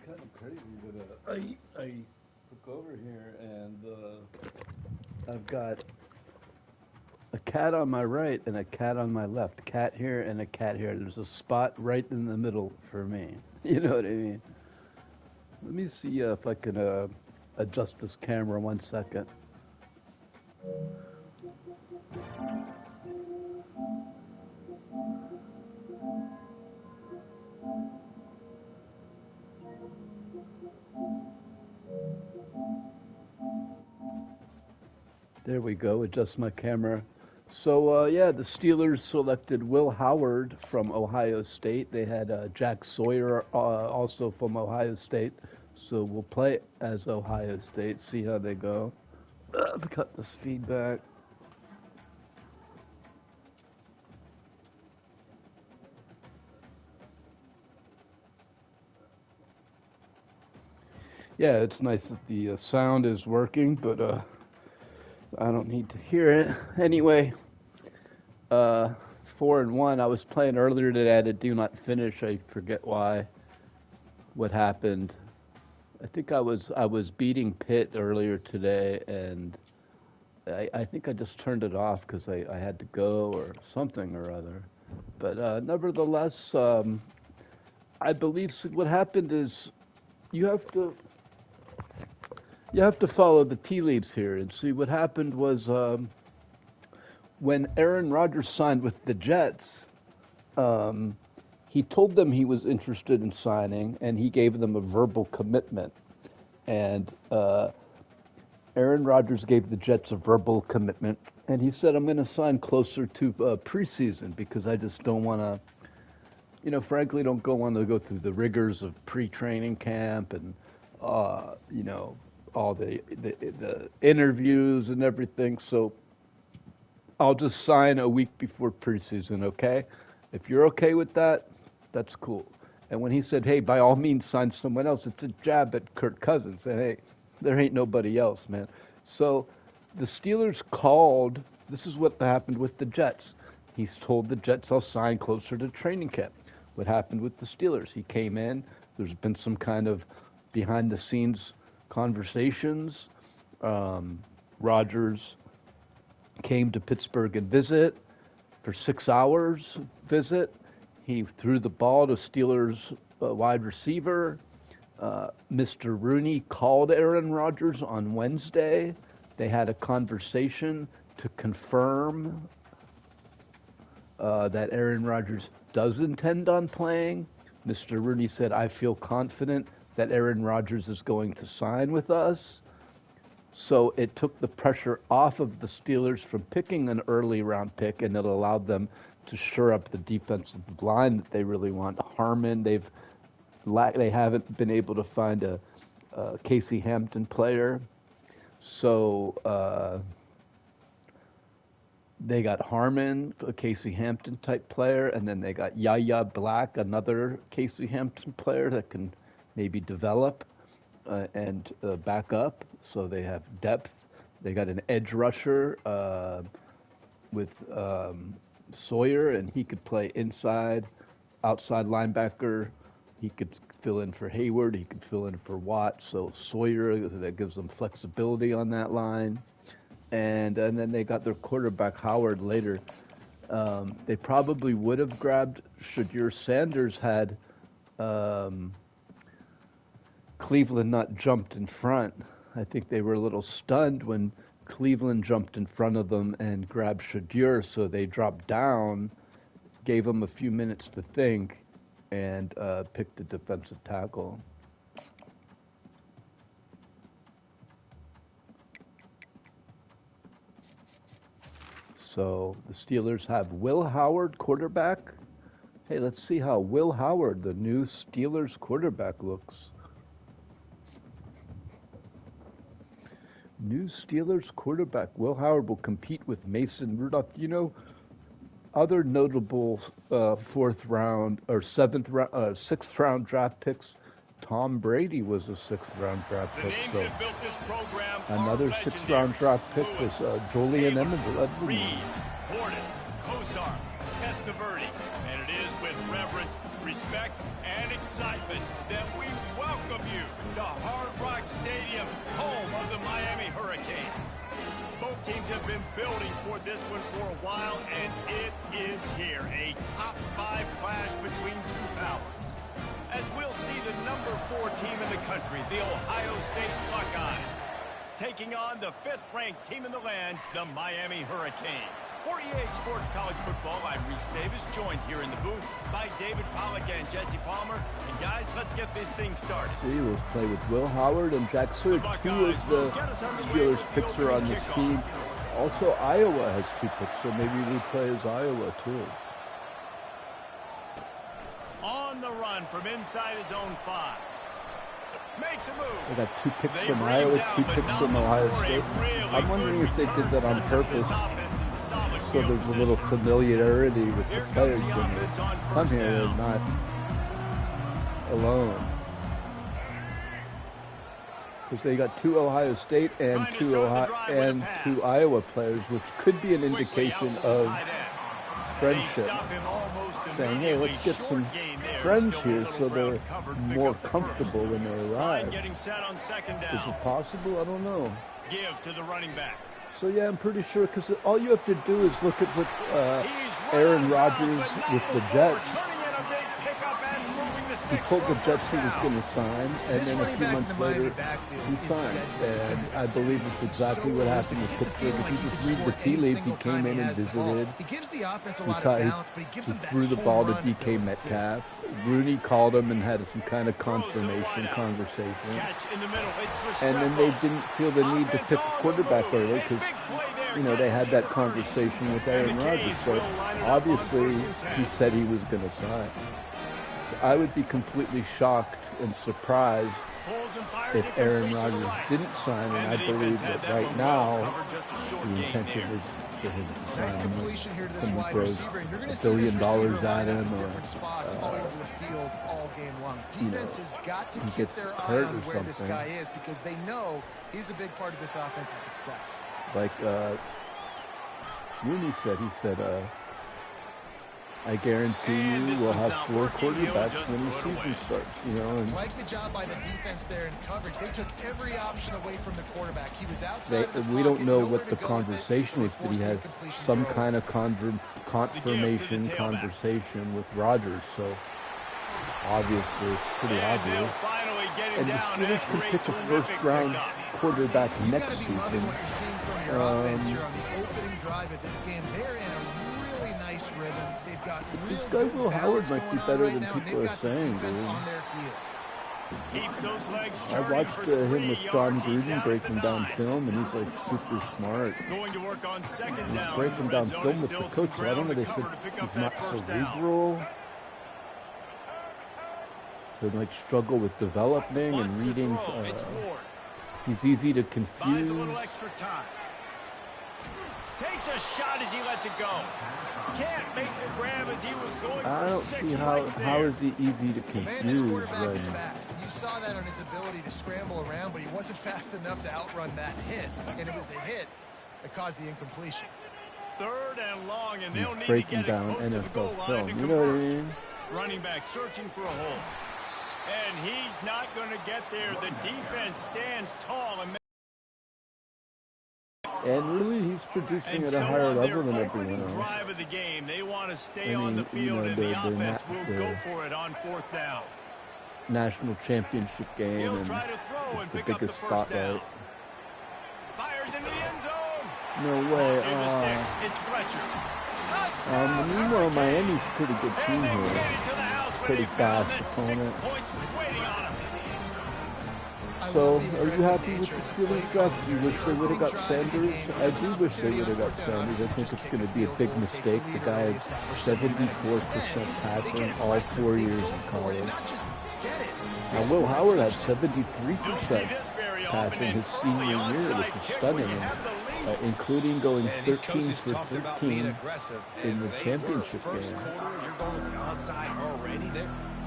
kind of crazy that I took over here and I've got a cat on my right and a cat on my left. Cat here and a cat here. There's a spot right in the middle for me. You know what I mean? Let me see if I can adjust this camera 1 second. There we go. Adjust my camera. So, yeah, the Steelers selected Will Howard from Ohio State. They had Jack Sawyer also from Ohio State. So we'll play as Ohio State, see how they go. Cut this feedback. Yeah, it's nice that the sound is working, but I don't need to hear it. Anyway, 4-1. I was playing earlier today. I had a do not finish. I forget why. What happened? I think I was beating Pitt earlier today, and I think I just turned it off because I had to go or something or other. But nevertheless, I believe what happened is you have to follow the tea leaves here and see what happened was when Aaron Rodgers signed with the Jets. He told them he was interested in signing, and he gave them a verbal commitment. And Aaron Rodgers gave the Jets a verbal commitment, and he said, I'm going to sign closer to preseason because I just don't want to, frankly, don't want to go through the rigors of pre-training camp and, all the interviews and everything. So I'll just sign a week before preseason, okay? If you're okay with that, that's cool. And when he said, hey, by all means, sign someone else, it's a jab at Kirk Cousins. Saying, hey, there ain't nobody else, man. So the Steelers called. This is what happened with the Jets. He's told the Jets, I'll sign closer to training camp. What happened with the Steelers? He came in. There's been some kind of behind-the-scenes conversations. Rodgers came to Pittsburgh and visit for 6 hours visit. He threw the ball to Steelers wide receiver. Mr. Rooney called Aaron Rodgers on Wednesday. They had a conversation to confirm that Aaron Rodgers does intend on playing. Mr. Rooney said, I feel confident that Aaron Rodgers is going to sign with us. So it took the pressure off of the Steelers from picking an early round pick, and it allowed them to shore up the defensive line that they really want. Harmon, they haven't been able to find a Casey Hampton player. So they got Harmon, a Casey Hampton type player, and then they got Yahya Black, another Casey Hampton player that can maybe develop and back up. So they have depth. They got an edge rusher with Sawyer, and he could play inside, outside linebacker. He could fill in for Hayward. He could fill in for Watt. So Sawyer, that gives them flexibility on that line. And then they got their quarterback Howard later. They probably would have grabbed Shadur Sanders had Cleveland not jumped in front. I think they were a little stunned when Cleveland jumped in front of them and grabbed Shadur, so they dropped down, gave them a few minutes to think, and picked a defensive tackle. So the Steelers have Will Howard, quarterback. Hey, let's see how Will Howard, the new Steelers quarterback, looks. New Steelers quarterback Will Howard will compete with Mason Rudolph. Other notable fourth round or sixth round draft picks. Tom Brady was a sixth round draft pick. So another sixth round draft pick was Julian Edelman. Reed, Portis, Kosar, Testaverde, and it is with reverence, respect, and excitement that we welcome teams have been building toward this one for a while, and it is here. A top 5 clash between two powers. As we'll see the number 4 team in the country, the Ohio State Buckeyes, taking on the 5th-ranked team in the land, the Miami Hurricanes. For EA Sports College Football, I'm Reese Davis, joined here in the booth by David Pollack and Jesse Palmer. And guys, let's get this thing started. Steelers play with Will Howard and Jack Sawyer. 2 of the Steelers picks are on this team. Also, Iowa has 2 picks, so maybe we play as Iowa too. On the run from inside his own 5. Makes a move. They got 2 picks from Iowa, 2 picks from Ohio State. I'm wondering if they did that on purpose, so there's a little familiarity with the players when they come here. They're not alone. Because they got 2 Ohio State and 2 Iowa players, which could be an indication of friendship. Saying, hey, let's get some friends here so they're more comfortable when they arrive. Is it possible? I don't know. Give to the running back. So yeah, I'm pretty sure, because all you have to do is look at what Aaron Rodgers with the Jets. He told the Jets he was going to sign, and then a few months later, he signed. And I believe it's exactly what happened with Pittsburgh. If you just read the tea leaves, he came in and visited. He gives the offense a lot of balance, but he gives them that threw the ball to DK Metcalf. Rooney called him and had some kind of confirmation conversation. And then they didn't feel the need to pick a quarterback early because, you know, they had that conversation with Aaron Rodgers. So obviously, he said he was going to sign. I would be completely shocked and surprised if Aaron Rodgers didn't sign, and I believe that right now the intention is for him to sign. Someone throws $1 billion at him, or you know, he gets hurt or something. Because they know he's a big part of this offense's success. Like Rooney said, I guarantee you we'll have 4 quarterbacks when the season starts, you know. And like the job by the defense there in coverage. They took every option away from the quarterback. He was outside the we don't pocket, know what the conversation is, but he had some kind of confirmation conversation with Rodgers, so obviously it's pretty obvious. And the Steelers can pick a first-round quarterback next season. What you're seeing from your offense here on the opening drive of this game. They're in a really nice rhythm. They've got this guy Will Howard might be better than people are saying, dude. I watched him with John Gruden breaking down film, and he's like super smart. He's breaking down film with the coach, so I don't know if they said he's not cerebral. They like struggle with developing and reading. He's easy to confuse. Takes a shot as he lets it go. Can't make the grab as he was going. I don't see how is he easy to confuse. You saw that on his ability to scramble around, but he wasn't fast enough to outrun that hit, and it was the hit that caused the incompletion. 3rd and long, and they'll need breaking to get down it close to the goal NFL line film. to You know what I convert. mean? Running back searching for a hole. And he's not going to get there. The defense stands tall. And really, he's producing at a higher level than everyone else. Drive of the game, they want to stay on the field, and the offense will go for it on 4th down. National championship game, and it's the biggest spotlight. Fires into the end zone. No way. It's Fletcher. Meanwhile, Miami's a pretty good team here. Pretty fast opponent. So, are you happy with the Steelers draft? Do you wish they would have got Sanders? I do wish they would have got Sanders. I think it's going to be a big mistake. The guy had 74% passing all 4 years in college. Now, Will Howard had 73% passing his senior year, which is stunning, including going 13 for 13 in the championship game.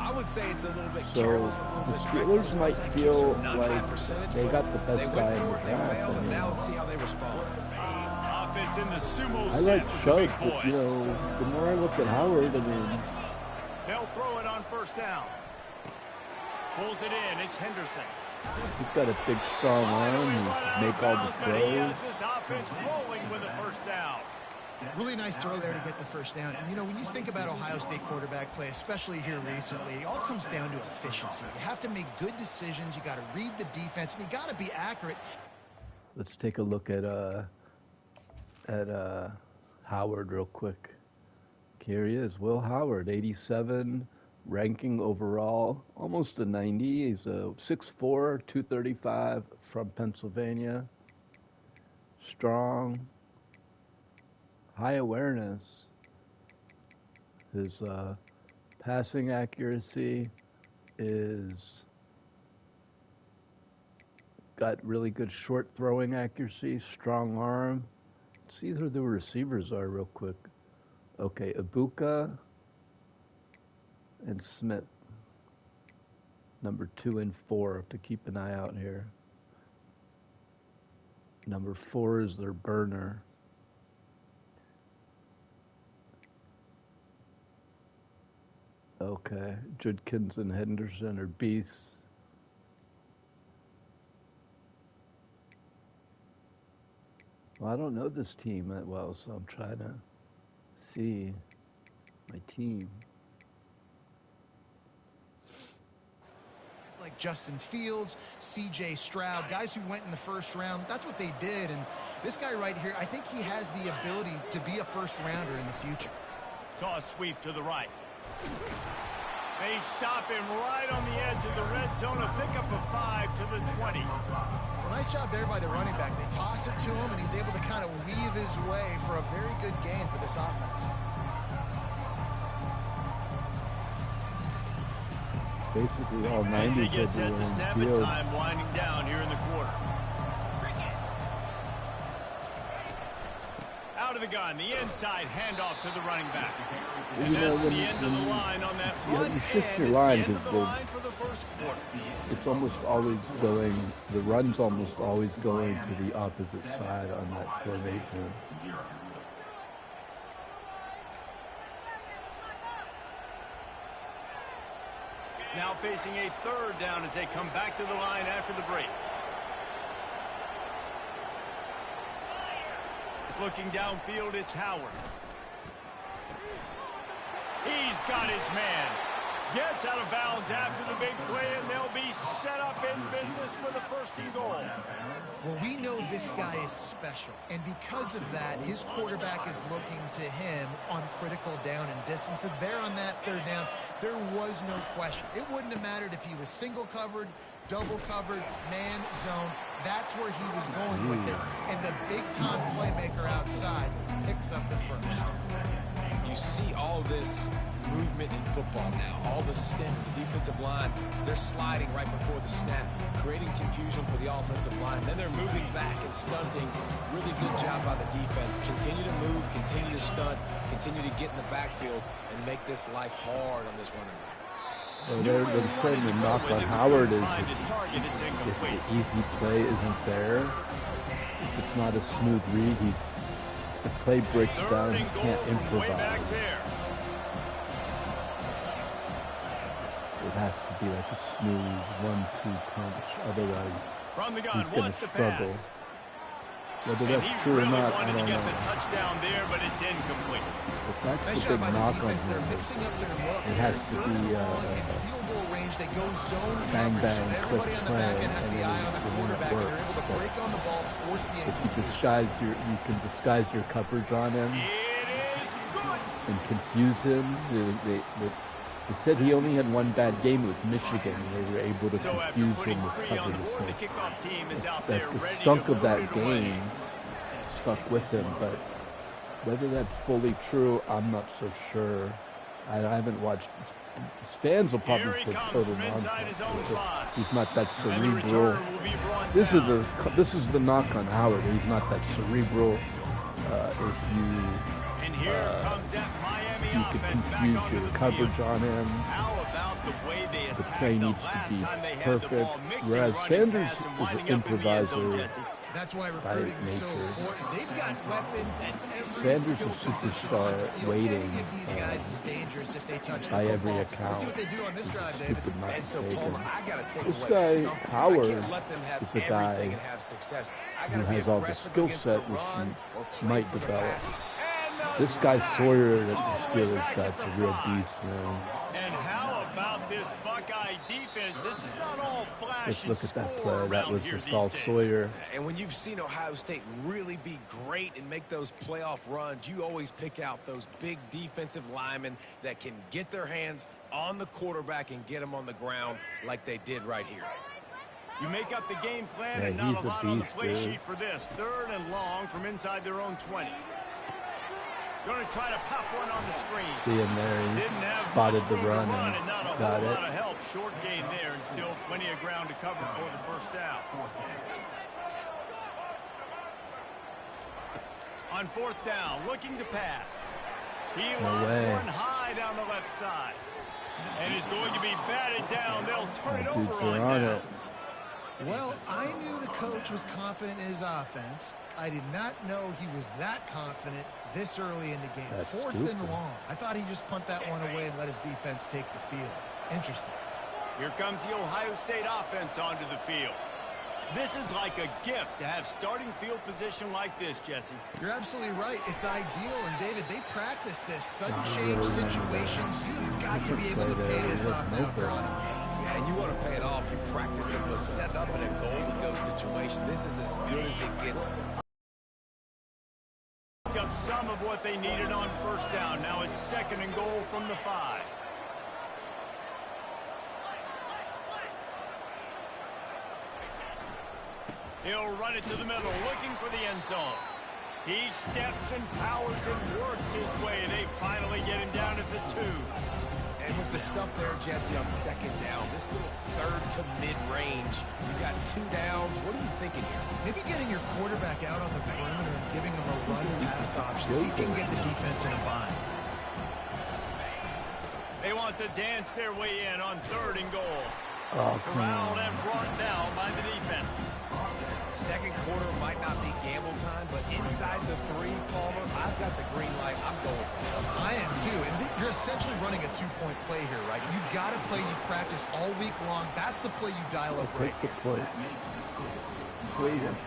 I would say it's a little bit so the Steelers might feel like they got the best guy in the draft. I mean, now let's see how they respond. I like Chubb, but you know, the more I look at Howard, I mean, they'll throw it on 1st down. Pulls it in. It's Henderson. He's got a big, strong arm. He can make all the But he throws. has this offense rolling with a first down. Really nice throw there to get the first down. And, you know, when you think about Ohio State quarterback play, especially here recently, it all comes down to efficiency. You have to make good decisions. You got to read the defense, and you got to be accurate. Let's take a look at Howard real quick. Here he is, Will Howard, 87 ranking overall, almost a 90. He's a 6'4", 235 from Pennsylvania. Strong, high awareness. His passing accuracy is got really good short throwing accuracy, strong arm. Let's see who the receivers are real quick. Okay, Ibuka and Smith, number 2 and 4, to keep an eye out here. Number 4 is their burner. Okay, Judkins and Henderson are beasts. Well, I don't know this team that well, so I'm trying to see my team. Like Justin Fields, C.J. Stroud, guys who went in the first round. That's what they did. And this guy right here, I think he has the ability to be a first-rounder in the future. Toss sweep to the right. They stop him right on the edge of the red zone. A pickup of 5 to the 20. Well, nice job there by the running back. They toss it to him, and he's able to kind of weave his way for a very good gain for this offense. Basically all 90s As they get set to in snap field. it, time winding down here in the quarter. Out of the gun, the inside handoff to the running back. And that's the end of the line on that run. you shift your And line it's the end of the because line for the first quarter. It's almost always going, the run's almost always going to the opposite side on that formation. Now facing a third down as they come back to the line after the break. Looking downfield, it's Howard. He's got his man. Gets out of bounds after the big play, and they'll be set up in business with a first and goal. Well, we know this guy is special, and because of that, his quarterback is looking to him on critical down and distances. There on that third down, there was no question. It wouldn't have mattered if he was single covered, double covered, man, zone. That's where he was going with it. And the big-time playmaker outside picks up the first. You see all this movement in football now. All the stem, the defensive line, they're sliding right before the snap, creating confusion for the offensive line. Then they're moving back and stunting. Really good job by the defense. Continue to move, continue to stunt, continue to get in the backfield and make this life hard on this running back. Well, they're saying the knock on Howard is if the easy play isn't there, if it's not a smooth read, the play breaks down, he can't improvise. It has to be like a smooth 1-2 punch, otherwise From the gun, he's going wants to to struggle. pass. Whether And that's he true or really not, I wanted to don't get know. the touchdown there, but it's incomplete. But that's Nice the job big by the knock on defense. They're him. mixing up their look. It has to Third be and long in field goal range. They go zone bang, coverage. bang, So everybody quick on the back play, end has and the then eye on the it quarterback, and works. they're able to break on the ball, force the If incompletion. you can disguise your coverage on him It is good. and confuse him. They said he only had one bad game with Michigan, and they were able to So after confuse putting him with 3 on the coverage. board, the So kickoff team is out that there the ready stunk to of that move it away. game stuck with him, but whether that's fully true, I'm not so sure. I haven't watched. Fans will probably Here he say comes total from inside his own nonsense. 5. He's not that And the cerebral. return will be brought This down. is the knock on Howard. He's not that cerebral. If And here comes that Miami you can offense back confuse onto your the coverage field. on him, How about the way they the attacked play the needs last to be time they had the perfect. ball, mixing Whereas running Sanders pass and is winding an up in the end zone, improviser. Jesse? That's why recruiting is so important. They've got weapons at every Sanders skill is position on the superstar field. waiting. Any of these guys is dangerous if they touch the By football. every account. Let's see what they do on this drive, David. And so, Palmer, I got to take This away guy, something. Howard, I can't let them have is the everything guy and have success. I who got to be has all the aggressive skill against set the which run or he play might for the develop. pass. This guy Sawyer at the Steelers guy's a real beast, man. And how about this Buckeye defense? This is not all flash Just and look at that score play. That around was here just all these days. Sawyer. And when you've seen Ohio State really be great and make those playoff runs, you always pick out those big defensive linemen that can get their hands on the quarterback and get them on the ground like they did right here. You make up the game plan Yeah, and not he's a a lot on the beast, play dude. sheet for this. 3rd and long from inside their own 20. Going to try to pop one on the screen. See him there. He Didn't have spotted much the room to run run and not a got whole it. lot of help. Short gain there and still plenty of ground to cover for the first down. On 4th down, looking to pass. He lobs one high down the left side. And is going to be batted down. They'll turn it over on downs. Well, I knew the coach was confident in his offense. I did not know he was that confident this early in the game. That's 4th stupid. and long. I thought he'd just punt that one away and let his defense take the field. Interesting. Here comes the Ohio State offense onto the field. This is like a gift to have starting field position like this, Jesse. You're absolutely right. It's ideal. And, David, they practice this. Sudden change situations. You've got to be able to pay this off now for on offense. Yeah, and you want to pay it off. You practice it with set up in a goal-to-go situation. This is as good as it gets. Up some of what they needed on 1st down. Now it's 2nd and goal from the 5. He'll run it to the middle, looking for the end zone. He steps and powers and works his way. They finally get him down at the 2. And with the stuff there, Jesse, on 2nd down, this little 3rd to mid-range, you got 2 downs. What are you thinking here? Maybe getting your quarterback out on the perimeter and giving him a run-pass option. See if you can get the defense in a bind. They want to dance their way in on 3rd and goal. Oh, come Corralled on. and brought down by the defense. 2nd quarter might not be gamble time, but inside the 3, Palmer, I've got the green light. I'm going for this. I am too. And you're essentially running a 2-point play here, right? You've got a play you practice all week long. That's the play you dial up right Take the here. play.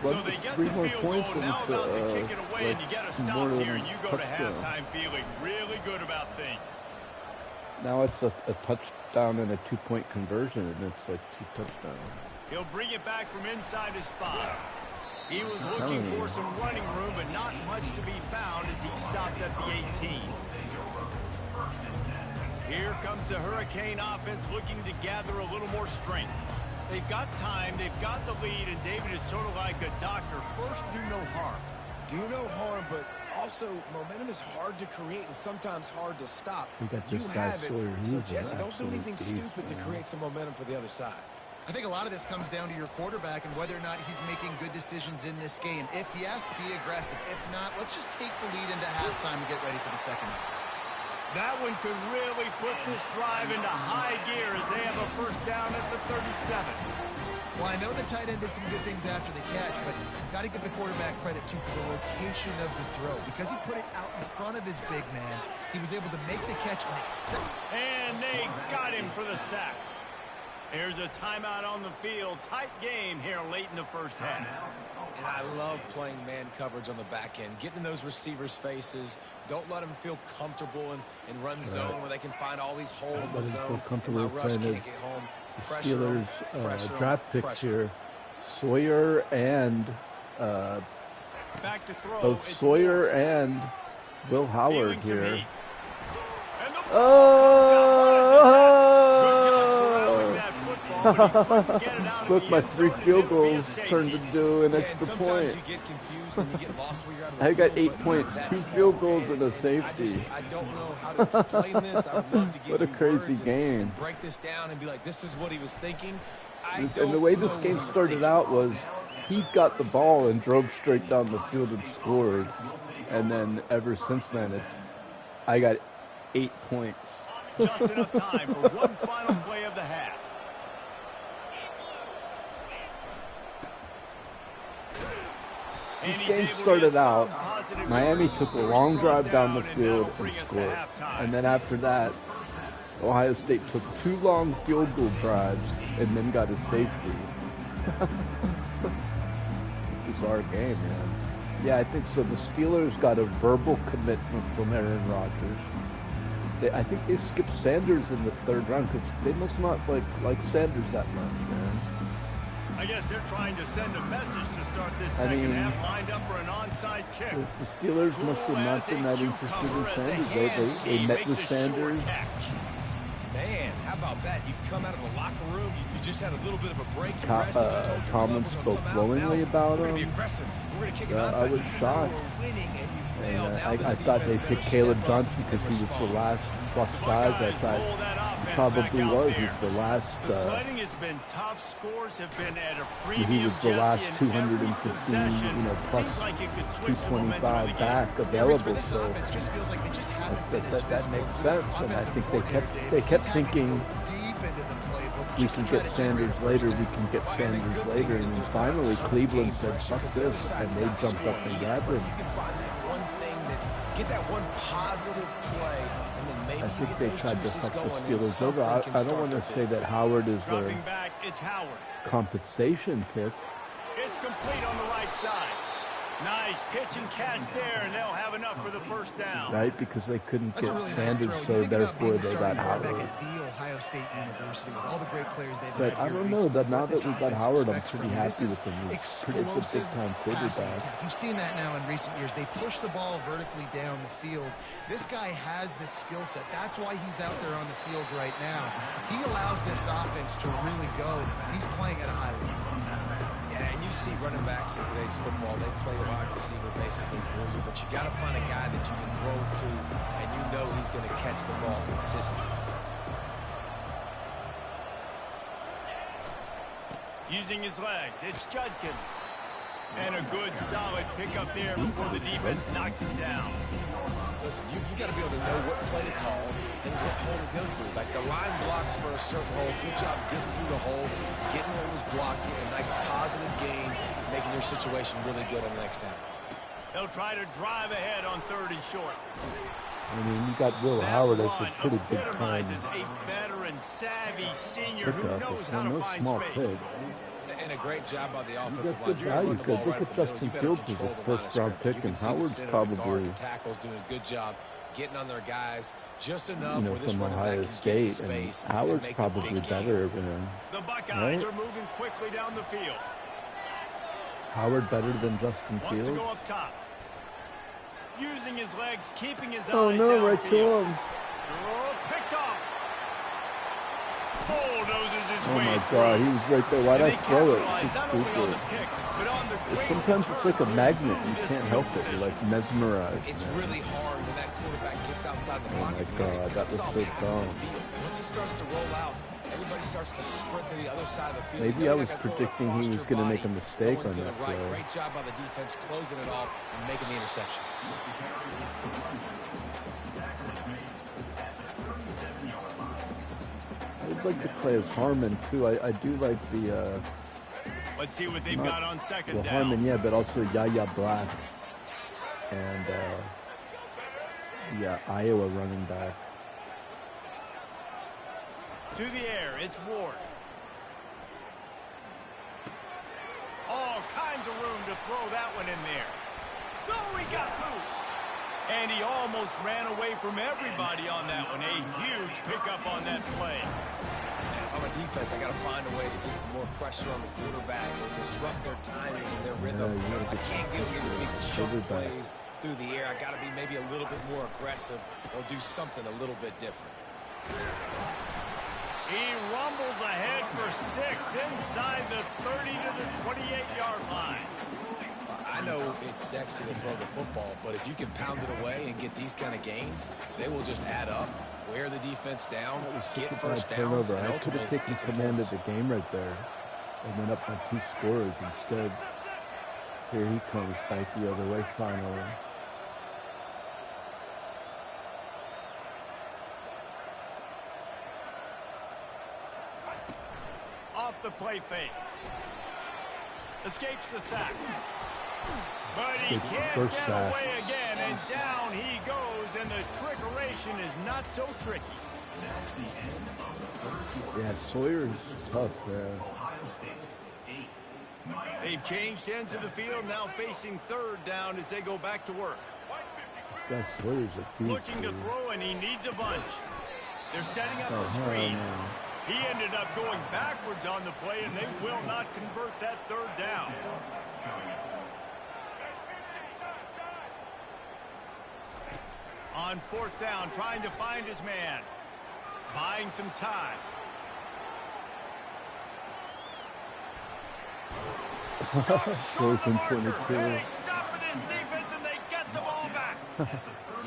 So they get the 3 more field points goal. Now about to kick it away, and you got to stop more than here. And you go to touchdown. halftime feeling really good about things. Now it's a touchdown and a 2-point conversion, and it's like 2 touchdowns. He'll bring it back from inside his spot. He was looking for some running room, but not much to be found as he stopped at the 18. Here comes the Hurricane offense looking to gather a little more strength. They've got time, they've got the lead, and David is sort of like a doctor. First, do no harm. Do no harm, but also momentum is hard to create and sometimes hard to stop. We got You this guy have it, Sawyer. so He's Jesse, an don't do anything absolute beast, stupid to man. create some momentum for the other side. I think a lot of this comes down to your quarterback and whether or not he's making good decisions in this game. If yes, be aggressive. If not, let's just take the lead into halftime and get ready for the second half. That one could really put this drive into high gear as they have a first down at the 37. Well, I know the tight end did some good things after the catch, but got to give the quarterback credit to the location of the throw. Because he put it out in front of his big man, he was able to make the catch and accept. And they got him for the sack. There's a timeout on the field. Tight game here late in the first half. And I love playing man coverage on the back end, getting in those receivers' faces. Don't let them feel comfortable in run zone where they can find all these holes in the Let him feel zone. comfortable And my rush playing can't get home. the Pressure 'em, Steelers pressure 'em, draft picks pressure 'em. here. Sawyer and Back to throw. both It's Sawyer and Will feeling Howard some here. heat. And the ball comes out. Good job corralling that football, but he couldn't get it out of Look, the my end 3 zone, and field it'll be a goals safety. turned into an Yeah, and extra sometimes point. you get confused and you get lost where you're out of the I got field, 8 but points, that 2 far. field goals and a And safety. I don't know how to explain this. I would love to give What a you crazy words game. and break this down and be like, this is what he was thinking. And the way this game started out was he got the ball and drove straight down the field and scored. And then ever since then, I got 8 points. Just enough time for one final play of the half. This game started out, Miami took a long drive down the field and scored. And then after that, Ohio State took 2 long field goal drives and then got a safety. This is our game, man. Yeah, I think so. The Steelers got a verbal commitment from Aaron Rodgers. I think they skipped Sanders in the 3rd round because they must not like Sanders that much, man. I guess they're trying to send a message to start this second half, lined up for an onside kick. The Steelers must have not been that interested in Sanders. They met with Sanders. Man, how about that? You come out of the locker room, you just had a little bit of a break. Tomlin spoke glowingly about him. I was shocked. And I thought they picked Kaleb Johnson because he was the last plus size. I thought he probably was. He was the last. He was the last 215, plus 225 back available. So that makes sense. And I think they kept thinking, we can get Sanders later, we can get Sanders later. And then finally Cleveland said, fuck this, and they jumped up and grabbed him. Get that one positive play, and then maybe I think they tried to fuck the Steelers over. I don't want to say that Howard is their compensation pick. It's complete on the right side. Nice pitch and catch there, and they'll have enough for the first down. Right, because they couldn't get Sanders, so therefore they got Howard. Ohio State University with all the great players they've but had I don't know, that now that we got Howard, I'm pretty happy with him. It's a big-time quarterback. You've seen that now in recent years. They push the ball vertically down the field. This guy has this skill set. That's why he's out there on the field right now. He allows this offense to really go. He's playing at a high level. Yeah, and you see running backs in today's football, they play wide receiver basically for you, but you got to find a guy that you can throw it to, and you know he's going to catch the ball consistently. Using his legs, it's Judkins. And a good, solid pickup there before the defense knocks him down. Listen, you got to be able to know what play to call and what hole to go through. Like the line blocks for a certain hole. Good job getting through the hole, getting what was blocked, getting a nice positive gain, making your situation really good on the next down. They'll try to drive ahead on 3rd and short. I mean, you got Will Howard as a pretty big time. A veteran, savvy senior who knows how to find space. And a great job by the offensive line. Good value, because look at Justin Fields was a 1st-round pick, and Howard's probably tackles doing a good job getting on their guys just enough from Ohio State, and Howard's probably better than him. The Buckeyes are moving quickly down the field. Howard better than Justin Fields? Wants to go up top. Using his legs, keeping his eyes downfield. Right to him. Picked off. Bulldozes his way. Oh my God, he was right there. Why'd I throw it? Sometimes it's like a magnet. You can't help it. You're like mesmerized. It's really hard when that quarterback gets outside the pocket. Oh my God, that was so dumb. Once he starts to roll out, everybody starts to sprint to the other side of the field. Maybe I was predicting he was going to make a mistake on that play. Great job by the defense closing it off and making the interception. I'd like to play as Harmon too. I do like the. Let's see what they've got on 2nd down. Harmon, yeah, but also Yaya Black and Iowa running back. To the air, it's Ward. All kinds of room to throw that one in there. Oh, he got loose. And he almost ran away from everybody on that one. A huge pickup on that play. On a defense, I got to find a way to get some more pressure on the quarterback or disrupt their timing and their rhythm. I can't give these big chunk plays through the air. I got to be maybe a little bit more aggressive or do something a little bit different. He rumbles ahead for 6 inside the 30 to the 28-yard line. I know it's sexy to throw the football, but if you can pound it away and get these kind of gains, they will just add up, wear the defense down, get first downs, and I could have taken command of the game right there and went up by 2 scores. Instead, here he comes back the other way finally. Off the play fake. Escapes the sack. But he can't get away again, and down he goes, and the trickeration is not so tricky. Yeah, Sawyer is tough, man. They've changed ends of the field, now facing third down as they go back to work. That Sawyer's a beast. Looking to throw, and he needs a bunch. They're setting up the screen. He ended up going backwards on the play, and they will not convert that third down. On fourth down, trying to find his man. Buying some time. Fourth and 22. And they stop with this defense, and they get the ball back.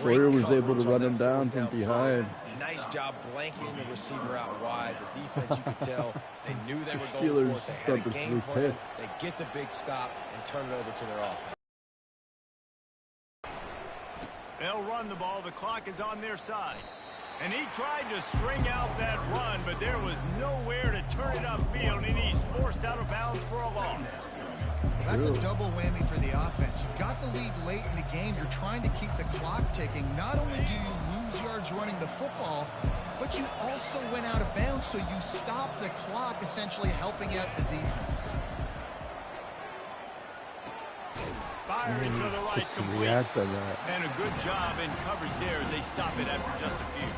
Sawyer was able to run him down from behind. Nice job blanketing the receiver out wide. The defense, you could tell, they knew they were going Steelers for it. They had a game plan. pissed. They get the big stop and turn it over to their offense. They'll run the ball. The clock is on their side. And he tried to string out that run, but there was nowhere to turn it upfield, and he's forced out of bounds for a loss. That's a double whammy for the offense. You've got the lead late in the game. You're trying to keep the clock ticking. Not only do you lose yards running the football, but you also went out of bounds, so you stop the clock, essentially helping out the defense. Firing to the right, complete. And a good job in coverage there as they stop it after just a few.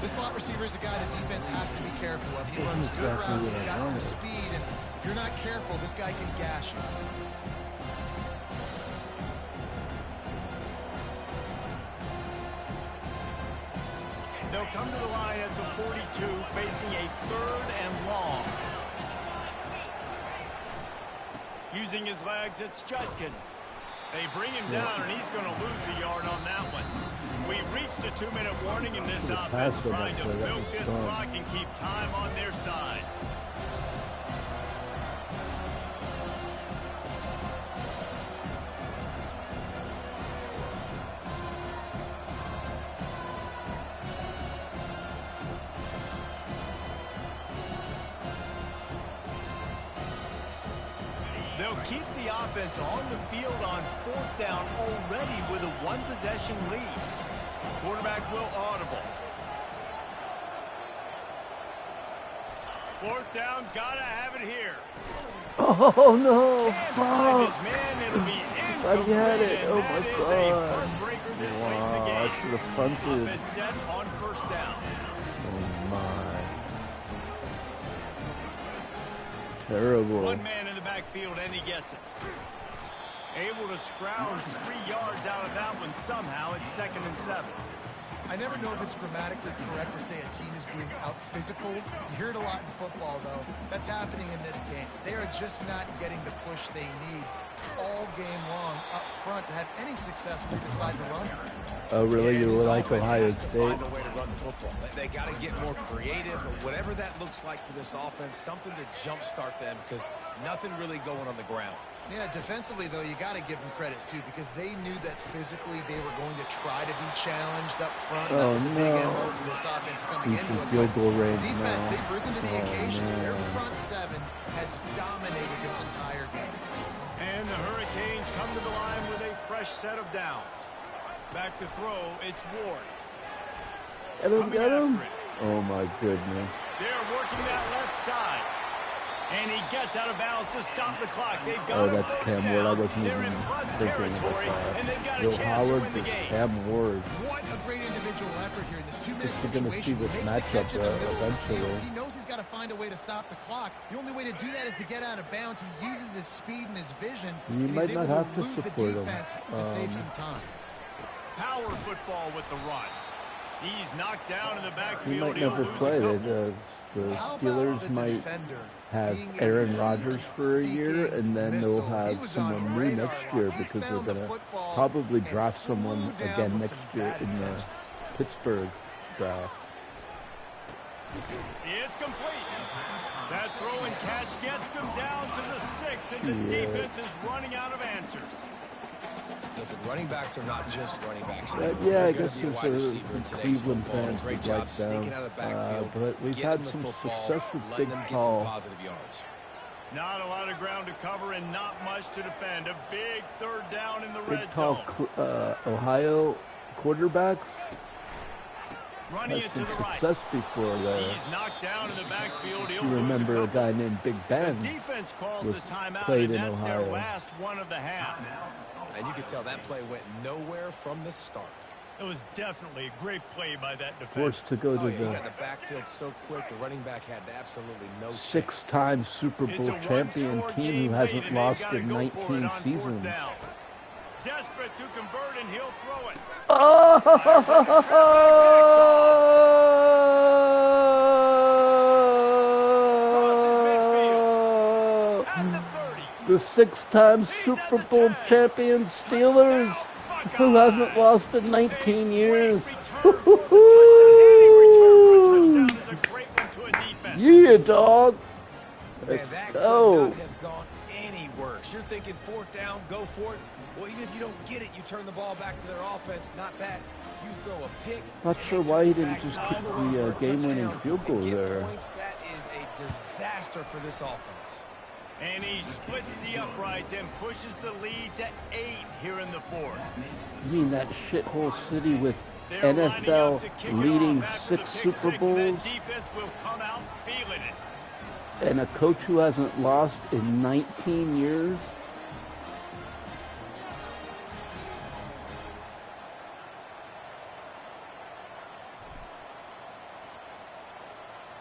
This slot receiver is a guy the defense has to be careful of. He runs good routes, he's got some speed, and if you're not careful, this guy can gash you. They'll come to the line at the 42, facing a third and long. Using his legs, it's Judkins. They bring him down, and he's going to lose a yard on that one. We've reached the 2-minute warning in this offense, trying to milk this clock and keep time on their side. They'll keep the offense on the field on fourth down already with a one-possession lead. Quarterback will audible. Fourth down, gotta have it here. Oh, no. And behind his man, it'll be incomplete. He had it. Oh, my that is God. a heartbreaker this late in the game. I should have punted. Offense set on first down. Oh, my. Terrible. One man in the backfield, and he gets it. Able to scrounge 3 yards out of that one somehow. It's 2nd and 7. I never know if it's grammatically correct to say a team is being out-physical. You hear it a lot in football, though. That's happening in this game. They are just not getting the push they need all game long up front to have any success when they decide to run. Oh, really? You were like Ohio State? Find a way to run the football. They got to get more creative, or whatever that looks like for this offense, something to jumpstart them, because nothing really going on the ground. Yeah, defensively, though, you got to give them credit, too, because they knew that physically they were going to try to be challenged up front. That was a big MO for this offense coming into it. Field goal range defense, now. they've risen to the occasion. Their front seven has dominated this entire game. And the Hurricanes come to the line with a fresh set of downs. Back to throw, it's Ward. Get him. Oh, my goodness. They're working that left side. And he gets out of bounds to stop the clock. They've got a first Cam down. Ward. I wasn't They're even in plus thinking territory, about that. and they've got a Bill chance Howard to win the versus game. Cam Ward. What a great individual effort here in this 2-minute We're going to see situation. this He makes the matchup catch in the middle of the eventually. field. He knows he's got to find a way to stop the clock. The only way to do that is to get out of bounds. He uses his speed and his vision. You and might he's not able have to elude the support him. defense to save some time. Power football with the run. He's knocked down in the He backfield. might He'll never lose play. a couple. The How about Steelers the might defender have being Aaron a Rodgers for a year, seeking and then they'll missile? He have was someone on new radar next lock. year He because they're found the going to football probably and draft flew someone down again with next some year bad in the intentions. Pittsburgh draft. It's complete. That throw and catch gets them down to the 6, and the defense is running out of answers. Listen, running backs are not just running backs. Yeah, I They're guess gonna be a wide receiver in the today's Cleveland football. fans Great would job like sneaking them. out of the backfield, But we've getting had the some football, success with letting Big them get Paul. some positive yards. Not a lot of ground to cover and not much to defend. A big third down in the Big, red tall zone. Ohio quarterbacks Running had it to some the right. success before there. He's knocked down in the backfield. He'll You lose remember a couple. guy named Big Ben The defense calls was the timeout, played and in that's their Ohio. last one of the half. And you could tell that play went nowhere from the start. It was definitely a great play by that defense. Forced to go to He got the in the backfield so quick, the running back had absolutely no chance. six-time Super It's Bowl a champion one-score team game who late, hasn't and lost they've gotta in go for it 19 on fourth seasons. down. Desperate to convert, and he'll throw it. Oh! At the 30. The six-time Super Bowl champion Steelers, who hasn't lost in 19 years. Yeah, dog. Man, Let's that go. could not have gone any worse. You're thinking fourth down, go for it. Well, even if you don't get it, you turn the ball back to their offense. Not that. You throw a pick. Not and sure they why he turn didn't back just all kick the way the for a game-winning touchdown field goal and get there. points. That is a disaster for this offense. And he splits the uprights and pushes the lead to 8 here in the fourth. You mean that shithole city with They're lining NFL up to kick it leading off after 6 the pick Super six, and Bowls that defense will come out feeling it. and a coach who hasn't lost in 19 years?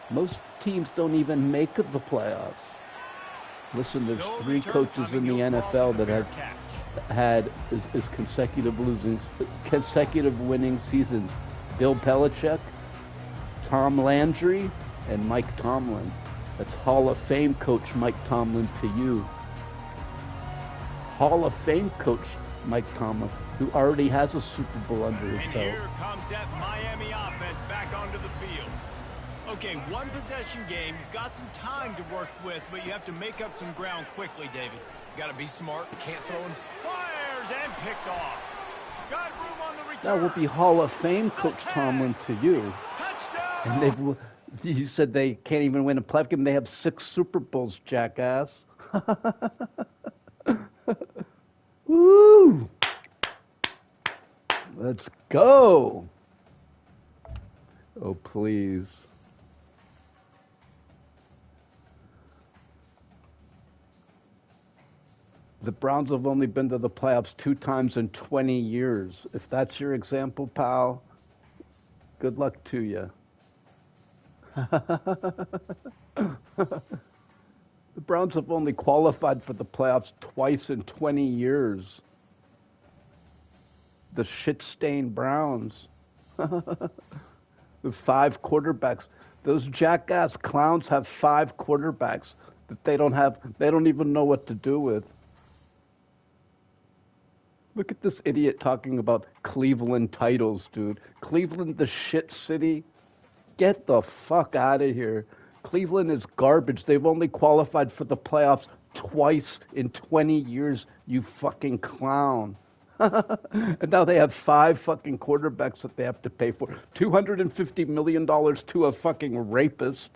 Most teams don't even make the playoffs. Listen, there's No 3 return coaches in coming. the He'll call NFL for the that fair have catch. had is consecutive winning seasons. Bill Belichick, Tom Landry, and Mike Tomlin. That's Hall of Fame coach Mike Tomlin to you. Hall of Fame coach Mike Tomlin, who already has a Super Bowl under his And belt. here comes that Miami offense back onto the field. Okay, one possession game. You've got some time to work with, but you have to make up some ground quickly, David. Got to be smart. Can't throw in. Fires and picked off. Got room on the return. That will be Hall of Fame coach Tomlin to you. Touchdown. And you said they can't even win a playoff game. They have 6 Super Bowls, jackass. Woo! Let's go. Oh, please. The Browns have only been to the playoffs 2 times in 20 years. If that's your example, pal, good luck to you. The Browns have only qualified for the playoffs twice in 20 years. The shit-stained Browns. With 5 quarterbacks. Those jackass clowns have 5 quarterbacks that they don't even know what to do with. Look at this idiot talking about Cleveland titles, dude. Cleveland, the shit city. Get the fuck out of here. Cleveland is garbage. They've only qualified for the playoffs twice in 20 years, you fucking clown. And now they have 5 fucking quarterbacks that they have to pay for. $250 million to a fucking rapist.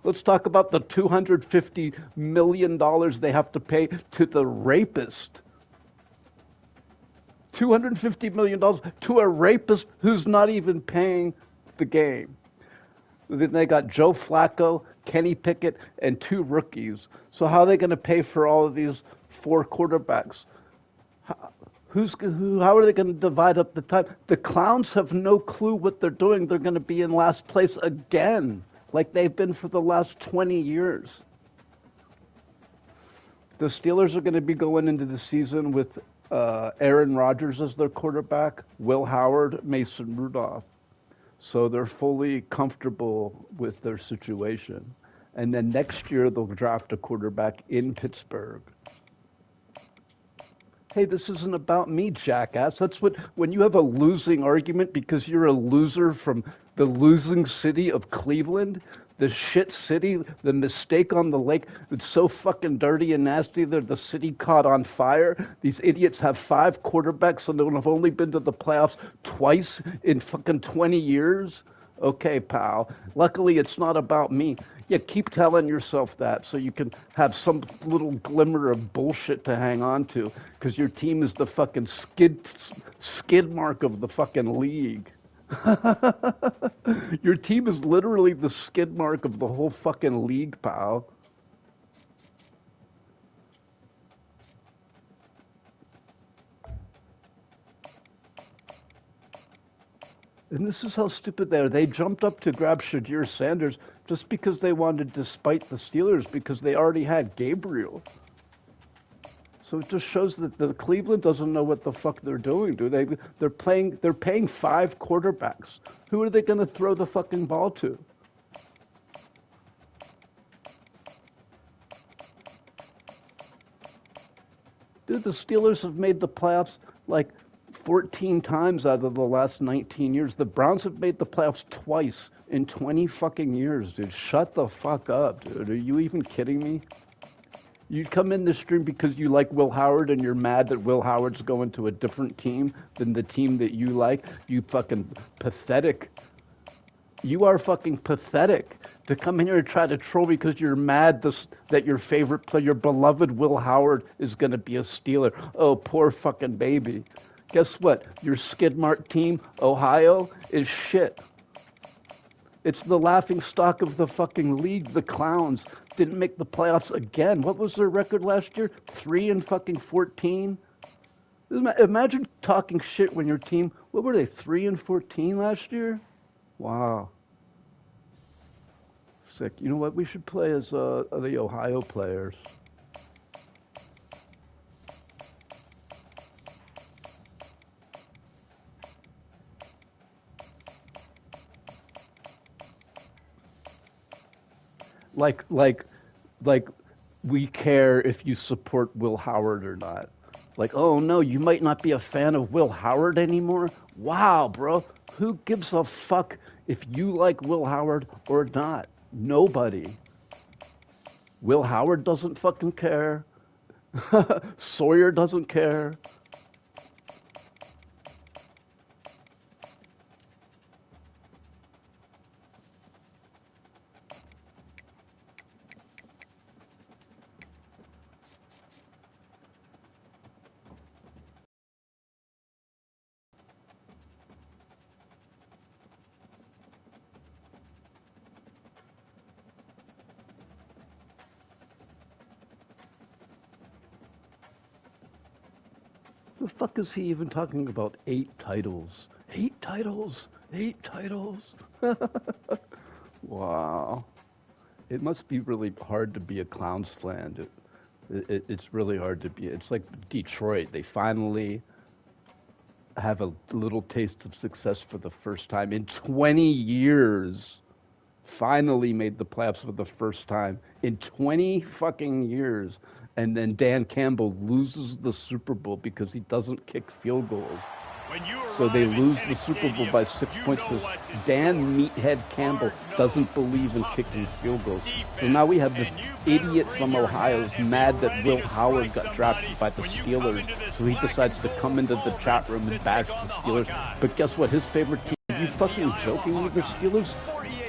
Let's talk about the $250 million they have to pay to the rapist. $250 million to a rapist who's not even paying the game. Then they got Joe Flacco, Kenny Pickett, and 2 rookies. So how are they going to pay for all of these 4 quarterbacks? How are they going to divide up the time? The clowns have no clue what they're doing. They're going to be in last place again, like they've been for the last 20 years. The Steelers are going to be going into the season with Aaron Rodgers as their quarterback, Will Howard, Mason Rudolph. So they're fully comfortable with their situation. And then next year they'll draft a quarterback in Pittsburgh. Hey, this isn't about me, jackass. That's when you have a losing argument because you're a loser from the losing city of Cleveland, the shit city, the mistake on the lake, it's so fucking dirty and nasty that the city caught on fire. These idiots have 5 quarterbacks and they've only been to the playoffs twice in fucking 20 years. Okay, pal. Luckily, it's not about me. Yeah, keep telling yourself that so you can have some little glimmer of bullshit to hang on to, because your team is the fucking skid mark of the fucking league. Your team is literally the skid mark of the whole fucking league, pal. And this is how stupid they are. They jumped up to grab Shadir Sanders just because they wanted to spite the Steelers because they already had Gabriel. So it just shows that the Cleveland doesn't know what the fuck they're doing, do they? They're paying 5 quarterbacks. Who are they going to throw the fucking ball to? Dude, the Steelers have made the playoffs like 14 times out of the last 19 years. The Browns have made the playoffs twice in 20 fucking years, dude. Shut the fuck up, dude. Are you even kidding me? You come in this stream because you like Will Howard and you're mad that Will Howard's going to a different team than the team that you like. You fucking pathetic. You are fucking pathetic to come in here and try to troll because you're mad that your favorite player, your beloved Will Howard, is going to be a Steeler. Oh, poor fucking baby. Guess what? Your skid mark team, Ohio, is shit. It's the laughing stock of the fucking league. The Clowns didn't make the playoffs again. What was their record last year? 3-14? Imagine talking shit when your team, what were they, 3-14 last year? Wow. Sick. You know what? We should play as the Ohio players. Like we care if you support Will Howard or not. Like, oh no, you might not be a fan of Will Howard anymore? Wow, bro. Who gives a fuck if you like Will Howard or not? Nobody. Will Howard doesn't fucking care. Sawyer doesn't care. The fuck is he even talking about? 8 titles. 8 titles. 8 titles. Wow. It must be really hard to be a Clowns fan. It's really hard to be. It's like Detroit. They finally have a little taste of success for the first time in 20 years. Finally made the playoffs for the first time in 20 fucking years. And then Dan Campbell loses the Super Bowl because he doesn't kick field goals. So they lose the Super Bowl by 6 points because Dan Meathead Campbell doesn't believe in kicking field goals. So now we have this idiot from Ohio who's mad that Will Howard got drafted by the Steelers. So he decides to come into the chat room and bash the Steelers. But guess what? His favorite team, are you fucking joking with the Steelers?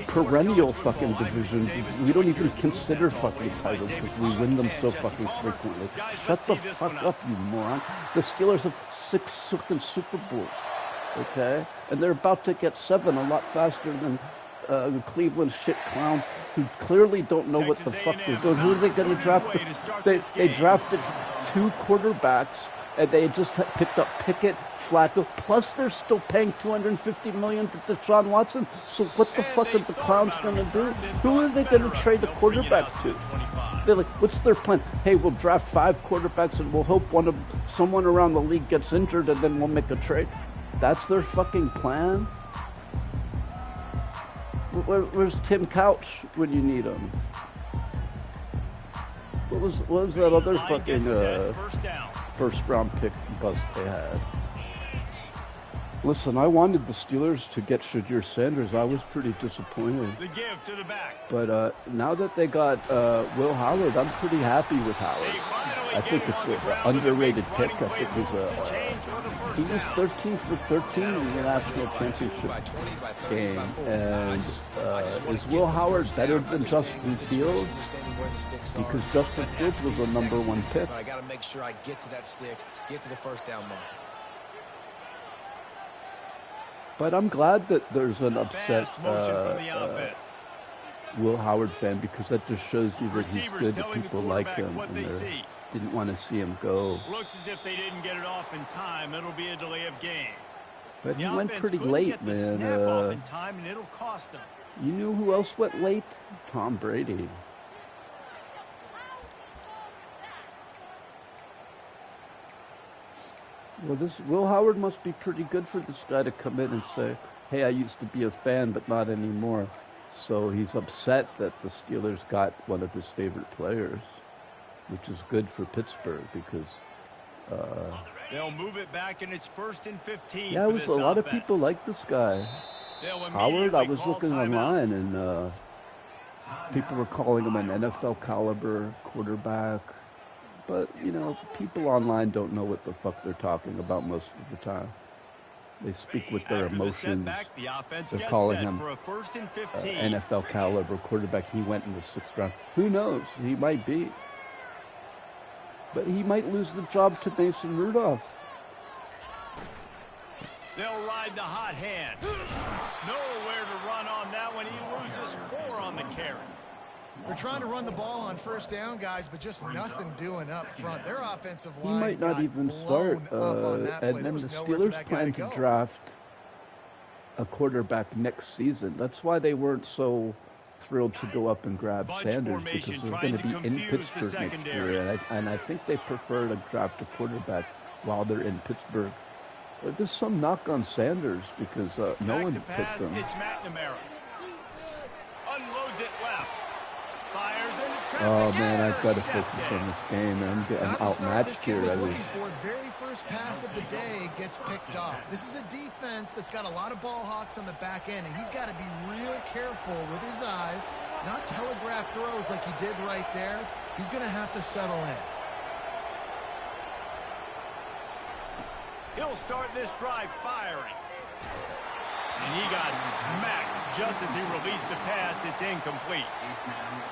Perennial fucking division. We don't even consider fucking titles because we win them so fucking frequently. Shut the fuck up, you moron. The Steelers have 6 fucking Super Bowls, okay? And they're about to get 7 a lot faster than the Cleveland shit Clowns who clearly don't know what the fuck they're doing. Who are they going to draft? They drafted 2 quarterbacks and they just picked up Pickett, Flacco, plus they're still paying $250 million to Deshaun Watson. So what the fuck are the Clowns going to do? Who are they going to trade the quarterback to? They're like, what's their plan? Hey, we'll draft 5 quarterbacks and we'll hope someone around the league gets injured and then we'll make a trade. That's their fucking plan? Where's Tim Couch when you need him? What was that other fucking first round pick bust they had? Listen, I wanted the Steelers to get Shadir Sanders. I was pretty disappointed. The give to the back. But now that they got Will Howard, I'm pretty happy with Howard. I think it's an underrated pick. I think he was 13 for 13 in the national championship game. And is Will Howard better than Justin Fields? Because Justin Fields was a #1 pick. I got to make sure I get to that stick, get to the first down mark. But I'm glad that there's an upset Will Howard fan, because that just shows you that he's good, that people like him, and they didn't want to see him go. Looks as if they didn't get it off in time. It'll be a delay of game. But he went pretty late, man. Snap off in time, and it'll cost him. You knew who else went late? Tom Brady. Well, Will Howard must be pretty good for this guy to come in and say, hey, I used to be a fan, but not anymore. So he's upset that the Steelers got one of his favorite players, which is good for Pittsburgh, because they'll move it back, and it's 1st and 15. Yeah, a lot of people like this guy. Howard, I was looking online, and people were calling him an NFL caliber quarterback. But, you know, people online don't know what the fuck they're talking about most of the time. They speak with their emotions. They're calling him NFL caliber quarterback. He went in the 6th round. Who knows? He might be. But he might lose the job to Mason Rudolph. They'll ride the hot hand. Nowhere to run on that one. He loses 4 on the carry. They're trying to run the ball on 1st down, guys, but just nothing doing up front. Their offensive line he might not even start. And then the Steelers plan to draft a quarterback next season. That's why they weren't so thrilled to go up and grab Sanders, because they're going to be in Pittsburgh next year. And I think they prefer to draft a quarterback while they're in Pittsburgh. There's some knock on Sanders because no one picked him. It's McNamara. Unloads it left. Oh man, I've got to focus on this game. I'm outmatched here. Looking for very first pass of the day gets picked off. This is a defense that's got a lot of ball hawks on the back end, and he's got to be real careful with his eyes, not telegraph throws like he did right there. He's going to have to settle in. He'll start this drive firing. And he got smacked just as he released the pass. It's incomplete.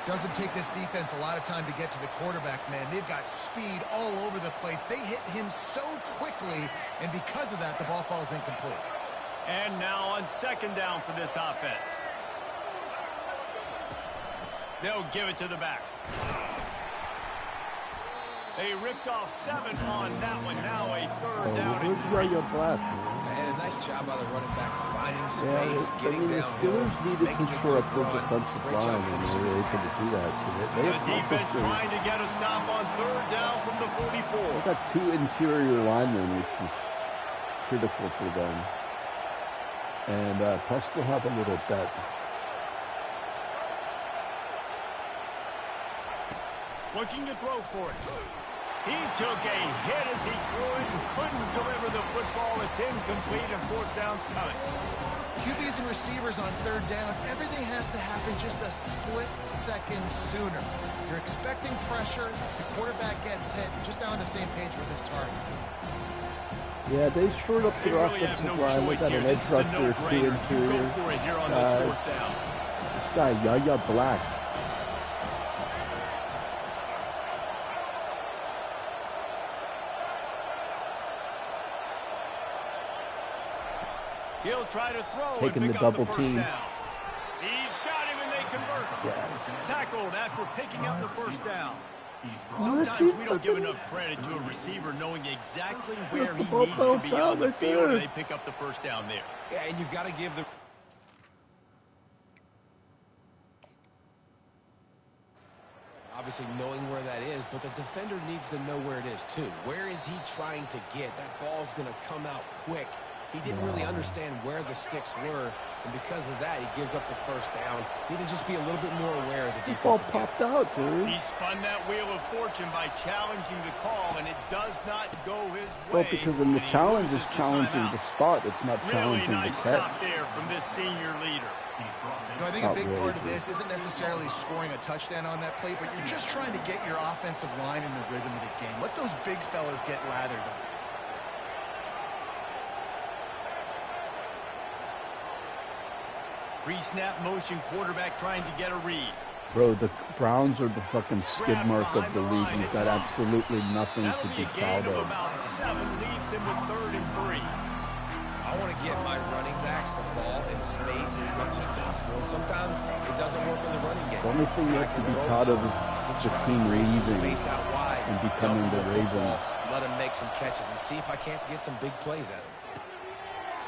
Doesn't take this defense a lot of time to get to the quarterback, man. They've got speed all over the place. They hit him so quickly, and because of that, the ball falls incomplete. And now on 2nd down for this offense. They'll give it to the back. They ripped off 7 on that one. Now a 3rd down and 3. And a nice job by the running back finding space, getting downhill. The Steelers needed to shore up the defensive line, and they were able to do that. So the defense trying to get a stop on 3rd down from the 44. They got 2 interior linemen, which is critical for them. And plus they'll have a little bet. Looking to throw for it. He took a hit as he threw it and couldn't deliver the football. It's incomplete, and 4th down's coming. QBs and receivers on 3rd down, everything has to happen just a split second sooner. You're expecting pressure. The quarterback gets hit. Just now on the same page with his target. Yeah, they shored up their offensive line. They got an edge rusher, 2 interior. This guy, Yaya Black. He'll try to throw taking and the double team. Down. He's got him, and they convert. Yes. Tackled after picking up the 1st down. Sometimes we don't give enough credit to a receiver knowing exactly where he needs to be on the field, and they pick up the 1st down there. Yeah, and you got to give the... Obviously knowing where that is, but the defender needs to know where it is too. Where is he trying to get? That ball's going to come out quick. He didn't really understand where the sticks were, and because of that, he gives up the first down. Need to just be a little bit more aware as a The ball defensive guy. popped out, dude. He spun that wheel of fortune by challenging the call, and it does not go his Well, way. because in the and he challenge loses is the challenging timeout. the spot. It's not Really challenging nice the catch. stop there from this senior leader. You know, I think a big part of this isn't necessarily scoring a touchdown on that play, but you're just trying to get your offensive line in the rhythm of the game. Let those big fellas get lathered up. Pre-snap motion quarterback trying to get a read. Bro, the Browns are the fucking skid Grab mark of behind the the league. line, You've it's got off. absolutely nothing That'll to be be a proud gain of of. about 7, leaves him with 3rd and 3. I want to get my running backs the ball in space as much as possible, and sometimes it doesn't work in the running game. The only thing you I have to can be throw it proud to of him. is I can the try to team create some leaving space out wide, and becoming double the football, Ravens. let him make some catches and see if I can't get some big plays out of him.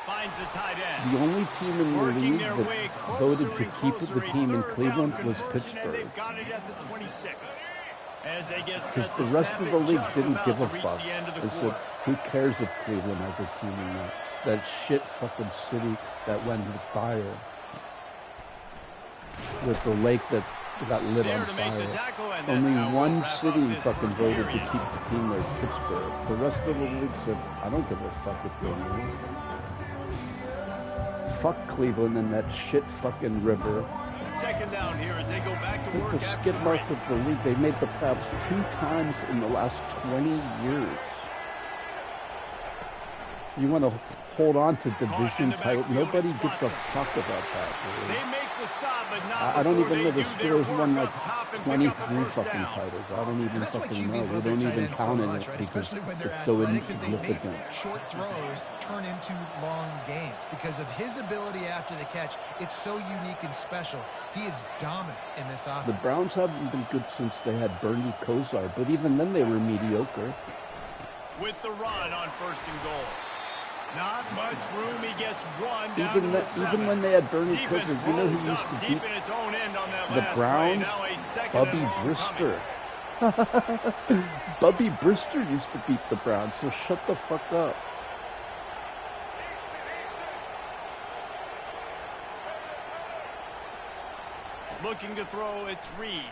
Finds the tight end. The only team in the Working league their that way voted closer to and keep closer, the a team in 3rd down Cleveland was conversion, and Pittsburgh. they've got it at the 26. As they get set Because to the rest snap of it, the league just didn't about give to a reach fuck. the end of the They said, quarter. who cares if Cleveland has a team or not? That shit fucking city that went with fire. With the lake that got lit There on to make the fire. tackle, and Only that's how one we'll wrap up city this fucking first voted to period. keep the team there, Pittsburgh. The rest of the league said, I don't give a fuck if they lose. Fuck Cleveland and that shit fucking river. 2nd down here as they go back to It's work the after skid the mark break. of the league. They made the playoffs 2 times in the last 20 years. You want to hold on to division the title. backfield, Nobody it's gives a Watson. fuck about that. They Dude. make the stop, but not I don't before even know they the do their Steelers work won like up top and pick up a 23 first fucking down. titles. I don't even And that's why fucking QBs know. love We their don't tight even ends so count much, it right? because Especially when they're it's so athletic, because they make insignificant. short throws turn into long games. Because of his ability after the catch, it's so unique and special. He is dominant in this offense. The Browns haven't been good since they had Bernie Kosar, but even then they were mediocre. With the run on 1st and goal. Not much room. He gets one down Even to the that, 7. even when they had Bernie Defense Kosar, you know who rolls used up to deep beat in its own end on that the last Browns? play. Now a 2nd Bubby and long Brister. coming. Bubby Brister used to beat the Browns, so shut the fuck up. Looking to throw, it's Reed.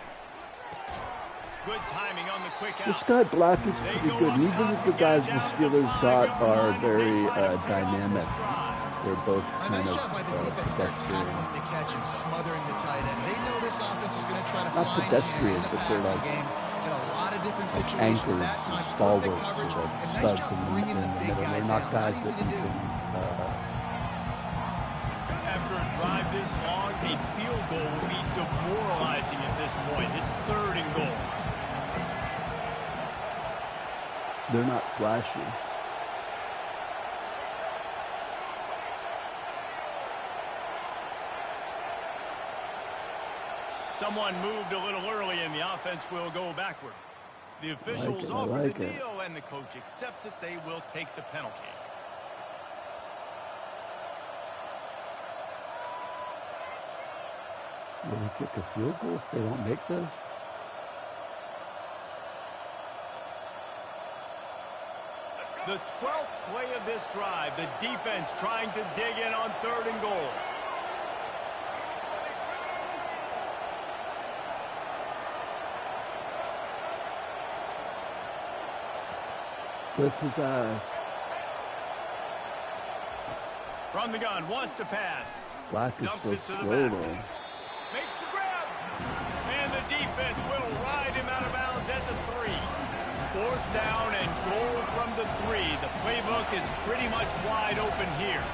Good timing on the quick This out. guy Black is They pretty go good. up Neither top of to the get guys it the down to the Steelers got 5-yard are line as they very try to pick off this dynamic. drive. They're both A kind nice of job by the defense. They're pedestrian. tackling the catch and smothering the tight end. They know this offense is going to try to Not find him pedestrian, in the but they're passing like- game in a lot of different Like situations. anchors, That time, perfect stalwarts, coverage, like and nice studs job in bringing the the big middle. guy They're down. not guys Not easy that to you do. can. After a drive this long, a field goal will be demoralizing at this point. It's 3rd and goal. They're not flashy. Someone moved a little early, and the offense will go backward. The officials offer like the it. deal, and the coach accepts it. They will take the penalty. Will they kick a field goal if they don't make this? The 12th play of this drive, the defense trying to dig in on 3rd and goal. Blitz his ass. From the gun, wants to pass. Black is Dumps so it to the slow back. though. Makes the grab. And the defense will ride him out of bounds at the 3. 4th down and goal from the 3. The playbook is pretty much wide open here.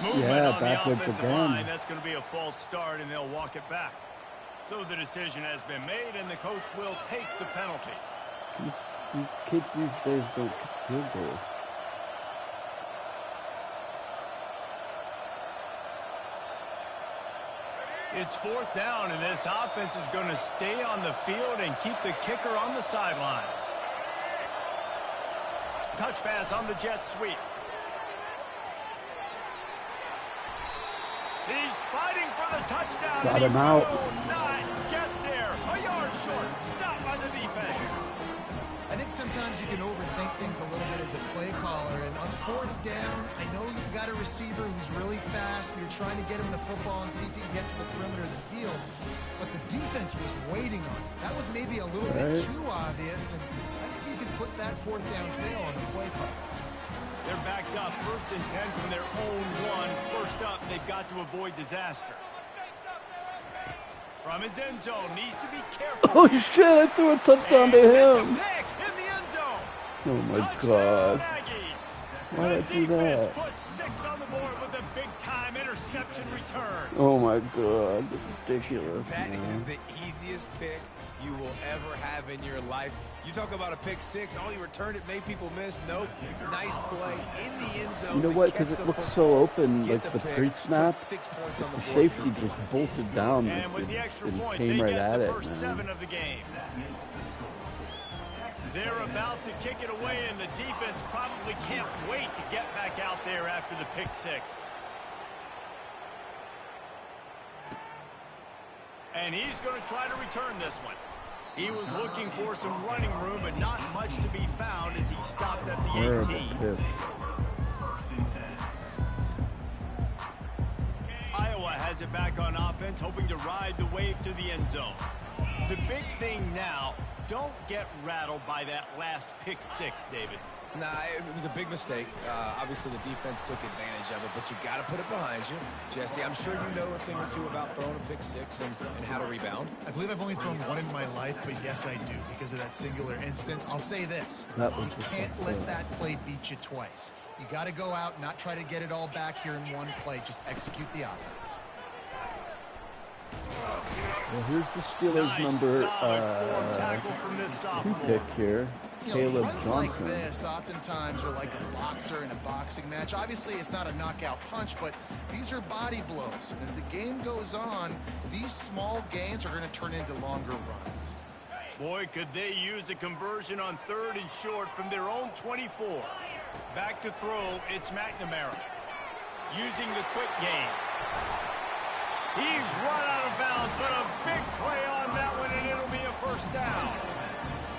Movement Yeah, on the backwards offensive again. line. That's going to be a false start, and they'll walk it back. So the decision has been made, and the coach will take the penalty. These kids these days don't kick field goals. It's 4th down, and this offense is going to stay on the field and keep the kicker on the sidelines. Touch pass on the jet sweep. He's fighting for the touchdown. Got and him he out. will not get there. A yard short. Stopped by the defense. I think sometimes you can overthink things a little bit as a play caller. And on 4th down, I know you've got a receiver who's really fast. And you're trying to get him the football and see if he can get to the perimeter of the field. But the defense was waiting on it. That was maybe a little bit too obvious. And I think you can put that 4th down fail on the play call. They're backed up 1st and 10 from their own 1. First up, they've got to avoid disaster. From his end zone, needs to be careful. Oh shit, I threw a touchdown to It's a him. pick in the end zone. Oh my Touchdown, god. Aggies. Why did I do The defense that? puts 6 on the board with a big-time interception return. Oh my god, ridiculous, That is man. the easiest pick you will ever have in your life. You talk about a pick 6, only returned it, made people miss. Nope. Nice play in the end zone. You know to what? catch Because it the looked football, so open, get like the pick, pre-snap, put 6 points on the the board safety for this just defense. bolted down And with the extra and point, came they right get at the it, first man. 7 of the game. They're about to kick it away, and the defense probably can't wait to get back out there after the pick 6. And he's going to try to return this one. He was looking for some running room, but not much to be found as he stopped at the 18. Iowa has it back on offense, hoping to ride the wave to the end zone. The big thing now, don't get rattled by that last pick 6, David. Nah, it was a big mistake. Obviously, the defense took advantage of it, but you got to put it behind you. Jesse, I'm sure you know a thing or two about throwing a pick 6 and how to rebound. I believe I've only thrown 1 in my life, but yes, I do. Because of that singular instance, I'll say this. That was You just can't like let that. that play beat you twice. You got to go out, not try to get it all back here in one play. Just execute the offense. Well, here's the Steelers Nice, number solid form tackle from this 2 sophomore. pick here, You know, Kaleb runs like Johnson. this oftentimes are like a boxer in a boxing match. Obviously, it's not a knockout punch, but these are body blows. And as the game goes on, these small gains are going to turn into longer runs. Boy, could they use a conversion on 3rd and short from their own 24. Back to throw, it's McNamara. Using the quick game. He's run out of bounds, but a big play on that one, and it'll be a first down.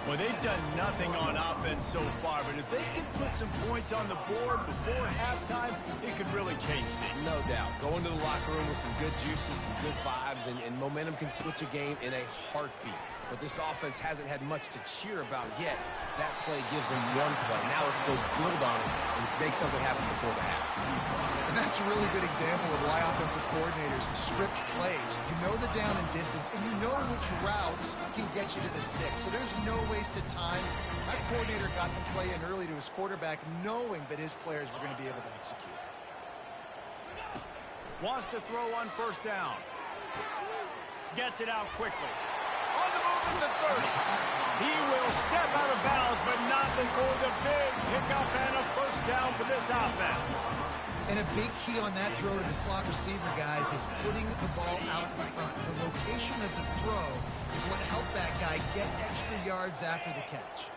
Well, they've done nothing on offense so far, but if they could put some points on the board before halftime, it could really change things. No doubt. Go into the locker room with some good juices, some good vibes, and momentum can switch a game in a heartbeat. But this offense hasn't had much to cheer about yet. That play gives them 1 play. Now let's go build on it and make something happen before the half. And that's a really good example of why offensive coordinators script plays. You know the down and distance, and you know which routes can get you to the stick. So there's no wasted time. That coordinator got the play in early to his quarterback, knowing that his players were going to be able to execute. Wants to throw on 1st down. Gets it out quickly. On the move at the 30. He will step out of bounds, but not before the big pickup and a first down for this offense. And a big key on that throw to the slot receiver, guys, is putting the ball out in front. The location of the throw is what helped that guy get extra yards after the catch.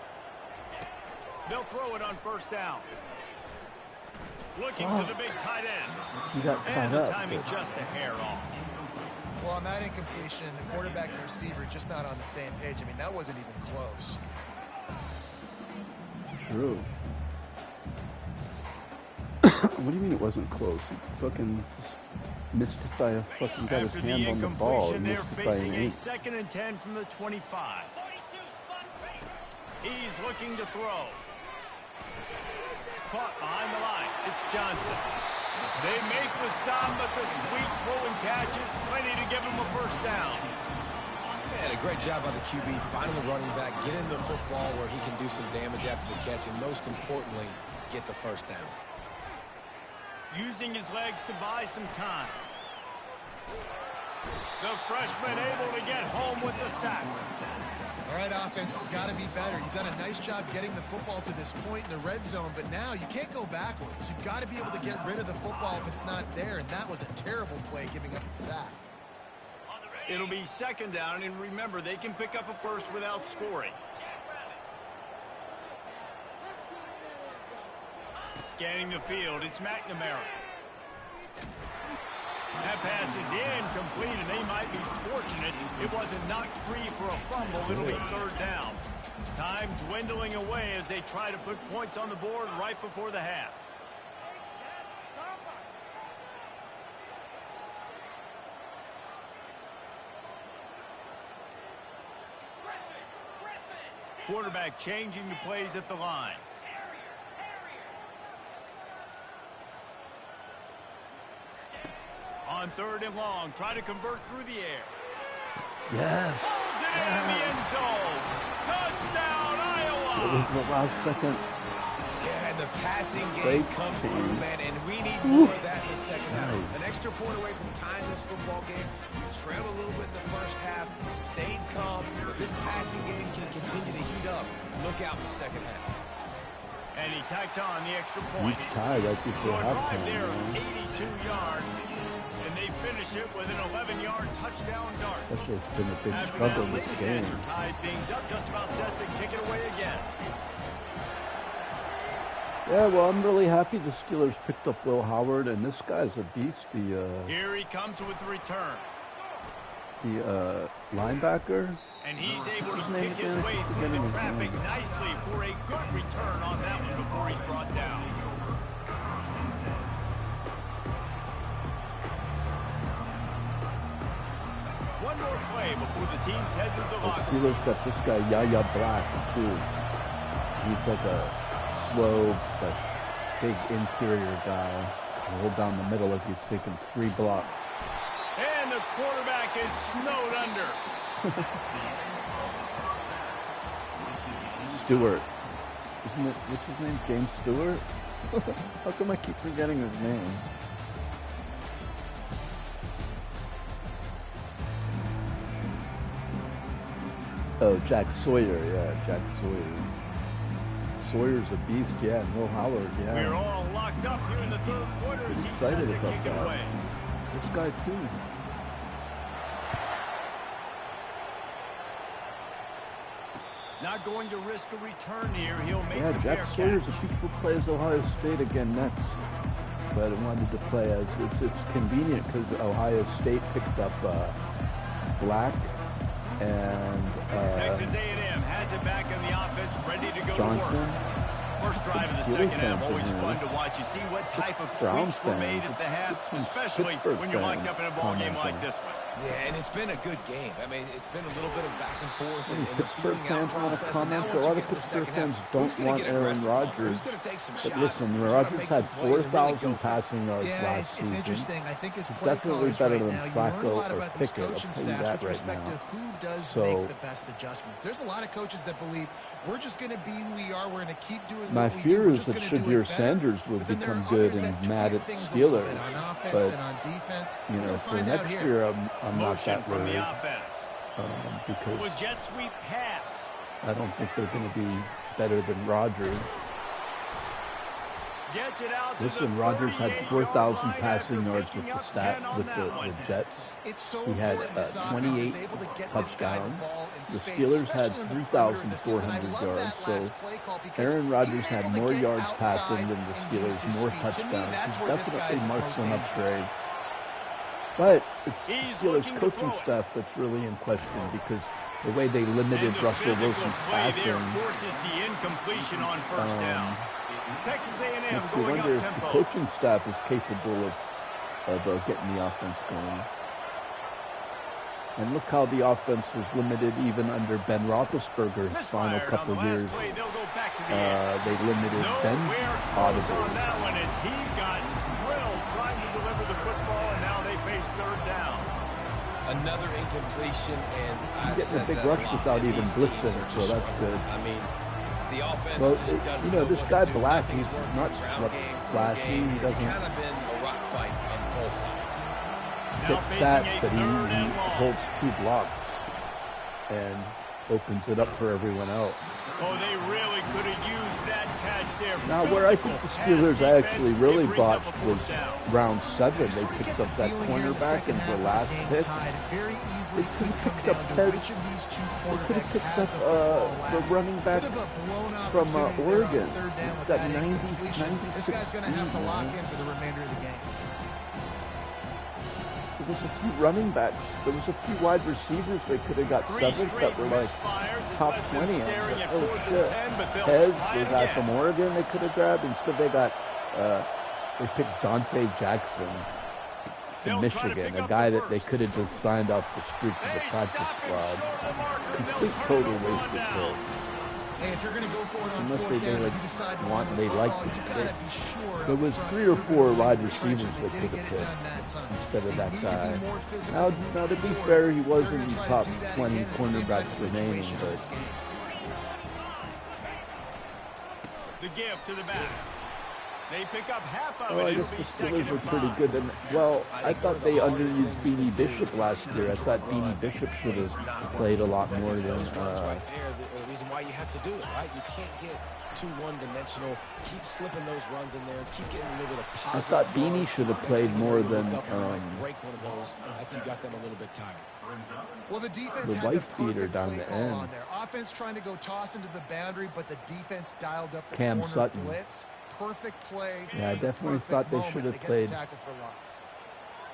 They'll throw it on 1st down. Looking to the big tight end. He got And caught the up. timing just a hair off. Well, on that incompletion, the quarterback and receiver just not on the same page. I mean, that wasn't even close. True. What do you mean it wasn't close? He fucking just missed it by a fucking got his After the hand on the ball incompletion, and they're missed it by an facing a inch. 2nd and 10 from the 25. He's looking to throw. Caught behind the line. It's Johnson. They make the stop, but the sweet throw and catch is plenty to give him a first down. And a great job by the QB, finding the running back, get into the football where he can do some damage after the catch, and most importantly, get the first down. Using his legs to buy some time. The freshman able to get home with the sack. All right, offense has got to be better. You've done a nice job getting the football to this point in the red zone, but now you can't go backwards. You've got to be able to get rid of the football if it's not there, and that was a terrible play giving up the sack. It'll be 2nd down, and remember, they can pick up a first without scoring. Scanning the field, it's McNamara. That pass is incomplete, and they might be fortunate it wasn't knocked free for a fumble. It'll be third down. Time dwindling away as they try to put points on the board right before the half. Quarterback changing the plays at the line. On third and long, try to convert through the air. Yes. Pulls it in the end zone. Touchdown, Iowa. It was the last second. Yeah, and the passing game Great comes team. through, man, and we need more of that in the second half. An extra point away from tying this football game. We trailed a little bit in the first half, stayed calm, but this passing game can continue to heat up. Look out in the second half. And he tacks on the extra point. Huge tie right So before a drive halftime. there of Man. 82 yards, and they finish it with an 11-yard touchdown dart. Especially it's been a big After struggle that, this ladies game. answer tied things up, just about set to kick it away again. Yeah, well, I'm really happy the Steelers picked up Will Howard, and this guy's a beast. Here he comes with the return. The linebacker. And he's able to What's his name kick his again? way I keep through forgetting the his traffic name. nicely for a good return on that one before he's brought down. One more play before the teams head to the The locker room. Steelers got this guy, Yaya Black, too. He's like a slow, but big interior guy. Hold down the middle like he's taking 3 blocks. And the quarterback is snowed under. Stewart. Isn't it, what's his name? James Stewart? How come I keep forgetting his name? Oh, Jack Sawyer. Yeah, Jack Sawyer. Sawyer's a beast, yeah. And Will Howard, yeah. We're all locked up here in the third quarter as he's set Excited to about kick it that. away. This guy, too. Not going to risk a return here. He'll make Yeah, the Jack fair Sawyer's catch. a people plays Ohio State again next. But I wanted to play as it's convenient because Ohio State picked up Black and Texas A&M has it back in the offense, ready to go Johnson. to work. First drive of the Steelers second half, fans always in fun here. to watch. You see what type of Browns tweaks were made fans. at the half, Some especially Pittsburgh when you're locked fans up in a ball game like commenting. this one. Yeah, and it's been a good game. I mean, it's been a little bit of back and forth Any and the Pittsburgh feeling out fans want to process. And now comment? A once lot you of get in the Pittsburgh second fans half, don't who's gonna want get Aaron aggressive on it? Rodgers. Who's going to take some But shots? listen, Who's gonna Rodgers make had some plays and really 4,000 go for it? passing yards Yeah, last it's season. interesting. I think as He's play definitely callers better right than now, you learn a Flacco lot or about these Pickett. I'll coaching tell you staffs that with right respect now. to who does So- make the best adjustments. There's a lot of coaches that believe we're just going to be who we are. We're going to keep doing My what we do. fear We're is just that going to do Shadir it better. Sanders will But then there become are good others and that mad tweak at things a little Steelers. bit on offense But, and on defense. you We're know, gonna for find out next here. year, I'm not Motion that from the worried offense. because With jet sweep pass. I don't think they're going to be better than Rodgers. Gets it out to Listen, the Rodgers had 38-yard 4,000 line passing after yards picking with the up 10 on with that the one. Jets. It's so He had important this offense 28 is able to get this guy the touchdowns. ball in The space, Steelers had especially on the perimeter of the field. And I 3,400 love yards. that So last play call because Aaron Rodgers he's had able to more get yards outside passing than the and Steelers, use his more speed. To me, touchdowns. that's He's where this guy definitely is marked most an dangerous. upgrade. But it's the He's Steelers looking to coaching throw it. staff that's really in question because the way they limited And the Russell physical Wilson's play there passing. forces the incompletion on first down. Texas A&M Makes you going wonder up if the tempo. coaching staff is capable of getting the offense going. And look how the offense was limited even under Ben Roethlisberger's final Misfired on couple the last years. play. They'll go back to the air. They limited Ben Nowhere close audibly. on that one as he got drilled trying to deliver the football, and now they face third down. Another incompletion, and I've Getting a said big that rush lot, without and even these teams blitzing, are so just that's struggling. good. I mean, the offense Well, just doesn't you know, know this what guy to do. Black, Nothing's he's working. not Ground game, through flashy. game. He It's doesn't kind of been a rock fight on both sides. Now get facing stats, a but he third and long. holds 2 blocks and opens it up for everyone else. Oh, they really could have used that catch there. Now, where I think the Steelers actually really bought bought was round 7. They Sort of picked get up the that feeling here in the cornerback second in half the of the last game pick. tied. It very easily They could come picked up down to Ted- which of these two They could have quarterbacks picked has up the football the last. running back Bit of a blown from opportunity there on Oregon. third down with Got that 90, incompletion. This 96 guy's going to have to speed, lock man. in for the remainder of the game. there was a few running backs. There was a few wide receivers they could have got seventh that were like top 20. Oh shit! Hez, the guy from Oregon, they could have grabbed. Instead, they got they picked Donte Jackson from Michigan, a guy that they could have just signed off the street to the practice squad. Complete total waste of pick. Hey, if you're going to go for it on Unless fourth they down, like you decide to want, run they the like football, to you got to be sure. There was 3 or 4 wide receivers they could have picked instead of that guy. Now to be fair, he was in the top 20 cornerbacks remaining, but the give to the back. They pick up half of I it. guess the Steelers were pretty good. And, well, I thought they underused Beanie Bishop last year. I thought Beanie Bishop should have played a lot more than... right there, the reason why you have to do it, right? You can't get too one-dimensional. Keep slipping those runs in there. Keep getting a little bit of positive. I thought Beanie should have played more than... break one of those after you got them a little bit tired. Well, the defense the had wife the beater perfect down play the call end. on there. Offense trying to go toss into the boundary, but the defense dialed up the Cam corner Sutton. blitz. Perfect play. Yeah, I definitely thought they should have played. Tackle for loss.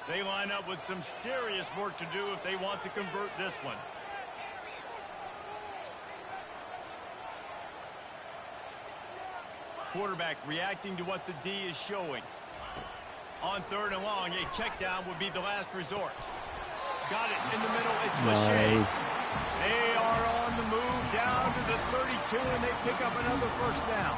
They line up with some serious work to do if they want to convert this one. Quarterback reacting to what the D is showing. On 3rd and long, a check down would be the last resort. Got it in the middle. It's Lachey. They are on the move down to the 32, and they pick up another first down.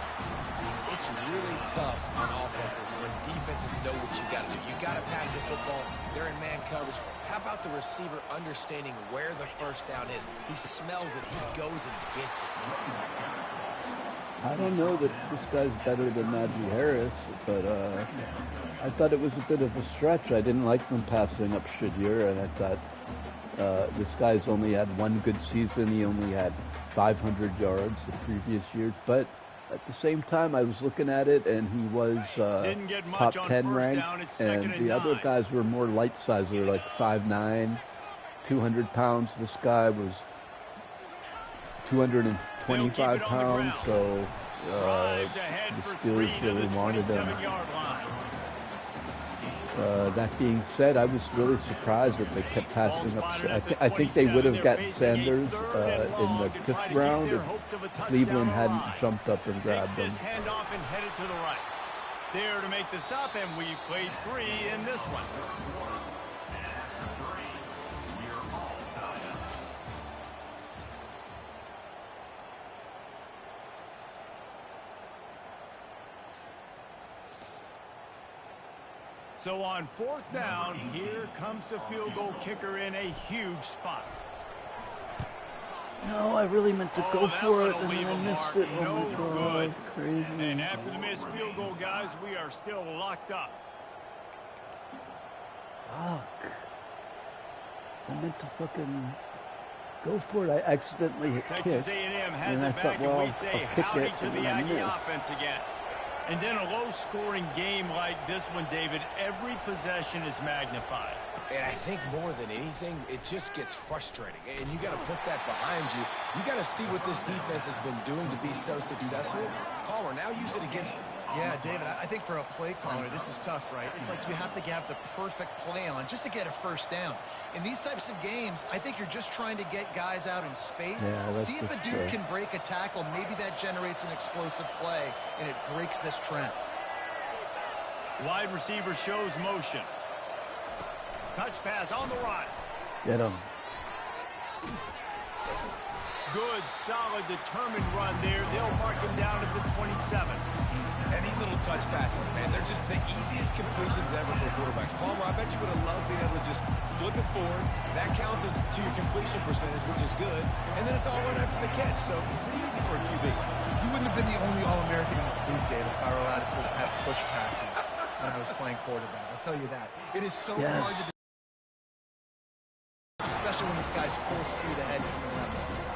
It's really tough on offenses when defenses know what you got to do. You got to pass the football. They're in man coverage. How about the receiver understanding where the first down is? He smells it. He goes and gets it. I don't know that this guy's better than Najee Harris, but I thought it was a bit of a stretch. I didn't like them passing up Shadir, and I thought this guy's only had one good season. He only had 500 yards the previous years, but at the same time, I was looking at it, and he was top 10 ranked, and the other guys were more light size. They were like 5'9", 200 pounds. This guy was 225 pounds, so the Steelers really wanted him. That being said, I was really surprised that they kept passing up. I think they would have got Sanders in the 5th round if Cleveland hadn't jumped up and grabbed them. Handoff and headed to the right. There to make the stop, and we played 3 in this one. So on 4th down, here comes the field goal kicker in a huge spot. No, I really meant to go for it, and leave then I a missed mark. it. Oh No my God, good. crazy. And after the missed field goal, guys, we are still locked up. Fuck. I meant to fucking go for it. I accidentally hit Texas kick, A&M has and I it back, thought, well, and we I'll say kick howdy it, to and the I Aggie missed. offense again. And then a low-scoring game like this one, David, every possession is magnified. And I think more than anything, it just gets frustrating. And you got to put that behind you. You got to see what this defense has been doing to be so successful. Caller, now use it against them. Yeah, David, I think for a play caller, this is tough, right? It's like you have to have the perfect play on just to get a first down. In these types of games, I think you're just trying to get guys out in space. Yeah, see if a dude can break a tackle. Maybe that generates an explosive play, and it breaks this trend. Wide receiver shows motion. Touch pass on the right. Get him. Good, solid, determined run there. They'll mark him down at the 27. And these little touch passes, man, they're just the easiest completions ever for quarterbacks. Palmer, I bet you would have loved being able to just flip it forward. That counts as to your completion percentage, which is good. And then it's all right after the catch, so pretty easy for a QB. You wouldn't have been the only All-American in this booth, David, if I were allowed to have push passes when I was playing quarterback. I'll tell you that. It is so hard to do, especially when this guy's full speed ahead coming around the outside.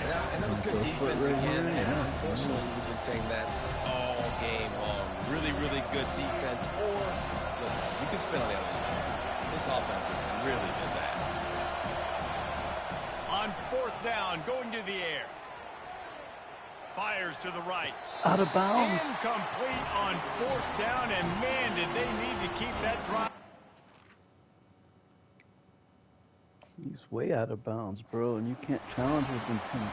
Yeah, and that was good defense again. And unfortunately, we've been saying that all game long. Really, really good defense. Or, listen, you can spin on the other side. This offense has really been bad. On 4th down, going to the air. Fires to the right. Out of bounds. Incomplete on 4th down, and man, did they need to keep that drive. He's way out of bounds, bro, and you can't challenge with intent.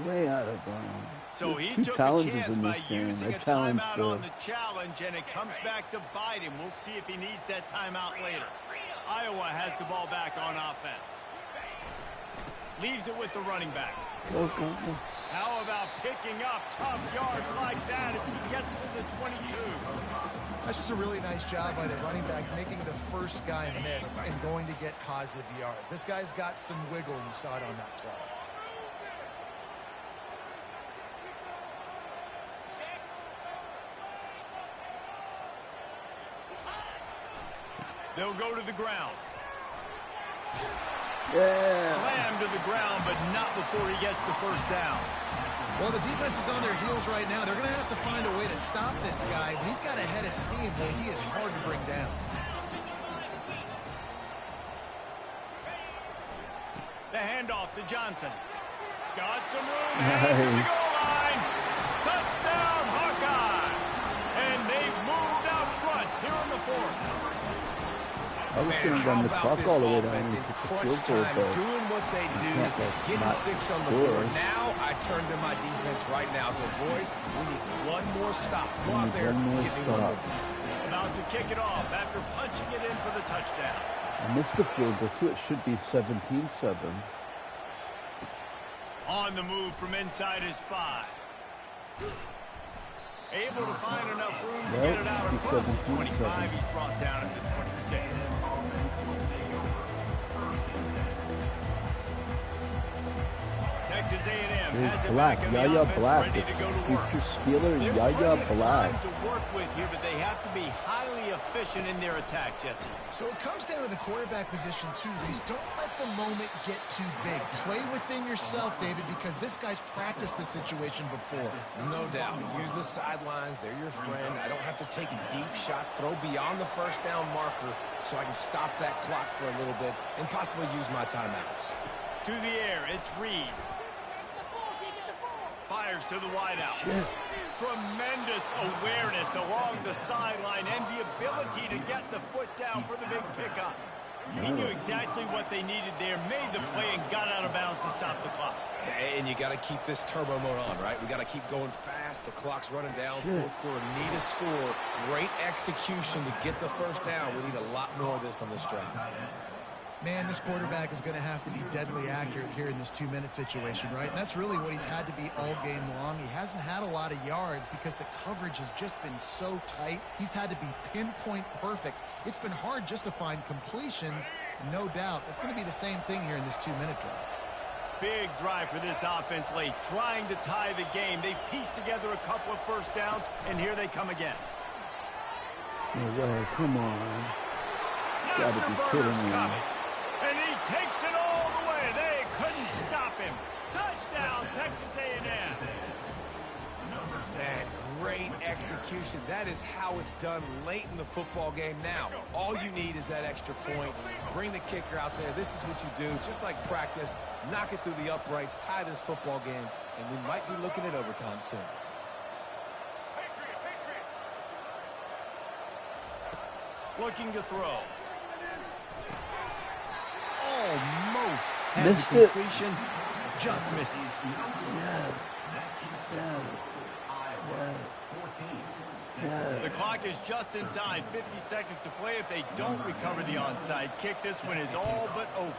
Way out of bounds. So he Two took a challenges chance in by this game. using I a challenged timeout on the challenge, and it comes back to bite him. We'll see if he needs that timeout later. Iowa has the ball back on offense. Leaves it with the running back. Go. How about picking up tough yards like that as he gets to the 22? That's just a really nice job by the running back, making the first guy miss and going to get positive yards. This guy's got some wiggle, and you saw it on that play. They'll go to the ground. Yeah. Slam to the ground, but not before he gets the first down. Well, the defense is on their heels right now. They're going to have to find a way to stop this guy. When he's got a head of steam, boy, he is hard to bring down. The handoff to Johnson. Got some room, headed to the goal line. Touchdown, Hawkeye. And they've moved out front here in the fourth. I was Man, going to how run the about clock this all the way down offense and in kick the crunch field goal, time, but doing what they do, can't, like, getting not 6 on the score. board. Now I turn to my defense right now and say, boys, we need one more stop. Go out there, one more get me one stop. more. About to kick it off after punching it in for the touchdown. I missed the field goal too. It should be 17-7. On the move from inside his 5. Able to find enough room to get it out across the 25. He's brought down at the 26. Texas A&M has it Black, back in the Yaya offense, Black, ready the to go to work. future Steeler, There's Yaya plenty of Black. time to work with here, but they have to be highly efficient in their attack, Jesse. So it comes down to the quarterback position, too, Reese. Don't let the moment get too big. Play within yourself, David, because this guy's practiced this situation before. No doubt. Use the sidelines. They're your friend. I don't have to take deep shots, throw beyond the first down marker so I can stop that clock for a little bit and possibly use my timeouts. To the air, it's Reed. Fires to the wideout. Tremendous awareness along the sideline and the ability to get the foot down for the big pickup. He knew exactly what they needed there, made the play, and got out of bounds to stop the clock. And you got to keep this turbo mode on, right? We got to keep going fast. The clock's running down. Fourth quarter, need a score. Great execution to get the first down. We need a lot more of this on this drive. Man, this quarterback is going to have to be deadly accurate here in this 2-minute situation, right? And that's really what he's had to be all game long. He hasn't had a lot of yards because the coverage has just been so tight. He's had to be pinpoint perfect. It's been hard just to find completions, no doubt. That's going to be the same thing here in this 2-minute drive. Big drive for this offense late, trying to tie the game. They pieced together a couple of first downs, and here they come again. No way, come on. You gotta be kidding me. Coming. And he takes it all the way. They couldn't stop him. Touchdown, Texas A&M. Man, great execution. That is how it's done late in the football game. Now, all you need is that extra point. Bring the kicker out there. This is what you do. Just like practice, knock it through the uprights, tie this football game, and we might be looking at overtime soon. Looking to throw. Almost Missed it. completion. Just missed it. The clock is just inside 50 seconds to play. If they don't recover the onside kick, this one is all but over.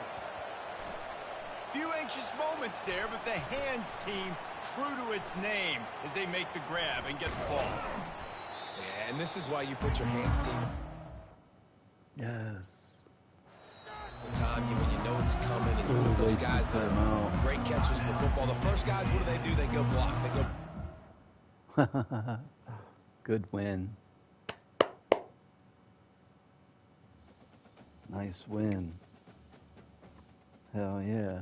Few anxious moments there, but the hands team true to its name as they make the grab and get the ball. Yeah, and this is why you put your hands team. Yes. Time when you know it's coming and you put those guys that are great catches in the football. The first guys, what do? They go block. They go. Good win. Nice win. Hell yeah.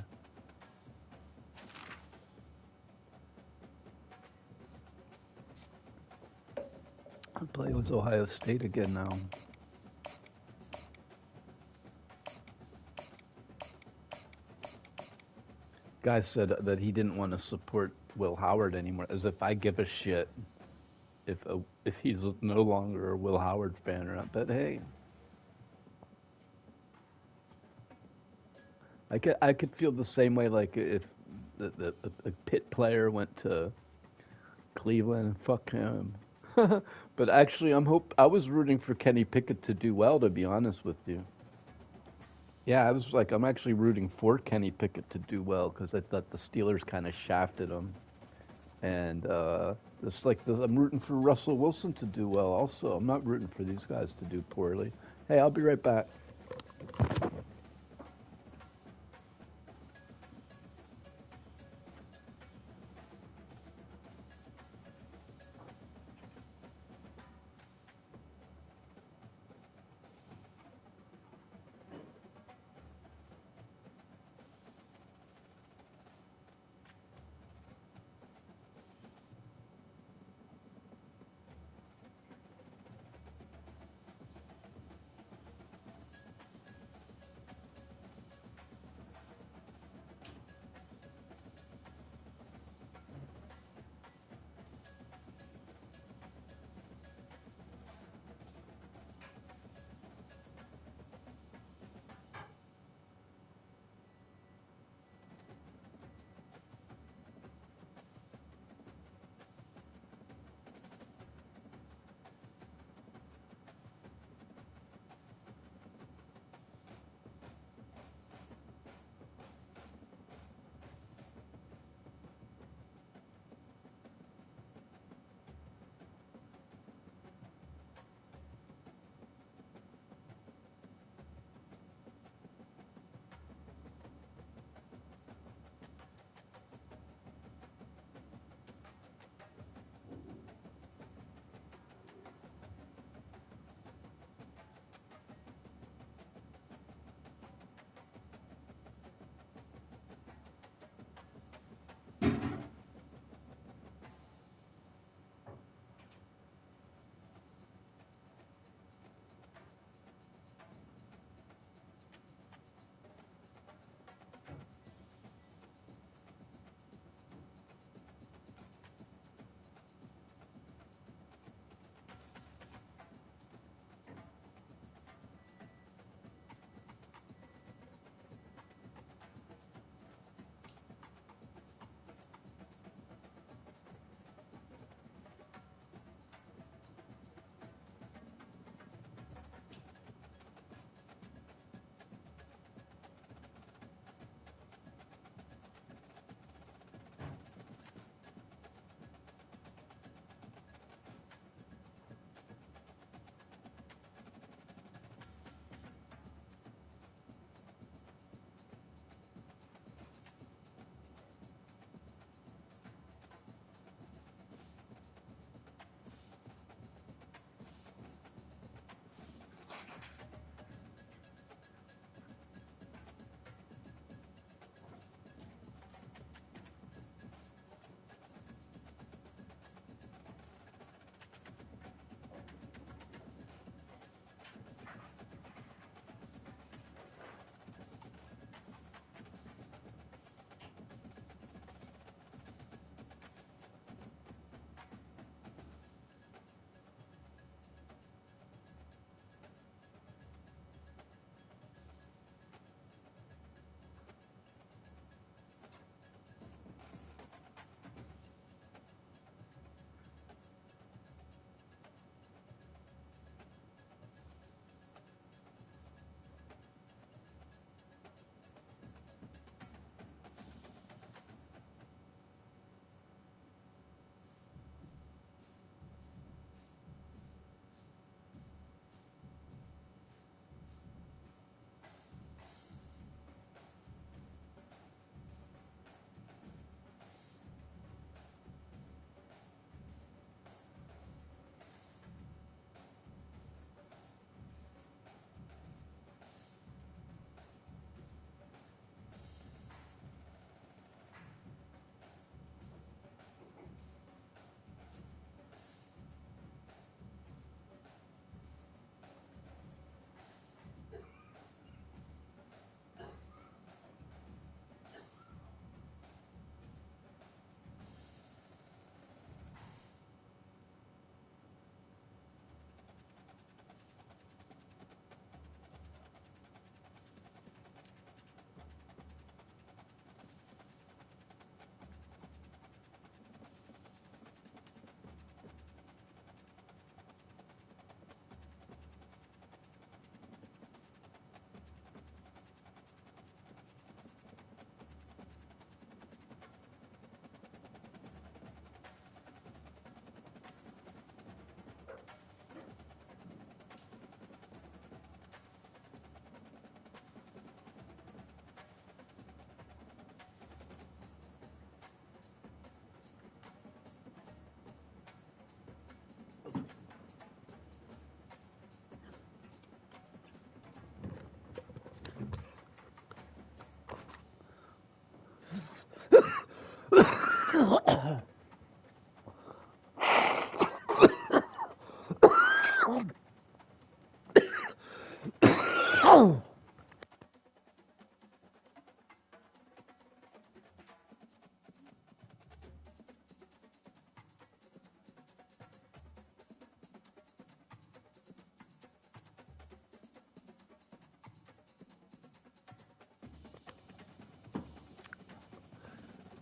I'll play with Ohio State again now. Guy said that he didn't want to support Will Howard anymore, as if I give a shit if he's no longer a Will Howard fan or not. But hey, I could feel the same way, like if a Pitt player went to Cleveland, fuck him. But actually, I was rooting for Kenny Pickett to do well, to be honest with you. Yeah, I was like, I'm actually rooting for Kenny Pickett to do well because I thought the Steelers kind of shafted him, and it's like I'm rooting for Russell Wilson to do well. Also, I'm not rooting for these guys to do poorly. Hey, I'll be right back.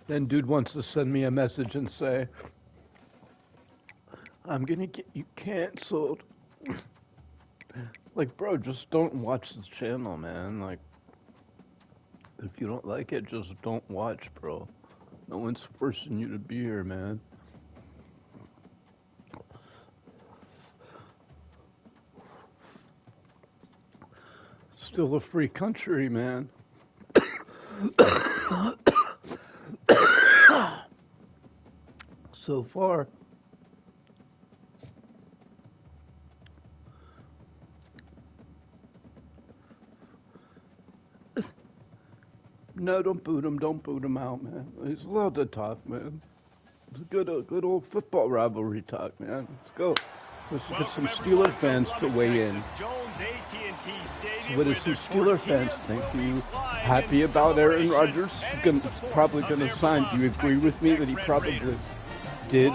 Then dude wants to send me a message and say, I'm gonna get you canceled. Like, bro, just don't watch the channel, man. Like, if you don't like it, just don't watch, bro. No one's forcing you to be here, man. Still a free country, man. So far. No, don't boot him. Don't boot him out, man. He's allowed to talk, man. It's a good old football rivalry talk, man. Let's go. Let's get some Steeler fans to weigh in. So what do some Steeler fans think? Are you happy about Aaron Rodgers? Probably going to sign. Do you agree with me that he probably did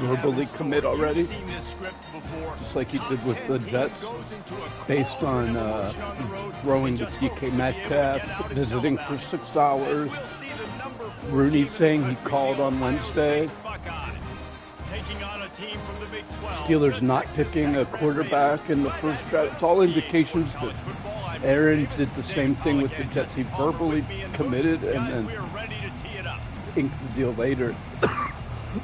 verbally commit already? Just like he did with the Jets, based on throwing to DK Metcalf, visiting for 6 hours. Rooney saying he called on Wednesday. Steelers not picking a quarterback in the first draft. It's all indications that Aaron did the same thing with the Jets. He verbally committed and then inked the deal later.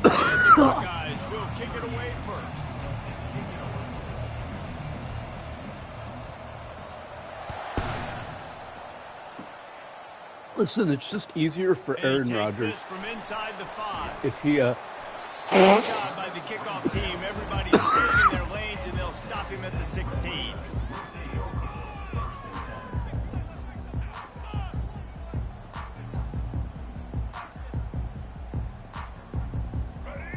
Buckeyes will kick it away first. Listen, it's just easier for Aaron Rodgers from inside the 5. if he Good job by the kickoff team. Everybody's staying in their lanes, and they'll stop him at the 16.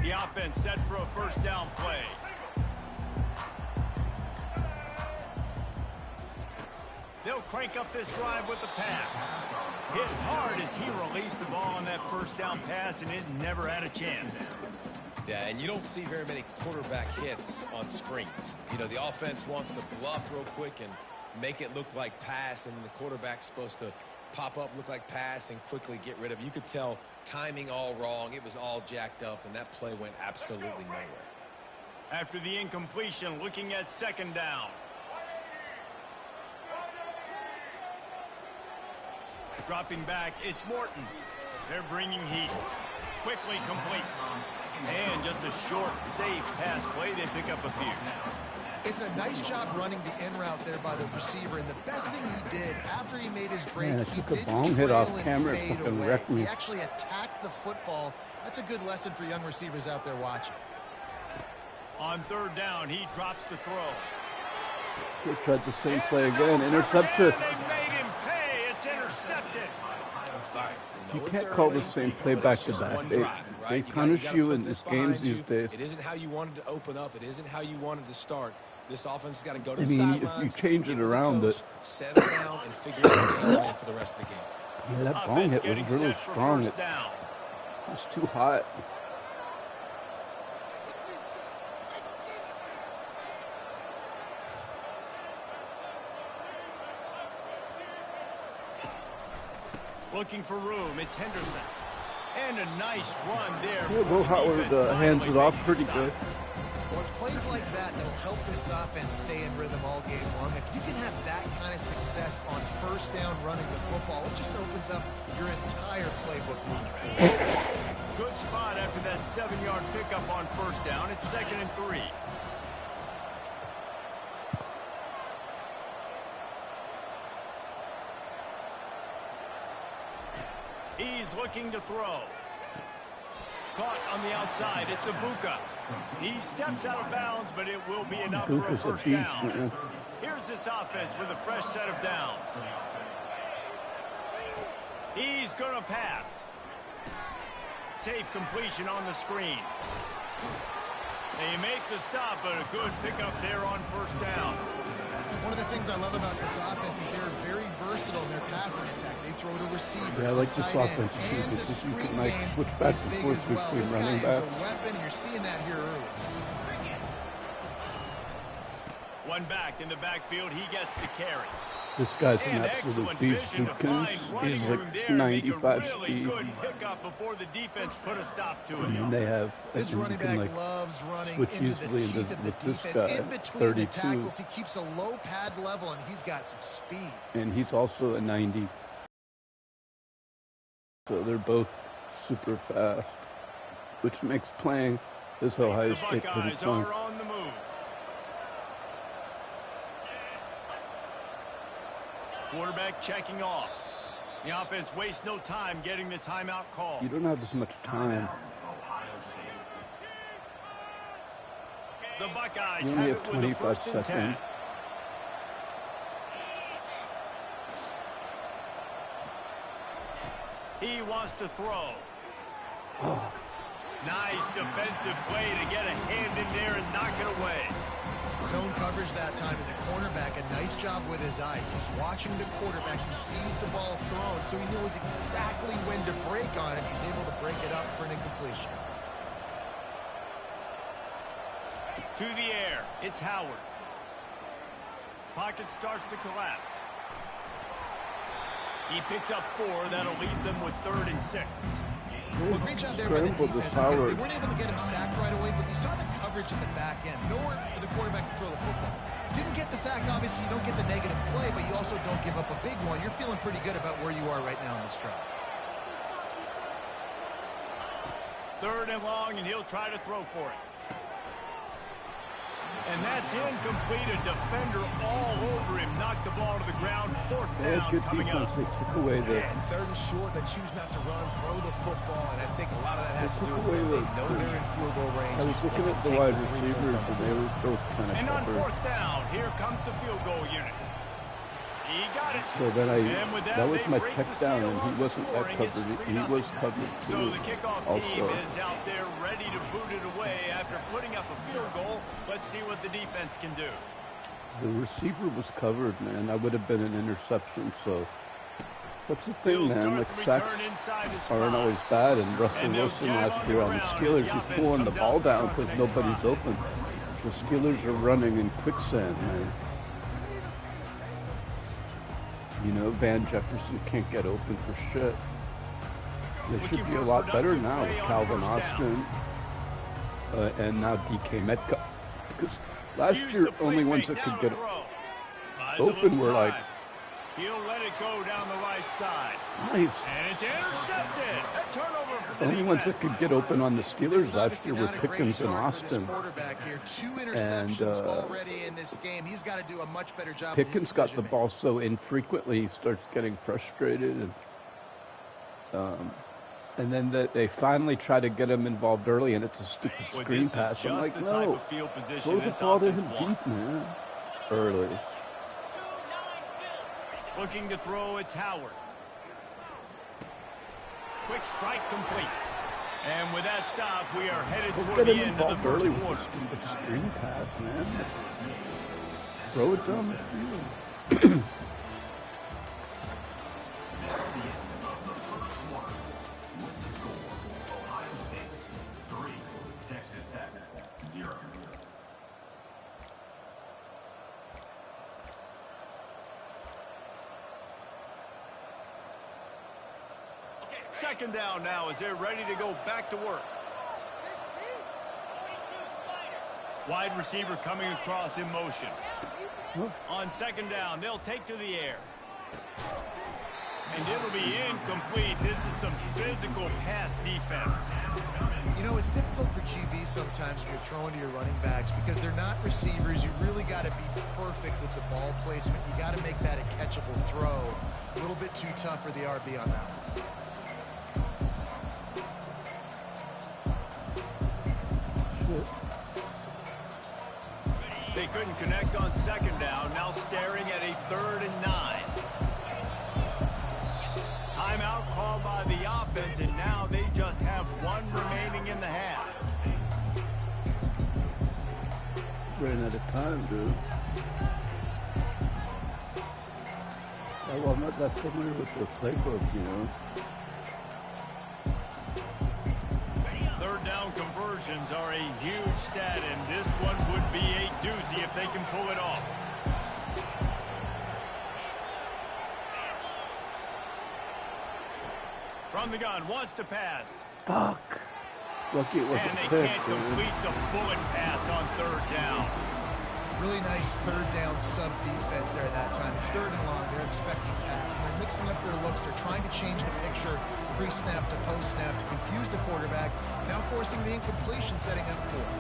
The offense set for a first down play. They'll crank up this drive with the pass. Hit hard as he released the ball on that first down pass, and it never had a chance. Yeah, and you don't see very many quarterback hits on screens. You know, the offense wants to bluff real quick and make it look like pass, and then the quarterback's supposed to pop up, look like pass, and quickly get rid of it. You could tell timing all wrong. It was all jacked up, and that play went absolutely nowhere. After the incompletion, looking at second down. Dropping back, it's Morton. They're bringing heat. Quickly complete. And just a short, safe pass play. They pick up a few. It's a nice job running the in route there by the receiver, and the best thing he did after he made his break, Man, he took a didn't bong hit off trail and camera, fade fucking away. wrecked me. He actually attacked the football. That's a good lesson for young receivers out there watching. On third down, he drops the throw. He tried the same play again. Intercepted. They made him pay. It's intercepted. You can't call the same play back to back. They punish you in these games these days. It isn't how you wanted to open up. It isn't how you wanted to start. This offense has got to go to I the mean, sidelines. if you change it around, settle down and figure out the game plan for the rest of the game. Yeah, that bong hit was really strong. It was too hot. Looking for room. It's Henderson. And a nice run there. Yeah, Will Howard hands it off pretty good. Well, it's plays like that that'll help this offense stay in rhythm all game long. If you can have that kind of success on first down running the football, it just opens up your entire playbook moving forward. Good spot after that 7-yard pickup on first down. It's 2nd and 3. He's looking to throw. Caught on the outside. It's Ibuka. He steps out of bounds, but it will be enough for a first down. Here's this offense with a fresh set of downs. He's going to pass. Safe completion on the screen. They make the stop, but a good pickup there on first down. One of the things I love about this offense is they're very versatile in their passing attack. They throw to receivers, yeah, I like this offense too, and the because you screen can like game switch back is and big forth as well. between This running guy is backs. a weapon. You're seeing that here early. One back in the backfield. He gets the carry. This guy's an And absolute excellent beast. vision to find He's running room like there. Make a 95 really speed. good pickup before the defense put a stop to it. And they have, This and running you can back like loves running switch into the easily teeth of the with this defense. guy, In between 32. the tackles, he keeps a low pad level, and he's got some speed. And he's also a 90. So they're both super fast, which makes playing this Ohio The State pretty Buckeyes fun. are on the move. Quarterback checking off. The offense wastes no time getting the timeout call. You don't have as much time. The Buckeyes You have only it have with the 25 first and 10. seconds. He wants to throw. Oh, Nice defensive play to get a hand in there and knock it away. Zone coverage that time, and the cornerback, a nice job with his eyes. He's watching the quarterback. He sees the ball thrown, so he knows exactly when to break on it. He's able to break it up for an incompletion. To the air, it's Howard. Pocket starts to collapse. He picks up 4. That'll leave them with 3rd and 6. Well, great job there by the Scrambled defense the because power. they weren't able to get him sacked right away, but you saw the coverage at the back end. Nowhere for the quarterback to throw the football. Didn't get the sack, obviously you don't get the negative play, but you also don't give up a big one. You're feeling pretty good about where you are right now in this drive. 3rd and long, and he'll try to throw for it. And that's incomplete. A defender all over him. Knocked the ball to the ground. 4th they had down good coming defense. up. They took away the. And 3rd and short, they choose not to run, throw the football, and I think a lot of that has to They do took with away they the- know they're in field goal range. I was They looking can at the take wide 3 points receivers, on the and they board. were both kind of And on covered. 4th down, here comes the field goal unit. He got it. So then And with that was they my break check the down, seal and on he the wasn't that scoring. It's covered. 3-0. He was covered So too. the kickoff team Also, is out there ready to boot it away after putting up a field goal. Let's see what the defense can do. the receiver was covered, man. That would have been an interception. So that's the thing, He'll man. start Like the sacks return inside his aren't spot. always bad. And Russell And they'll Wilson get last on year the on the ground as Steelers, the he's offense pulling the comes ball out to down start the because next nobody's drive. open. The Steelers are running in quicksand, man. You know, Van Jefferson can't get open for shit. They Looking should be for a a lot better productive now play with on Calvin first down. Austin and now DK Metcalf. Because last Use year, the play only ones fake, that now could to get throw. Buys a open little were like, time. He'll let it go down the right side. nice. And it's intercepted. A turnover for The the only ones that defense. could get open on the This Steelers is last obviously year were not a great Pickens and start for this Austin. quarterback here. 2 interceptions And, already in this game. He's got to do a much better job. with his Pickens got the decision-making. ball so infrequently, he starts getting frustrated. And then they finally try to get him involved early, and it's a stupid Well, screen this is pass. I'm just like, the type no, of field position throw the this ball to offense him wants. deep, man, early. Looking to throw, it's Howard. Quick strike complete. And with that stop, we are headed We'll toward get the him end of the involved first early with quarter. the stupid screen pass, man. Throw it down the field. Second down now as they're ready to go back to work. Wide receiver coming across in motion. On second down, they'll take to the air. And it'll be incomplete. This is some physical pass defense. You know, it's difficult for QBs sometimes when you're throwing to your running backs because they're not receivers. You really got to be perfect with the ball placement. You got to make that a catchable throw. A little bit too tough for the RB on that one. They couldn't connect on second down. Now staring at a 3rd and 9. Timeout called by the offense, and now they ran out of time, dude. Well, I'm not that familiar with the playbook, you know. Third down conversions are a huge stat, and this one would be a doozy if they can pull it off. From the gun, wants to pass. Fuck. Lucky it wasn't And they pick, can't dude. complete the bullet pass on third down. Really nice third down sub defense there that time. It's third and long. They're expecting pass. And they're mixing up their looks. They're trying to change the picture pre-snap to post-snap to confuse the quarterback. Now forcing the incompletion, setting up fourth.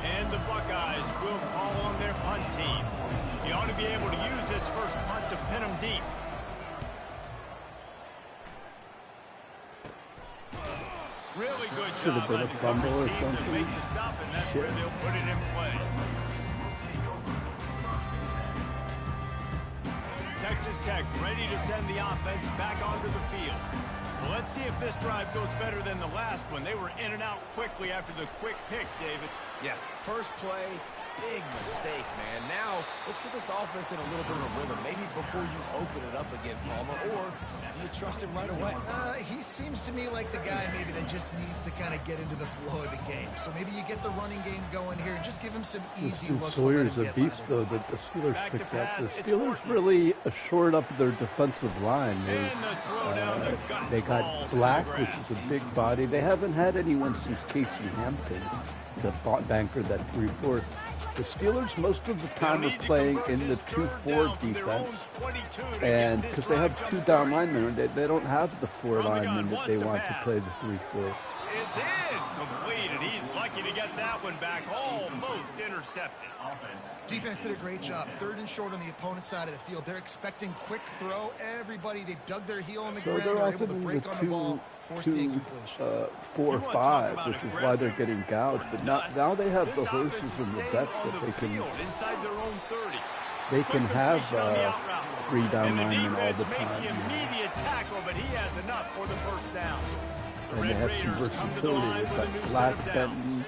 And the Buckeyes will call on their punt team. You ought to be able to use this first punt to pin them deep. Really good Should have job been by a the fumble coverage or team to something. make the stop, and that's Shit. where they'll put it in play. Texas Tech ready to send the offense back onto the field. Well, let's see if this drive goes better than the last one. They were in and out quickly after the quick pick, David. Yeah, first play, big mistake, man. Now, let's get this offense in a little bit of a rhythm. Maybe before you open it up again, Palmer, or do you trust him right away? He seems to me like the guy maybe that just needs to kind of get into the flow of the game. So maybe you get the running game going here and just give him some easy Dude, looks. To let Sawyer's him a get beast, lathered though, up. that the Steelers Back to picked up. pass, The it's Steelers working. really shored up their defensive line. And the throw down the gut They falls got to Black, the which ground. is a big body. They haven't had anyone since Casey Hampton, the banker that 3-4. The Steelers most of the time are playing in the 2-4 defense, and because they have 2 down linemen, they don't have the 4 linemen that they want to play the 3-4. It's incomplete, and he's lucky to get that one back, almost intercepted. Defense did a great job. Third and short on the opponent's side of the field. They're expecting quick throw. Everybody, they dug their heel on the So ground. they're They're able often to in break the on the ball, force the incompletion. 4-5, which is why they're getting gouged. But now they have the horses and the depth that they can inside their own 30. they can have Completion on the out route. 3 down And the linemen all the defense makes the time. immediate tackle, but he has enough for the first down. The And they Red have some Raiders come to the versatility. line They've with a got new Black, set of downs. Benton,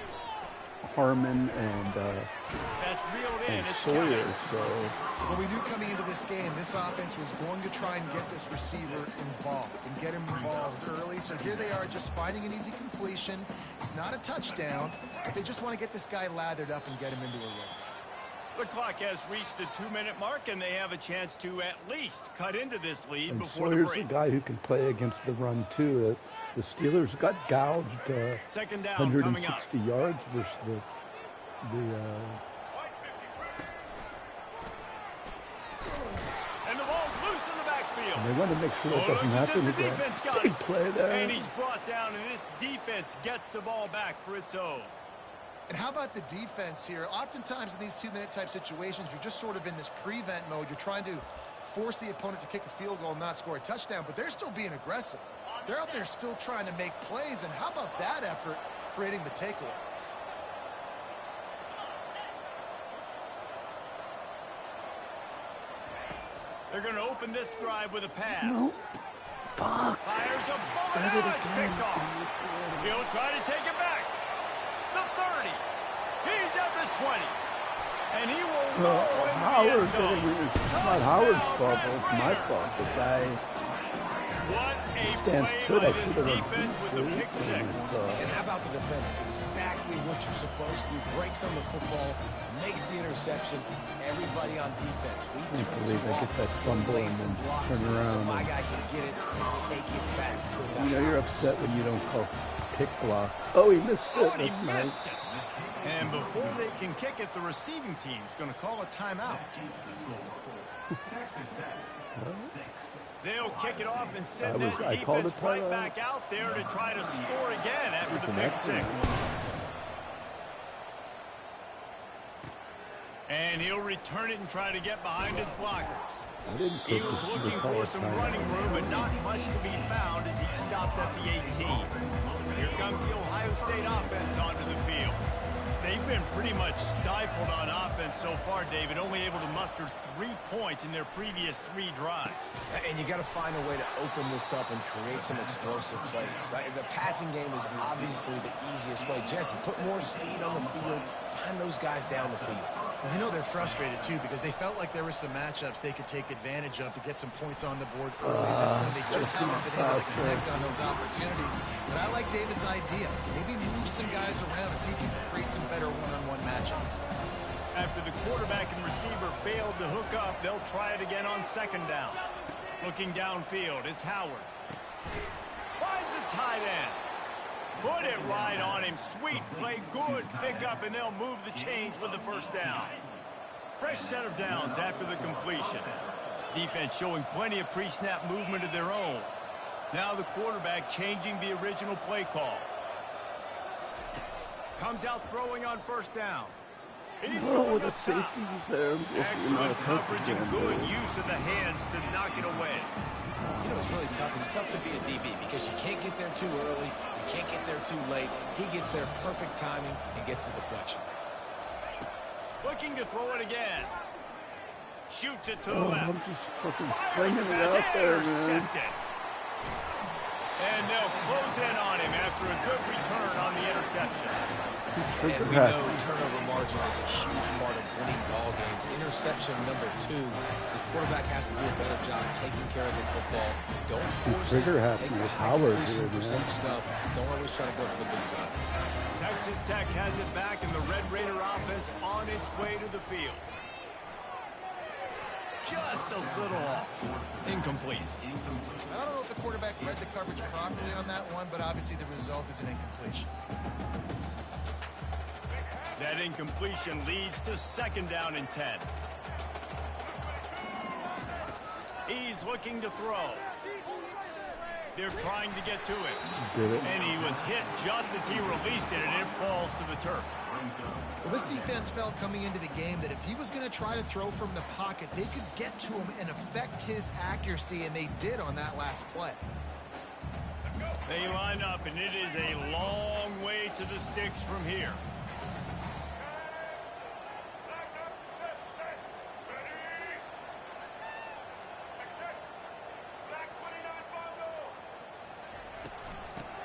Harmon, and That's reeled in. It's Sawyer. counted. So Well, we knew coming into this game, this offense was going to try and get this receiver involved and get him involved early. So here they are just finding an easy completion. It's not a touchdown, but they just want to get this guy lathered up and get him into a rhythm. The clock has reached the 2-minute mark, and they have a chance to at least cut into this lead and before the Sawyer's a break. guy who can play against the run too. The Steelers got gouged Second down coming up. 160 yards versus the And the ball's loose in the backfield. and they want to make sure that doesn't happen The again. defense got Big it. play there. And he's brought down, and this defense gets the ball back for its own. And how about the defense here? Oftentimes in these 2-minute type situations, you're just sort of in this prevent mode. You're trying to force the opponent to kick a field goal and not score a touchdown, but they're still being aggressive. They're out there still trying to make plays, and how about that effort creating the takeaway? They're going to open this drive with a pass. No. Fuck. Fires a bullet. Oh, it's picked off. He'll try to take it back. The 30. He's at the 20. And he will roll into the Howard, end zone. it's not Howard's fault, but it's my fault. The guy What a stands play put by up this to the defense with the pick six. And how about the defender? Exactly what you're supposed to. Breaks on the football, makes the interception. Everybody on defense. We I turn believe you they off, get that fumble lay and some then blocks turn in around So my and- guy can get it and take it back to You another. know, you're upset when you don't call pick block. Oh, he missed it. Oh, and he That's nice. missed it. And before they can kick it, the receiving team's going to call a timeout. They'll kick it off and send that I called defense a right timeout. back out there to try to score again after the An pick excellent. six. And he'll return it and try to get behind his blockers. I didn't He put was this looking call for a some timeout. running room, but not much to be found as he stopped at the 18. Here comes the Ohio State offense onto the field. They've been pretty much stifled on offense so far, David, only able to muster 3 points in their previous 3 drives. And you got to find a way to open this up and create some explosive plays. The passing game is obviously the easiest way. Jesse, put more speed on the field. Find those guys down the field. You know they're frustrated, too, because they felt like there were some matchups they could take advantage of to get some points on the board early in this one. They just haven't been able to connect on those opportunities. But I like David's idea. Maybe move some guys around and see if you can create some better one-on-one matchups. After the quarterback and receiver failed to hook up, they'll try it again on 2nd down. Looking downfield, it's Howard. Finds a tight end. Put it right on him. Sweet play, good pickup, and they'll move the chains with the 1st down. Fresh set of downs after the completion. Defense showing plenty of pre-snap movement of their own. Now the quarterback changing the original play call. Comes out throwing on 1st down. He's going up top. Excellent coverage and good use of the hands to knock it away. You know, it's really tough. It's tough to be a DB because you can't get there too early. You can't get there too late. He gets there perfect timing and gets the deflection. Looking to throw it again. Shoots it to the left. I'm just fucking flinging it out there, man. And they'll close in on him after a good return on the interception. And we know turnover margin is a huge part of winning ball games. Interception number 2. This quarterback has to do a better job taking care of the football. Don't force it. Take the high completion percent stuff. Don't always try to go for the big guy. Texas Tech has it back, and the Red Raider offense on its way to the field. Just a little off. Incomplete. I don't know if the quarterback read the coverage properly on that one, but obviously the result is an incompletion. That incompletion leads to 2nd down and 10. He's looking to throw. They're trying to get to it. And he was hit just as he released it, and it falls to the turf. Well, this defense felt coming into the game that if he was going to try to throw from the pocket, they could get to him and affect his accuracy, and they did on that last play. They line up, and it is a long way to the sticks from here.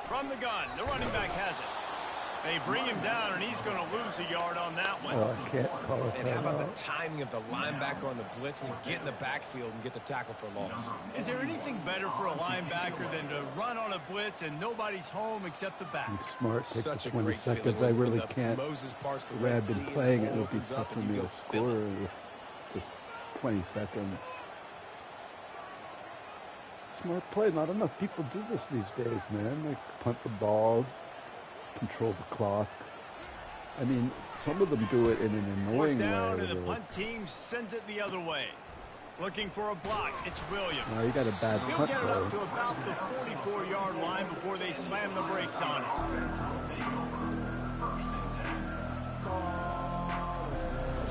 From the gun, the running back has it. They bring him down, and he's going to lose a yard on that one. Oh, I can't call it. And how about the timing of the linebacker on the blitz to get in the backfield and get the tackle for loss? Is there anything better for a linebacker than to run on a blitz and nobody's home except the back? He's smart. Take Such the a 20 great seconds. feeling I when really the can't. Moses parts the The Red way I've Sea been and playing, the it hole would be opens up tough for and me you to go fill score it. with just 20 seconds. Smart play. Not enough people do this these days, man. They punt the ball, control the clock. I mean, some of them do it in an annoying down, way. and the punt team sends it the other way. Looking for a block. It's Williams. No, you got a bad He'll punt, get it up though. to about the 44-yard line before they slam the brakes on it.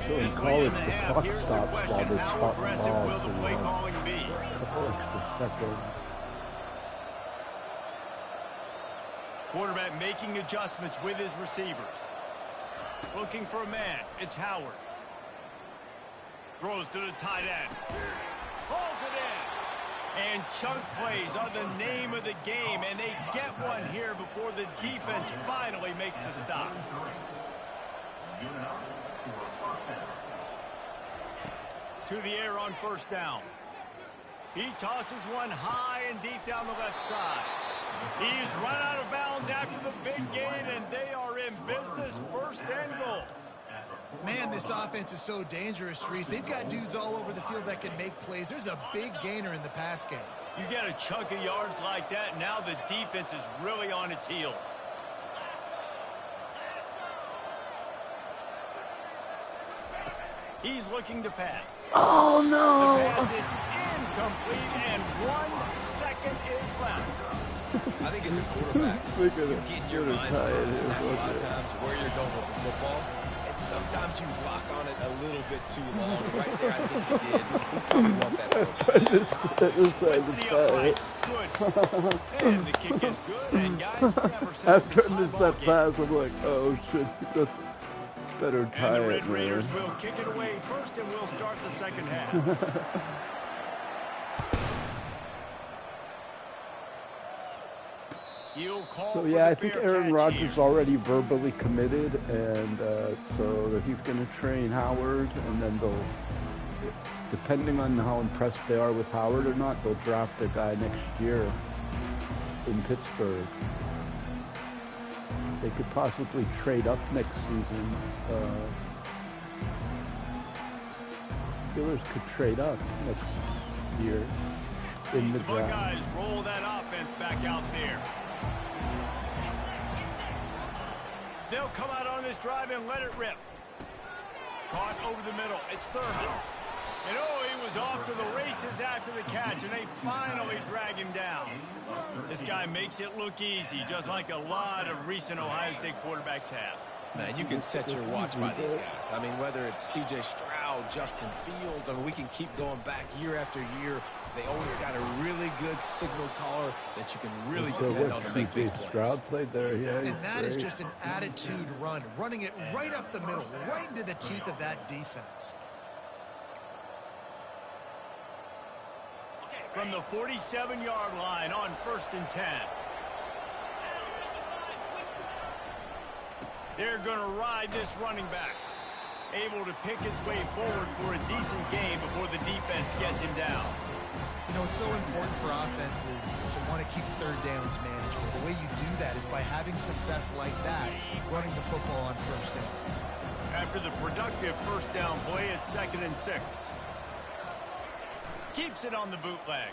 So in This late in college, the the half, clock here's the stops while question. they How stop aggressive balls will the for play a calling be? couple extra seconds. Quarterback making adjustments with his receivers. Looking for a man. It's Howard. Throws to the tight end. Pulls it in. And chunk plays are the name of the game, and they get one here before the defense finally makes a stop. To the air on 1st down. He tosses one high and deep down the left side. He's run out of bounds after the big gain, and they are in business, 1st and goal. Man, this offense is so dangerous, Reese. They've got dudes all over the field that can make plays. There's a big gainer in the pass game. You get a chunk of yards like that, now the defense is really on its heels. He's looking to pass. Oh, no! The pass is incomplete, and 1 second is left. I think as a quarterback, you get your mind on the snap a lot of times where you're going with the football, and sometimes you lock on it a little bit too long. Right there, I think you did. You probably want that. And the kick is good, and guys, we have ourselves After a I missed tie that ball pass, I'm like, oh, shit. Better And tie the it, Red Raiders man. will kick it away first, and we'll start the second half. So yeah, I think Aaron Rodgers already verbally committed, and so he's going to train Howard, and then they'll, depending on how impressed they are with Howard or not, they'll draft a guy next year in Pittsburgh. They could possibly trade up next season. Steelers could trade up next year in the draft. Buckeyes roll that offense back out there. They'll come out on this drive and let it rip. Caught over the middle. It's Thurman. And he was off to the races after the catch, and they finally drag him down. This guy makes it look easy, just like a lot of recent Ohio State quarterbacks have. Man, you can set your watch by these guys. I mean, whether it's C.J. Stroud, Justin Fields, I mean, we can keep going back year after year. They always got a really good signal caller that you can really depend on to make big plays. Stroud played there, yeah. And that is just an attitude run, running it right up the middle, right into the teeth of that defense. From the 47-yard line on 1st and 10. They're going to ride this running back. Able to pick his way forward for a decent game before the defense gets him down. You know, it's so important for offenses to want to keep third downs manageable. The way you do that is by having success like that, running the football on 1st down. After the productive 1st down play, it's 2nd and 6. Keeps it on the bootleg.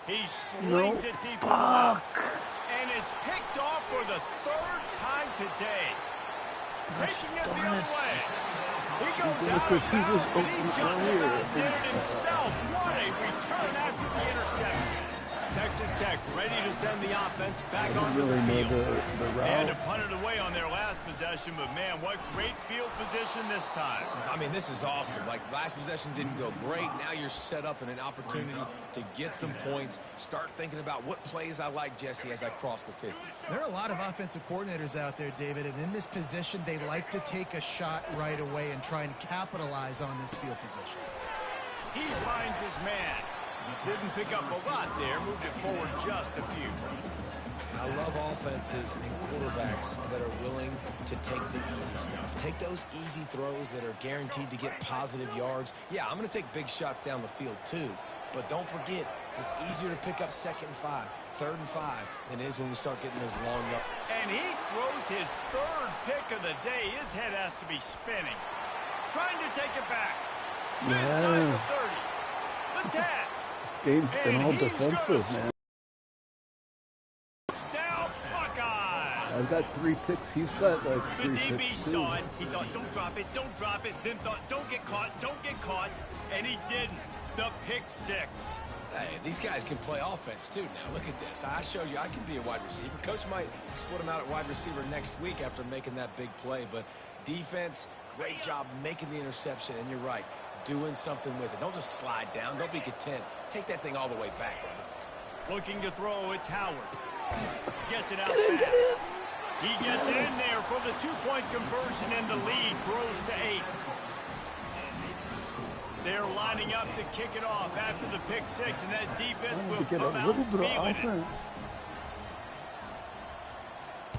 He slings it deep to the left. And it's picked off for the 3rd time today. Taking it the other way. He goes out of bounds, and he just about did it himself. What a return after the interception. Texas Tech ready to send the offense back onto the field. They had to punt it away on their last possession, but man, what great field position this time. I mean, this is awesome. Like, last possession didn't go great. Now you're set up in an opportunity to get some points. Start thinking about what plays I like, Jesse, as I cross the 50. There are a lot of offensive coordinators out there, David, and in this position, they like to take a shot right away and try and capitalize on this field position. He finds his man. Didn't pick up a lot there, moved it forward just a few. I love offenses and quarterbacks that are willing to take the easy stuff. Take those easy throws that are guaranteed to get positive yards. Yeah, I'm going to take big shots down the field too, but don't forget, it's easier to pick up 2nd and 5, 3rd and 5 than it is when we start getting those long yards. And he throws his 3rd pick of the day. His head has to be spinning. Trying to take it back. Inside the 30. The 10. Game's been all defensive, man. Down, Buckeye. I've got 3 picks. He's got like 3 picks. The DB too. saw it. He thought, don't drop it, don't drop it. Then thought, don't get caught, and he didn't. The pick 6. Hey, these guys can play offense too now. Look at this. I showed you I can be a wide receiver. Coach might split him out at wide receiver next week after making that big play, but defense, great job making the interception, and you're right, doing something with it. Don't just slide down. Don't be content. Take that thing all the way back, brother. Looking to throw, it's Howard. Gets it out fast. He gets it in there for the 2-point conversion, and the lead grows to 8. They're lining up to kick it off after the pick 6, and that defense will come out feeling it.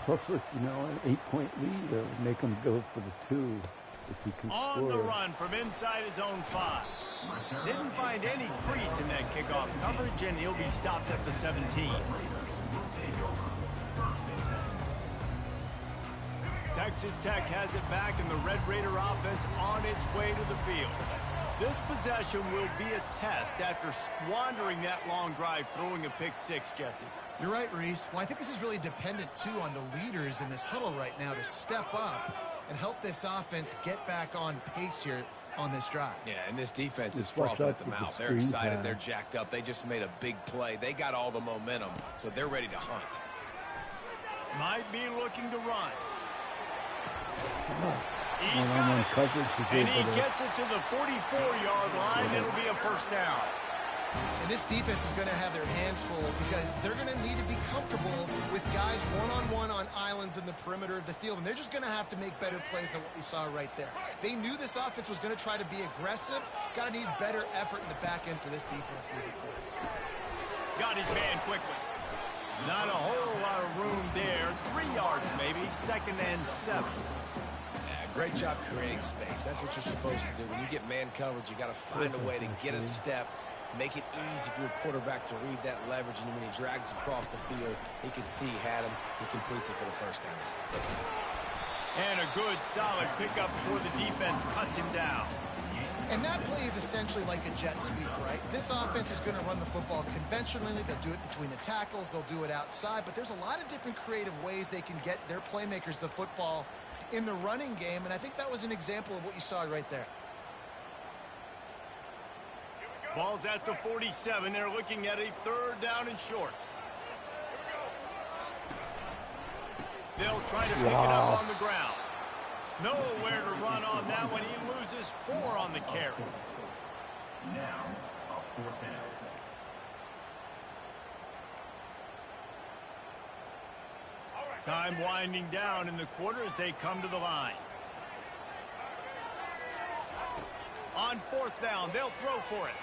Plus, you know, an 8-point lead will make him go for the 2 if he can On score. the run from inside his own 5. Didn't find any crease in that kickoff coverage, and he'll be stopped at the 17. Texas Tech has it back, and the Red Raider offense on its way to the field. This possession will be a test after squandering that long drive, throwing a pick 6, Jesse. You're right, Reese. Well, I think this is really dependent, too, on the leaders in this huddle right now to step up and help this offense get back on pace here on this drive. Yeah, and this defense is frothing at the mouth. They're excited. They're jacked up. They just made a big play. They got all the momentum, so they're ready to hunt. Might be looking to run. He's got it. And he gets it to the 44-yard line. It'll be a 1st down. And this defense is going to have their hands full because they're going to need to be comfortable with guys one-on-one on islands in the perimeter of the field. And they're just going to have to make better plays than what we saw right there. They knew this offense was going to try to be aggressive. Got to need better effort in the back end for this defense moving forward. Got his man quickly. Not a whole lot of room there. 3 yards maybe. 2nd and 7. Great job creating space. That's what you're supposed to do. When you get man coverage, you got to find a way to get a step, make it easy for your quarterback to read that leverage, and when he drags across the field, he can see he had him. He completes it for the first down. And a good, solid pickup before the defense cuts him down. And that play is essentially like a jet sweep, right? This offense is going to run the football conventionally. They'll do it between the tackles. They'll do it outside. But there's a lot of different creative ways they can get their playmakers the football in the running game, and I think that was an example of what you saw right there. Ball's at the 47. They're looking at a 3rd down and short. They'll try to pick it up on the ground. Nowhere to run on that one. He loses 4 on the carry. Now, a 4th down. Time winding down in the quarter as they come to the line. On 4th down, they'll throw for it.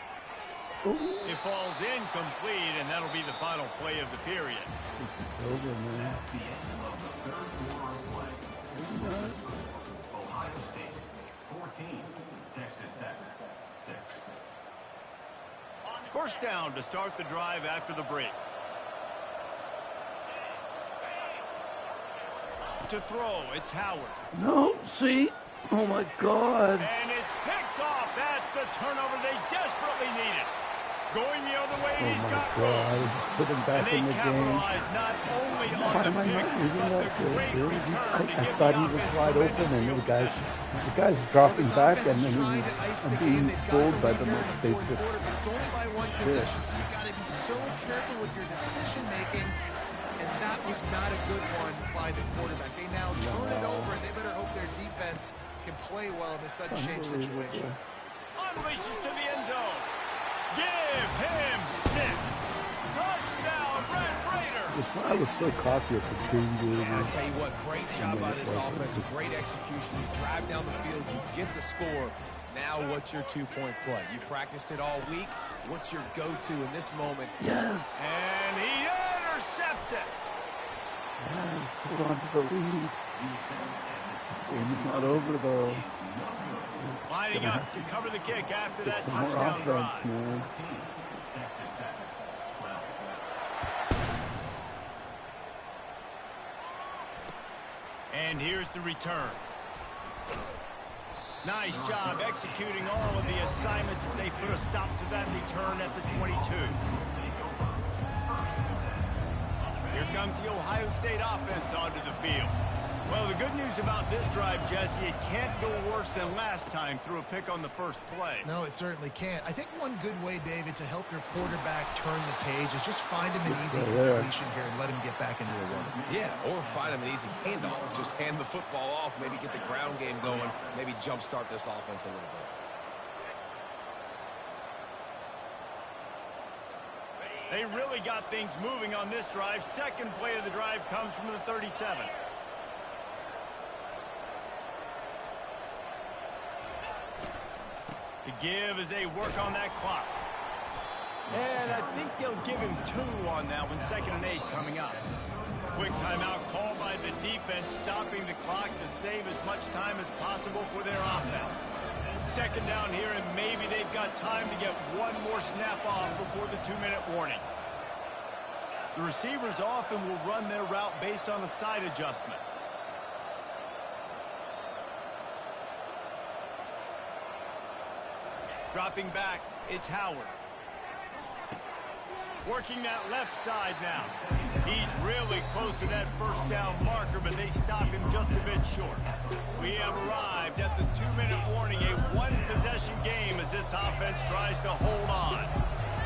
Ooh. It falls incomplete, and that'll be the final play of the period. It's over, man. At the end of the 3rd quarter of play. Ohio State 14, Texas Tech 6. First down to start the drive after the break. To throw, it's Howard. No, see? Oh, my God. And it's picked off. That's the turnover they desperately needed. Going the other way, and he's got room. Put him back in the game. And they capitalize not only on the pick, but the great return to I give thought the he was offense wide open, tremendous and field the guy's dropping back, and then I'm being fooled by the most basic. But it's only by 1 possession, so you've got to be so careful with your decision-making. And that was not a good one by the quarterback. They now turn it over, and they better hope their defense can play well in this sudden change situation. Unleashes to the end zone. Give him 6. Touchdown, Red Raiders. I was so cautious of being I tell you what, great job by this offense. Great execution. You drive down the field, you get the score. Now what's your 2-point play? You practiced it all week. What's your go-to in this moment? Yes. And he intercepts it. Yes, hold on to the lead. Game's not over, though. Lining up to cover the kick after that touchdown drive. Man. And here's the return. Nice job executing all of the assignments as they put a stop to that return at the 22. Here comes the Ohio State offense onto the field. Well, the good news about this drive, Jesse, it can't go worse than last time through a pick on the first play. No, it certainly can't. I think one good way, David, to help your quarterback turn the page is just find him an easy completion here and let him get back into a rhythm. Yeah, or find him an easy handoff. Just hand the football off, maybe get the ground game going, maybe jumpstart this offense a little bit. They really got things moving on this drive. Second play of the drive comes from the 37. To give as they work on that clock. And I think they'll give him 2 on that one. 2nd and 8 coming up. Quick timeout called by the defense, stopping the clock to save as much time as possible for their offense. 2nd down here, and maybe they've got time to get one more snap off before the 2-minute warning. The receivers often will run their route based on a side adjustment. Dropping back, it's Howard. Working that left side now. He's really close to that first down marker, but they stop him just a bit short. We have arrived at the 2-minute warning, a one-possession game as this offense tries to hold on.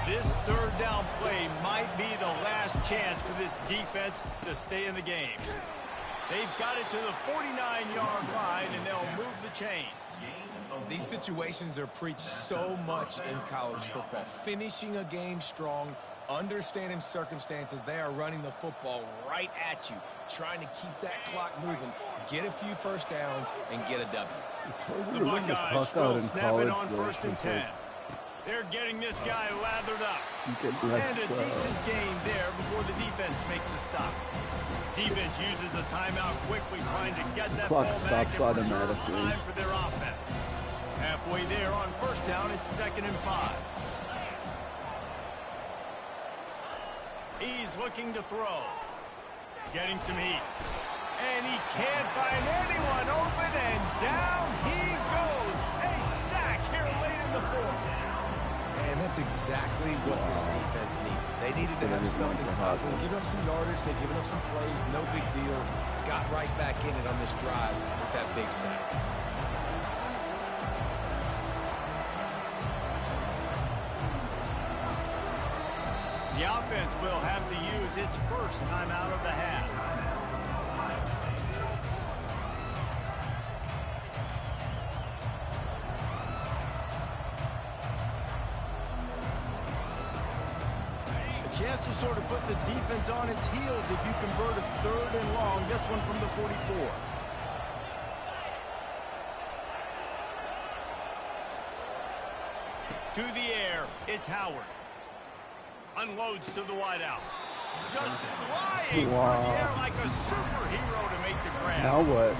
This 3rd down play might be the last chance for this defense to stay in the game. They've got it to the 49-yard line, and they'll move the chains. These situations are preached so much in college football. Finishing a game strong, understanding circumstances. They are running the football right at you, trying to keep that clock moving, get a few first downs, and get a W. The Buckeyes will snap it on 1st and 10. They're getting this guy lathered up. And a decent gain there before the defense makes a stop. Defense uses a timeout quickly, trying to get that ball back and preserve time for their offense. Halfway there on 1st down, it's 2nd and 5. He's looking to throw. Getting some heat. And he can't find anyone open, and down he goes. A sack here late in the 4th. And that's exactly what this defense needed. They needed to have something positive. Giving up some yardage, they've given up some plays, no big deal. Got right back in it on this drive with that big sack. The offense will have to use its first timeout of the half. Chance to sort of put the defense on its heels if you convert a 3rd and long. This one from the 44. To the air, it's Howard. Unloads to the wideout. Just flying through the air like a superhero to make the grab. Now what?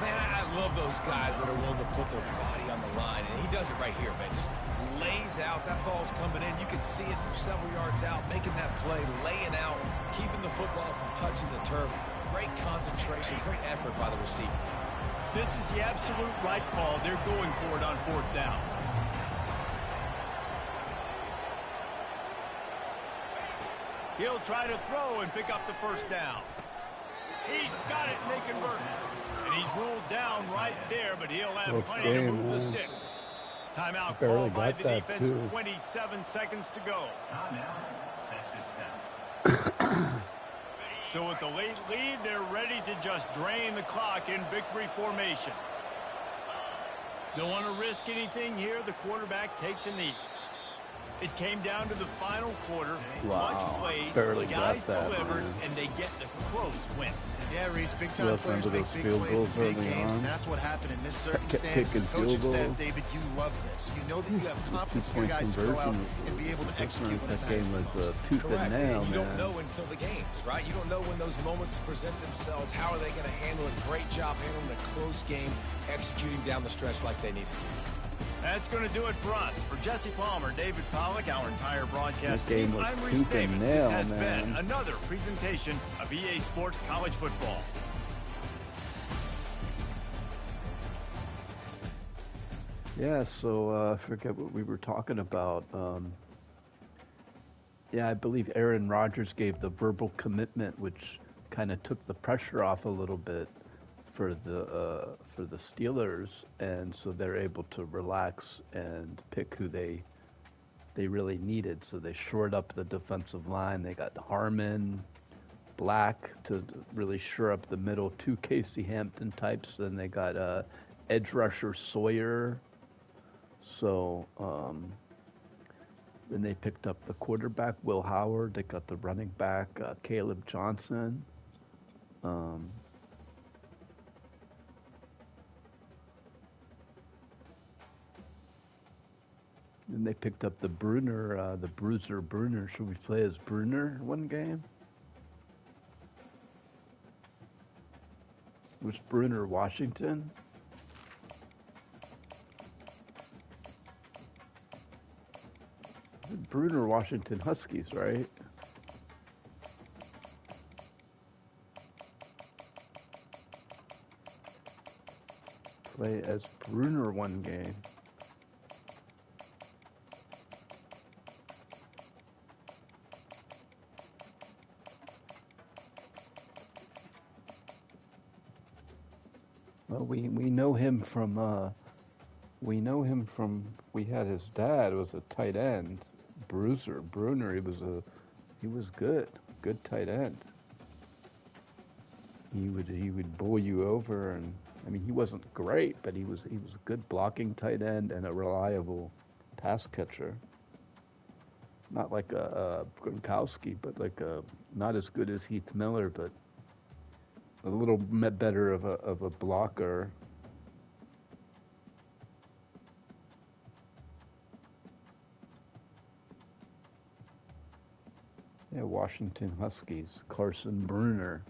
Man, I love those guys that are willing to put their body on the line, and he does it right here, man. Just lays out. That ball's coming in. You can see it from several yards out, making that play, laying out, keeping the football from touching the turf. Great concentration, great effort by the receiver. This is the absolute right call. They're going for it on 4th down. He'll try to throw and pick up the 1st down. He's got it, and they convert it. And he's ruled down right there, but he'll have plenty to move the sticks. Timeout called by the defense, 27 seconds to go. So with the late lead, they're ready to just drain the clock in victory formation. Don't want to risk anything here. The quarterback takes a knee. It came down to the final quarter. Much plays, the guys delivered, and they get the close win. Yeah, Reese, big-time players make big plays in big games, and that's what happened in this circumstance. The coaching staff, David, you love this. You know that you have confidence in your guys to go out and be able to execute when that game was tooth and nail, you don't know until the games, right? You don't know when those moments present themselves. How are they going to handle it? Great job handling a close game, executing down the stretch like they needed to. That's going to do it for us. For Jesse Palmer, David Pollack, our entire broadcast game team, was I'm Reese tooth Davis. and nail, This has man. been another presentation of EA Sports College Football. Yeah, so I forget what we were talking about. Yeah, I believe Aaron Rodgers gave the verbal commitment, which kind of took the pressure off a little bit for the Steelers, and so they're able to relax and pick who they really needed. So they shored up the defensive line. They got Harmon, Black to really shore up the middle, 2 Casey Hampton types. Then they got edge rusher Sawyer. So then they picked up the quarterback Will Howard. They got the running back Kaleb Johnson. Then they picked up the Bruner, the Bruiser Bruner. Should we play as Bruner one game? Was Bruner Washington? Bruner Washington Huskies, right? Play as Bruner one game. Well, we know him from we had his dad was a tight end, Bruner. He was good tight end. He would bowl you over and I mean, he wasn't great, but he was a good blocking tight end and a reliable pass catcher. Not like a Gronkowski, but like not as good as Heath Miller, but a little better of a blocker. Yeah, Washington Huskies, Carson Bruner.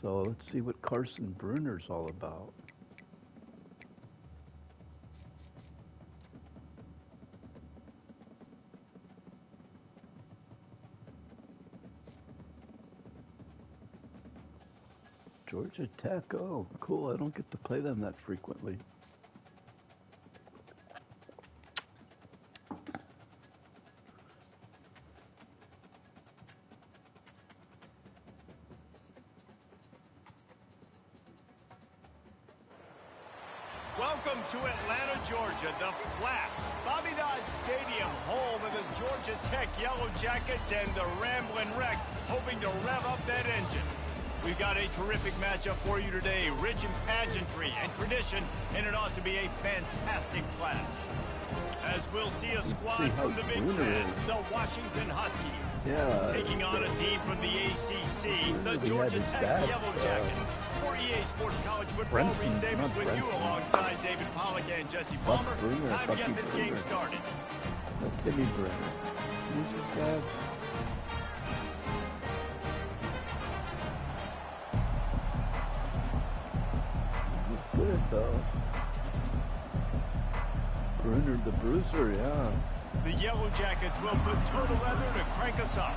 So let's see what Carson Bruner's all about. Georgia Tech, oh, cool. I don't get to play them that frequently. Welcome to Atlanta, Georgia, the Flaps, Bobby Dodd Stadium, home of the Georgia Tech Yellow Jackets and the Ramblin' Wreck, hoping to rev up that engine. We've got a terrific matchup for you today, rich in pageantry and tradition, and it ought to be a fantastic clash. As we'll see a squad from the Big Ten, the Washington Huskies, taking on a team from the ACC, the Georgia Tech Yellow Jackets. For EA Sports College Football, Reese Davis with you alongside David Pollack and Jesse Palmer. Time to get this game started. Timmy Bruner. Who's this guy? He's good though. Bruner the Bruiser, yeah. The Yellow Jackets will put total leather to crank us up.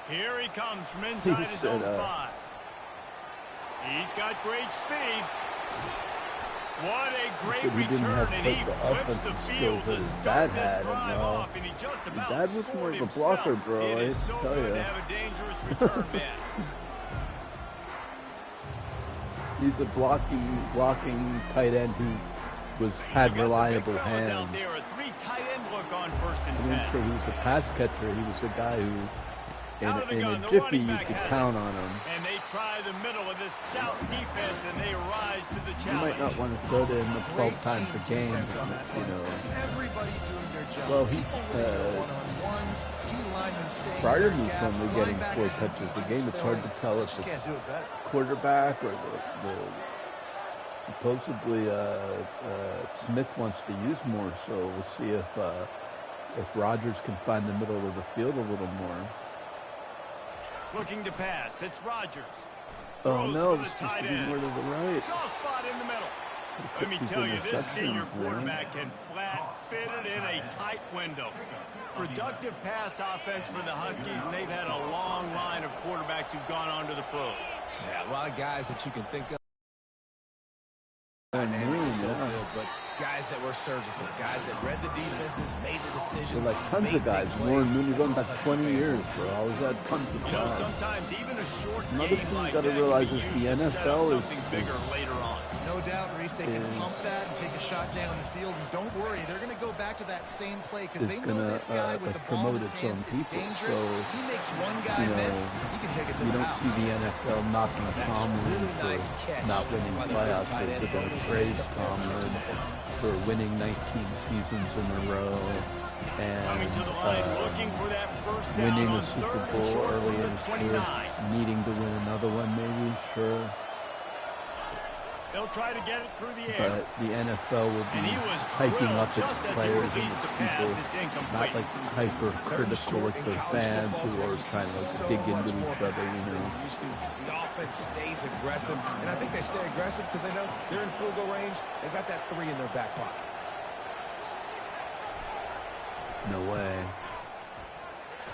Here he comes from inside his own 5. He's got great speed. What a great return, and he flips the field to start this drive off, and he just about Dad was more of a blocker, bro. It is so good to have a dangerous return man. He's a blocking tight end who had reliable hands. Out there, a 3 tight end look on 1st and 10. I wouldn't say he was a pass catcher. He was a guy who, in a jiffy, you could count on him. And they try the middle of this stout defense, and they rise to the challenge. You might not want to throw to him 12 times a game, you know. Everybody doing their job. Well, he one-on-ones, D-linemen staying Fryer in was gaps, only getting 4 linebackers touches a game. It's hard to tell if just it's can't do it better. quarterback or the supposedly Smith wants to use more. So we'll see if Rodgers can find the middle of the field a little more. Looking to pass. It's Rodgers. Oh no, this this supposed to be more to the right. Soft spot in the middle. Let me tell you, this senior quarterback can flat fit it in a tight window. Productive pass offense for the Huskies, and they've had a long line of quarterbacks who've gone on to the pros. Yeah, a lot of guys that you can think of. So good, but guys that were surgical, guys that read the defenses, made the decision. like tons of guys. Warren Mooney going back 20 years, bro. Always had tons of You know, guys. sometimes even a short Another game thing you like gotta that realize can is be the used to set up NFL is something bigger later on. No doubt, Reese, they can Yeah. pump that and take a shot down the field. And don't worry, they're going to go back to that same play because It's they know gonna, this guy with like, the ball in promote his its own hands is people. dangerous. So, He makes one guy you know, miss, he can take it to You the don't house. see the NFL knocking Tomlin really for nice catch not winning by the playoffs. tight end. They're going to praise Tomlin for winning 19 seasons in a row Coming and to the line, looking for that first down winning on a Super 3rd and Bowl short early from in the his 29. career, needing to win another one maybe, sure. They'll try to get it through the air. But the NFL will And be he was hyping drilled up its just as he players and released its the pass. people, It's incomplete. not like hypercritical with their fans who are trying to like, dig into each other, you know. The offense stays aggressive, and I think they stay aggressive because they know they're in field goal range. They got that 3 in their back pocket. No way.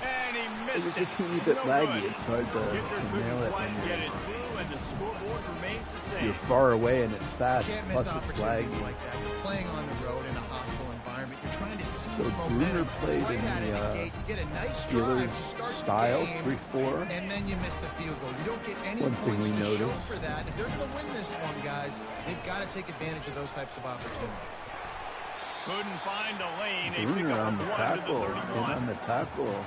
And he It missed was it. a teeny bit No laggy. good. It's hard to Kicker nail couldn't it quite when get it through, and the scoreboard remains the you're same. far away and it's fast. You can't Plus miss it's opportunities laggy. like that. You're playing on the road in a hostile environment. You're trying to seize So momentum Bruner played right in out of the, the gate. You get a nice Steeler drive to start style, the game, 3-4. and then you miss the field goal. You don't get any One thing points we to show noticed. for that. If they're going to win this one, guys, they've got to take advantage of those types of opportunities. Couldn't find a lane. They pick Bruner up on the 1 to the tackle. 31. On the tackle.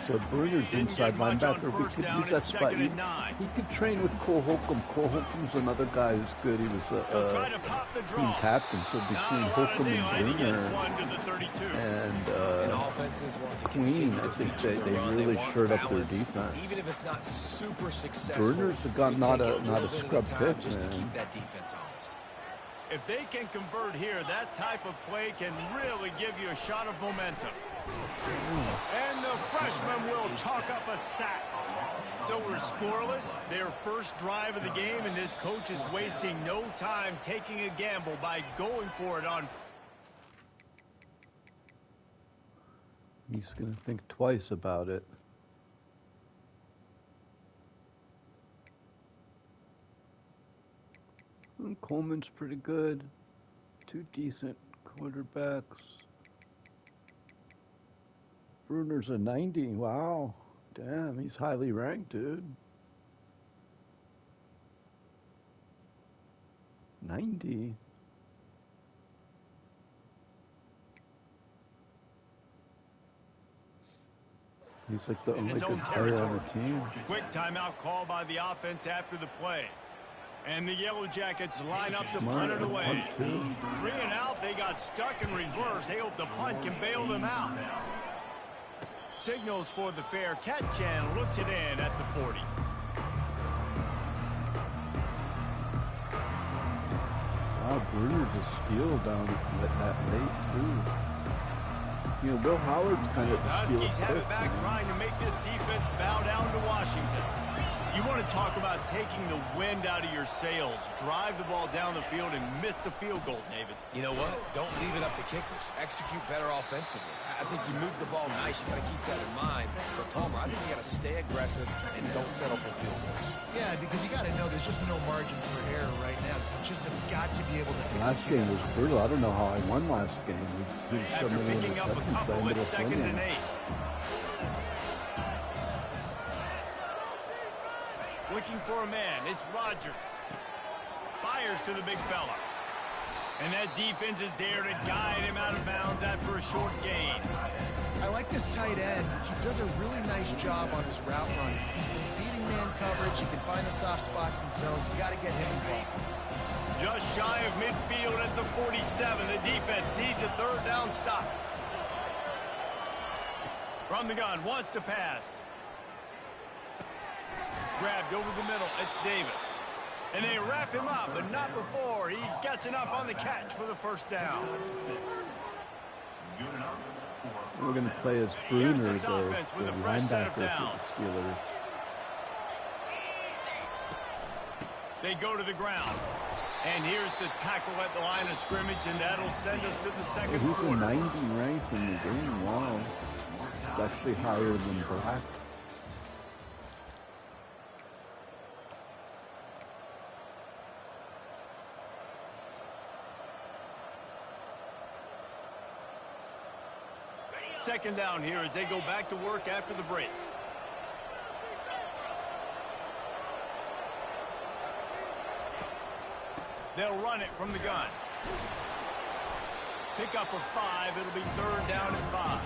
So Bruner's Didn't inside get much on linebacker. We first could down. use that It's spot. 2nd and 9. He could train with Cole Holcomb. Cole Holcomb's another guy who's good. He was He'll try to pop the team draw. captain. So Not between a lot of Holcomb daylight. and He gets Bruner 1 to the 32. and And offenses want to Queen, continue I to think feature they the run. really want shored up their balance. defense. Even if it's not super successful, Bruner's got you not take a it little bit at scrub time pick, just to man. keep that defense honest. If they can convert here, that type of play can really give you a shot of momentum. And the freshman will chalk up a sack. So we're scoreless, their first drive of the game, and this coach is wasting no time taking a gamble by going for it on. He's going to think twice about it. Coleman's pretty good. 2 decent quarterbacks. Bruner's a 90. Wow. Damn, he's highly ranked, dude. 90. He's like the only his own good player on territory. the team. Quick timeout call by the offense after the play. And the Yellow Jackets line up to punt it away. 3 and out, they got stuck in reverse. They hope the punt can bail them out. Signals for the fair catch and looks it in at the 40. Wow, Bruner just steal down that late, too. You know, Will Howard's kind of The steal Huskies have quick, it back, man. trying to make this defense bow down to Washington. You want to talk about taking the wind out of your sails. Drive the ball down the field and miss the field goal, David. You know what? Don't leave it up to kickers. Execute better offensively. I think you move the ball nice. You got to keep that in mind. But Palmer, I think you got to stay aggressive and don't settle for field goals. Yeah, because you got to know there's just no margin for error right now. You just have got to be able to Last execute. game was brutal. I don't know how I won last game. We After picking up a couple, it's 2nd and 8. Looking for a man. It's Rodgers. Fires to the big fella. And that defense is there to guide him out of bounds after a short gain. I like this tight end. He does a really nice job on his route running. He's been beating man coverage. He can find the soft spots and zones. You got to get him involved. Just shy of midfield at the 47. The defense needs a 3rd down stop. From the gun, wants to pass. Grabbed over the middle. It's Davis. And they wrap him up, but not before he gets enough on the catch for the 1st down. We're going to play as Here's Bruner, this the offense with a fresh set of linebacker for downs. the Steelers. They go to the ground. And here's the tackle at the line of scrimmage, and that'll send us to the 2nd He's a quarter. 90 ranked in the game. Wow. It's actually higher than Black. Second down here as they go back to work after the break. They'll run it from the gun. Pick up of 5. It'll be 3rd down and 5.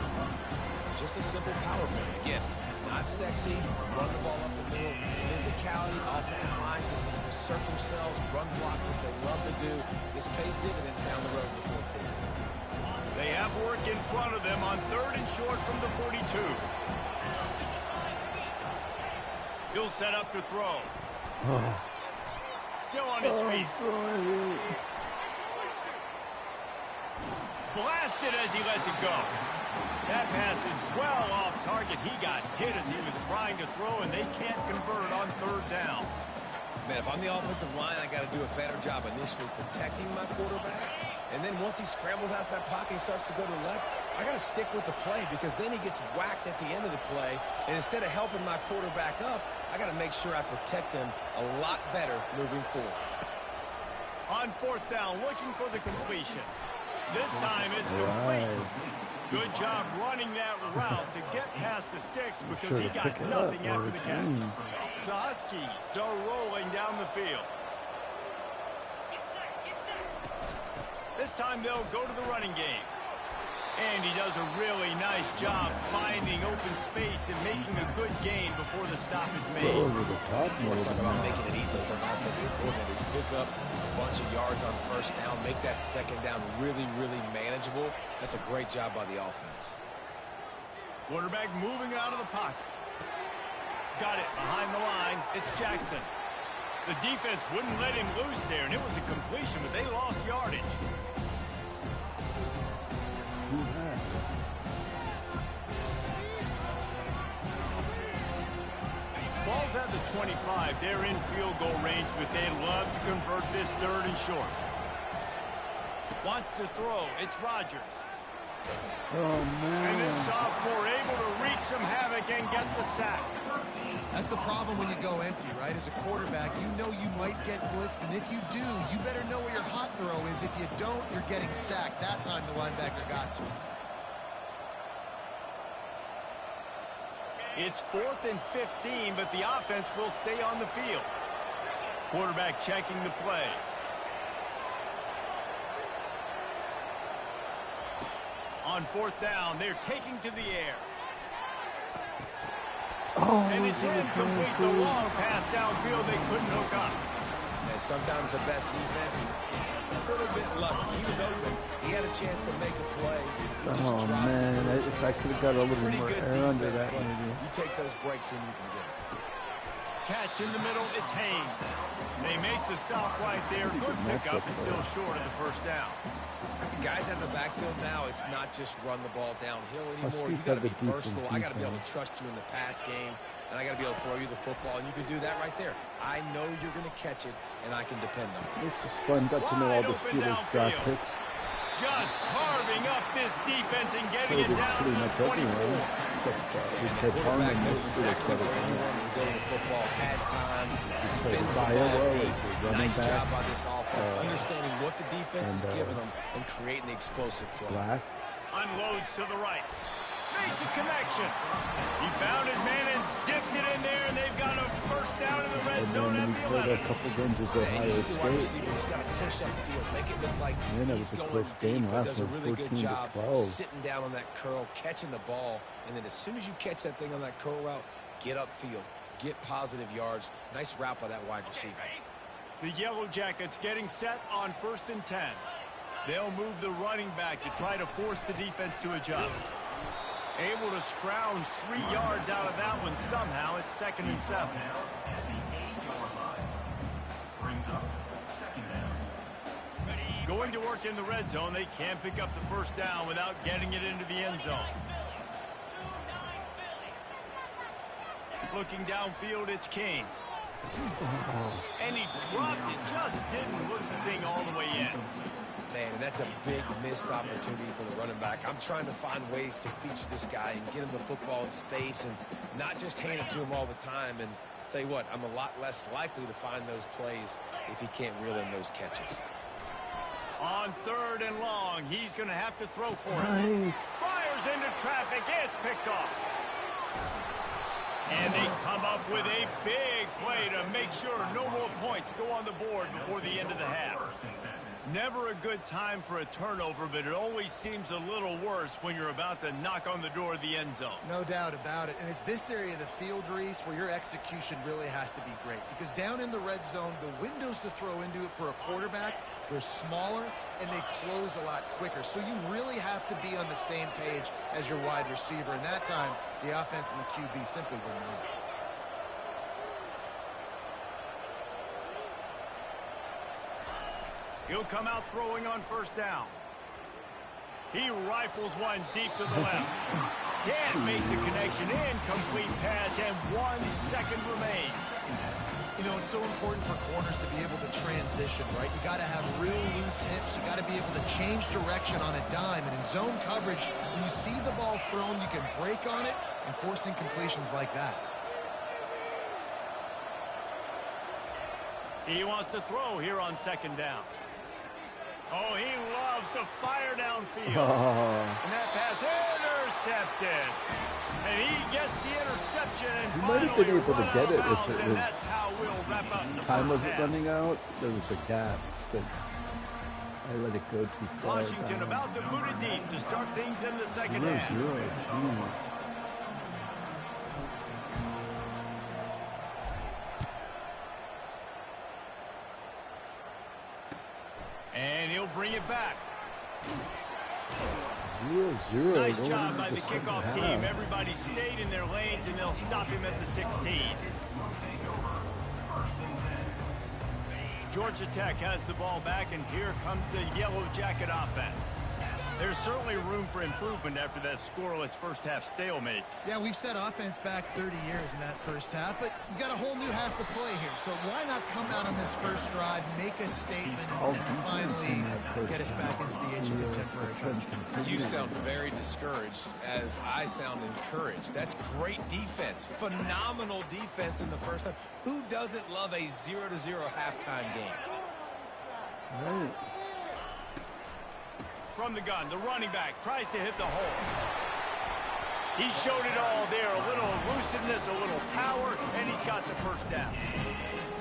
Just a simple power play. Again, not sexy. Run the ball up the middle. Physicality, offensive line can assert themselves, run block, what they love to do. This pays dividends down the road in the 4th quarter. They have work in front of them on 3rd and short from the 42. He'll set up to throw. Oh. Still on his feet. Blasted as he lets it go. That pass is well off target. He got hit as he was trying to throw, and they can't convert on 3rd down. Man, if I'm the offensive line, I got to do a better job initially protecting my quarterback. And then once he scrambles out of that pocket, he starts to go to the left, I got to stick with the play because then he gets whacked at the end of the play. And instead of helping my quarterback up, I got to make sure I protect him a lot better moving forward. On 4th down, looking for the completion. This time it's complete. Good job running that route to get past the sticks because he got nothing after the catch. The Huskies are rolling down the field. This time they'll go to the running game. And he does a really nice job finding open space and making a good gain before the stop is made. Over the top. Talk about making it easy for an offensive coordinator to pick up a bunch of yards on first down, make that second down really, really manageable. That's a great job by the offense. Quarterback moving out of the pocket. Got it behind the line. It's Jackson. The defense wouldn't let him loose there, and it was a completion, but they lost yardage. Ball's at the 25. They're in field goal range, but they'd love to convert this third and short. Wants to throw. It's Rodgers. Oh, man. And this sophomore able to wreak some havoc and get the sack. That's the problem when you go empty, right? As a quarterback, you know you might get blitzed, and if you do, you better know where your hot throw is. If you don't, you're getting sacked. That time the linebacker got to him. It's 4th and 15, but the offense will stay on the field. Quarterback checking the play. On 4th down, they're taking to the air. Oh, And it's incomplete. The long pass downfield they couldn't hook up. And sometimes the best defense is a little bit lucky. He was open. He had a chance to make a play. He just Oh, drops man. it. If I could have got a little Pretty more good air under defense, that, but maybe. you take those breaks when you can get them. Catch in the middle. It's Haynes. They make the stop right there. Good pickup and still short of the first down. Guys at the backfield now, it's not just run the ball downhill anymore. You Chiefs got to have be a decent versatile. I got to be able to defense. trust you in the pass game, and I got to be able to throw you the football, and you can do that right there. I know you're going to catch it, and I can depend on it. This is fun. Got to know all the Steelers draft picks. Just carving up this defense and getting So it there's down to pretty the much 24. everyone. Except And the Ted quarterback Harmon. knew exactly where he wanted to go with the football, had time, spins the ball Iowa, deep. the running Nice back, job by this offense, understanding what the defense is and, giving them and creating the explosive play. Black. Unloads to the right. Makes a connection. He found his man and zipped it in there, and they've got a first down in the red And zone then at we the played a 11. couple games with And Ohio you see the wide State. receiver, he's got to push up field, make it look like Man, that he's was a going close game deep, but last does a one, really good 14 to job 12. sitting down on that curl, catching the ball, and then as soon as you catch that thing on that curl route, get upfield, get positive yards. Nice route by that wide receiver. The Yellow Jackets getting set on 1st and 10. They'll move the running back to try to force the defense to adjust. Able to scrounge 3 yards out of that one somehow. It's 2nd and 7. Going to work in the red zone. They can't pick up the first down without getting it into the end zone. Looking downfield, it's King. And he dropped it. Just didn't look the thing all the way in. Man, and that's a big missed opportunity for the running back. I'm trying to find ways to feature this guy and get him the football in space and not just hand it to him all the time. And tell you what, I'm a lot less likely to find those plays if he can't reel in those catches. On 3rd and long, he's going to have to throw for it. Fires into traffic. It's picked off. And they come up with a big play to make sure no more points go on the board before the end of the half. Never a good time for a turnover, but it always seems a little worse when you're about to knock on the door of the end zone. No doubt about it. And it's this area of the field, Reese, where your execution really has to be great. Because down in the red zone, the windows to throw into it for a quarterback, they're smaller, and they close a lot quicker. So you really have to be on the same page as your wide receiver. And that time, the offense and the QB simply were not. He'll come out throwing on 1st down. He rifles one deep to the left. Can't make the connection. Incomplete pass, and 1 second remains. You know, it's so important for corners to be able to transition, right? You got to have real loose hips. You got to be able to change direction on a dime. And in zone coverage, when you see the ball thrown, you can break on it and force incompletions like that. He wants to throw here on 2nd down. Oh, he loves to fire downfield. And that pass intercepted. And he gets the interception and He might have finally been able to run get out it of if bounds, it and was that's how we'll wrap up the Time first wasn't half. running out. There was a gap. But I let it go too far. Washington about to boot it deep to start things in the second half. 0-0. And he'll bring it back. 0-0. Nice job by the kickoff team. Everybody stayed in their lanes, and they'll stop him at the 16. Georgia Tech has the ball back, and here comes the Yellow Jacket offense. There's certainly room for improvement after that scoreless first-half stalemate. Yeah, we've set offense back 30 years in that first half, but you've got a whole new half to play here. So why not come out on this first drive, make a statement, and finally get us back into the age of contemporary coaching? You sound very discouraged as I sound encouraged. That's great defense. Phenomenal defense in the first half. Who doesn't love a 0-0 halftime game? Right. From the gun, the running back tries to hit the hole. He showed it all there. A little elusiveness, a little power, and he's got the first down.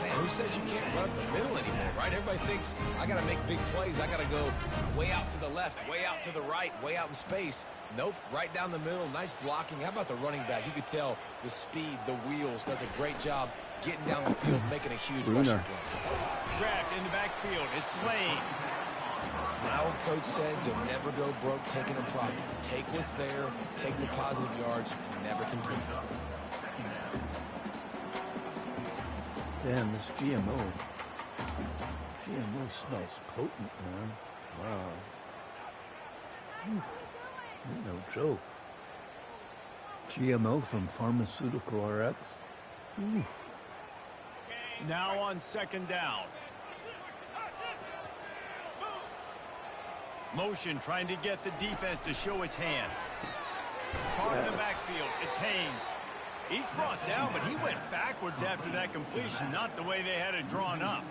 Man, who says you can't run up the middle anymore, right? Everybody thinks I got to make big plays. I got to go way out to the left, way out to the right, way out in space. Nope, right down the middle. Nice blocking. How about the running back? You could tell the speed, the wheels, does a great job getting down the field, making a huge rushing play. Grabbed in the backfield. It's Lane. My old coach said you'll never go broke taking a profit. Take what's there, take the positive yards, and never complain. Damn, this GMO smells potent, man. Wow. No joke. GMO from Pharmaceutical RX. Ooh. Now on second down. Motion trying to get the defense to show his hand. Part of the backfield. It's Haynes. He's brought down, but he went backwards after that completion, not the way they had it drawn up.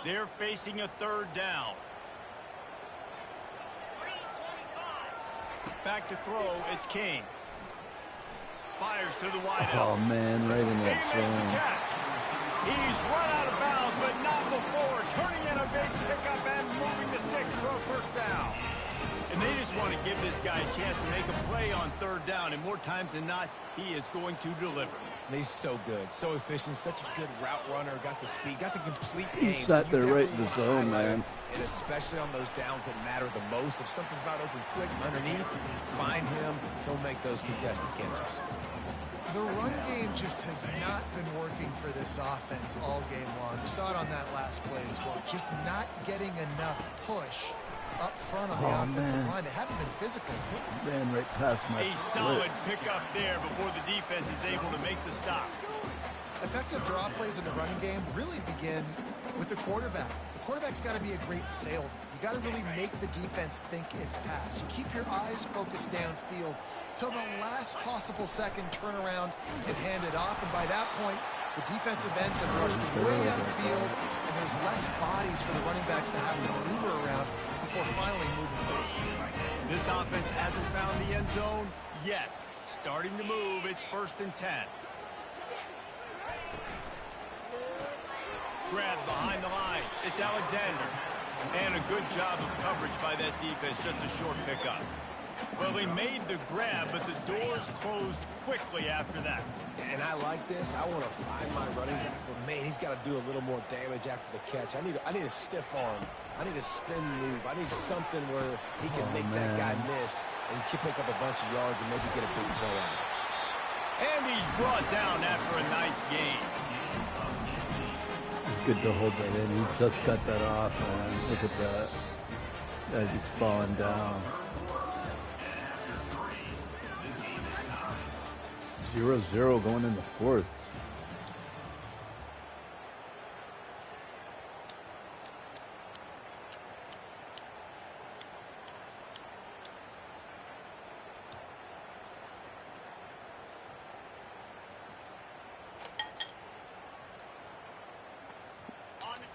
They're facing a third down. Back to throw, it's King. Fires to the wide out. Oh, man, right in He that makes a zone. catch. He's run out of bounds, but not before. Turning in a big pickup and moving the sticks for a first down. And they just want to give this guy a chance to make a play on third down. And more times than not, he is going to deliver. He's so good, so efficient, such a good route runner, got the speed, got the complete game. He sat there right in the zone, man. And especially on those downs that matter the most, if something's not open quick underneath, find him, he'll make those contested catches. The run game just has not been working for this offense all game long. You saw it on that last play as well. Just not getting enough push up front on the offensive line. They haven't been physical. Ran right past my A solid pickup there before the defense is able to make the stop. Effective draw plays in the running game really begin with the quarterback. The quarterback's got to be a great salesman. You got to really make the defense think it's pass. You keep your eyes focused downfield till the last possible second, turn around and hand it off. And by that point, the defensive ends have rushed way out of field, and there's less bodies for the running backs to have to maneuver around before finally moving through. This offense hasn't found the end zone yet. Starting to move, it's 1st and 10. Grab behind the line. It's Alexander. And a good job of coverage by that defense, just a short pickup. Well, he made the grab, but the doors closed quickly after that. And I like this. I want to find my running back, but man, he's got to do a little more damage after the catch. I need a stiff arm. I need a spin move. I need something where he can make that guy miss and pick up a bunch of yards and maybe get a big play out of it. And he's brought down after a nice gain. It's good to hold that in. He just got that off, man. Look at that. As he's falling down. 0-0 going in the fourth.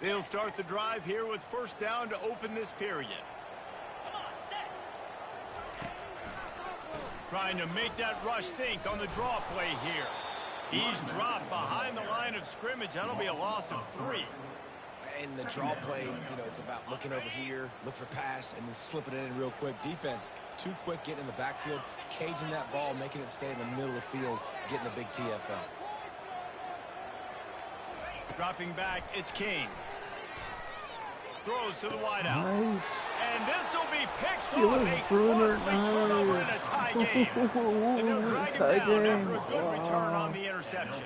They'll start the drive here with 1st down to open this period. Trying to make that rush think on the draw play here. He's dropped behind the line of scrimmage. That'll be a loss of 3. And the draw play, you know, it's about looking over here, look for pass, and then slipping it in real quick. Defense, too quick getting in the backfield, caging that ball, making it stay in the middle of the field, getting a big TFL. Dropping back, it's King. Throws to the wideout. Nice. And this will be picked off. Kaleb A Bruner, costly turnover in a tie game. And they'll drag him Tie down game. after a good return Wow. on the interception.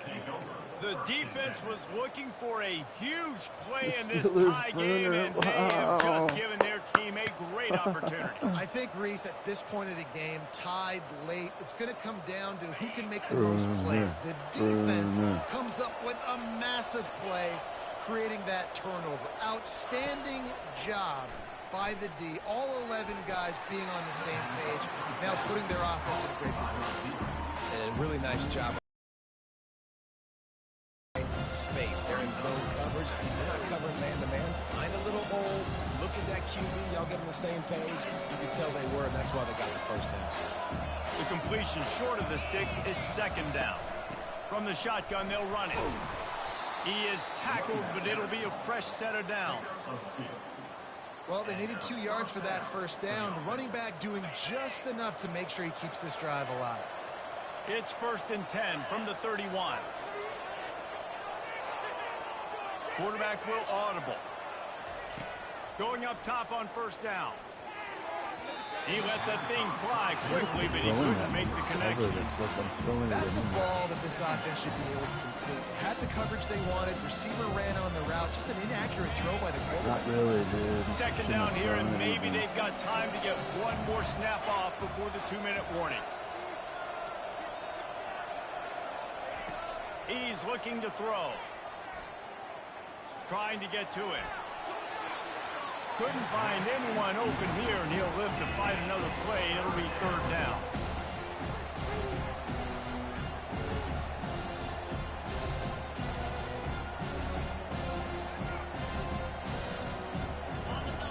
The defense was looking for a huge play in this Steeler tie game, Benson and they have Bruner. just given their team a great opportunity. I think, Reese, at this point of the game, tied late, it's going to come down to who can make the most plays. The defense comes up with a massive play, creating that turnover. Outstanding job by the D. All 11 guys being on the same page, now putting their offense in a great position. And a really nice job. Space. They're in zone coverage. They're not covering man-to-man. Find a little hole. Look at that QB. Y'all get on the same page. You can tell they were, and that's why they got the first down. The completion short of the sticks. It's second down. From the shotgun, they'll run it. He is tackled, but it'll be a fresh set of downs. Well, they needed 2 yards for that first down. The running back doing just enough to make sure he keeps this drive alive. It's 1st and 10 from the 31. Quarterback will audible. Going up top on first down. He let that thing fly quickly, but he couldn't make the connection. That's a ball that this offense should be able to complete. They had the coverage they wanted. Receiver ran on the route. Just an inaccurate throw by the quarterback. Not really, dude. Second down here, and maybe they've got time to get one more snap off before the 2-minute warning. He's looking to throw. Trying to get to it. Couldn't find anyone open here, and he'll live to fight another play. It'll be 3rd down.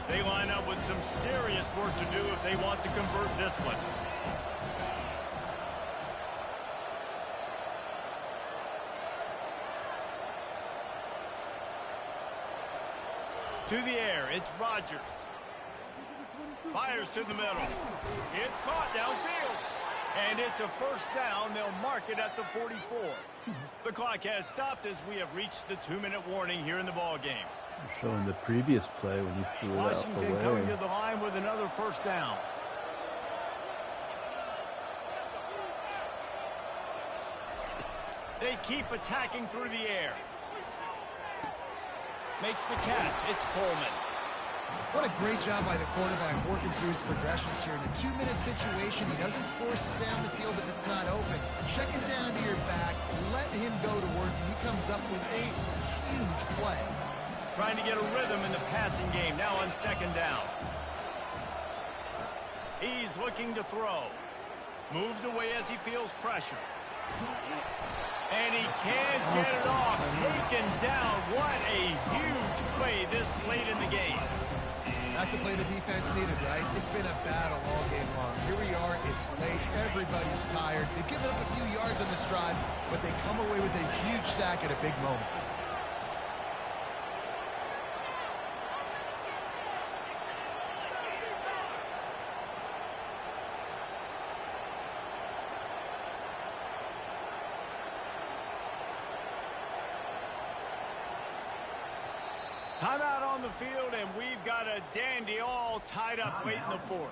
They line up with some serious work to do if they want to convert this one. To the air, it's Rodgers. Fires to the middle. It's caught downfield. And it's a first down. They'll mark it at the 44. The clock has stopped as we have reached the 2-minute warning here in the ball game. Showing the previous play when you threw it out Washington away. coming to the line with another first down. They keep attacking through the air. Makes the catch. It's Coleman. What a great job by the quarterback working through his progressions here. In a 2-minute situation, he doesn't force it down the field if it's not open. Check it down to your back. Let him go to work, and he comes up with a huge play. Trying to get a rhythm in the passing game. Now on second down. He's looking to throw. Moves away as he feels pressure. And he can't get it off. Taken down. What a huge play this late in the game. That's a play the defense needed, right? It's been a battle all game long. Here we are. It's late. Everybody's tired. They've given up a few yards on this drive, but they come away with a huge sack at a big moment. Timeout on the field, and we've got a dandy all tied up late in the 4th.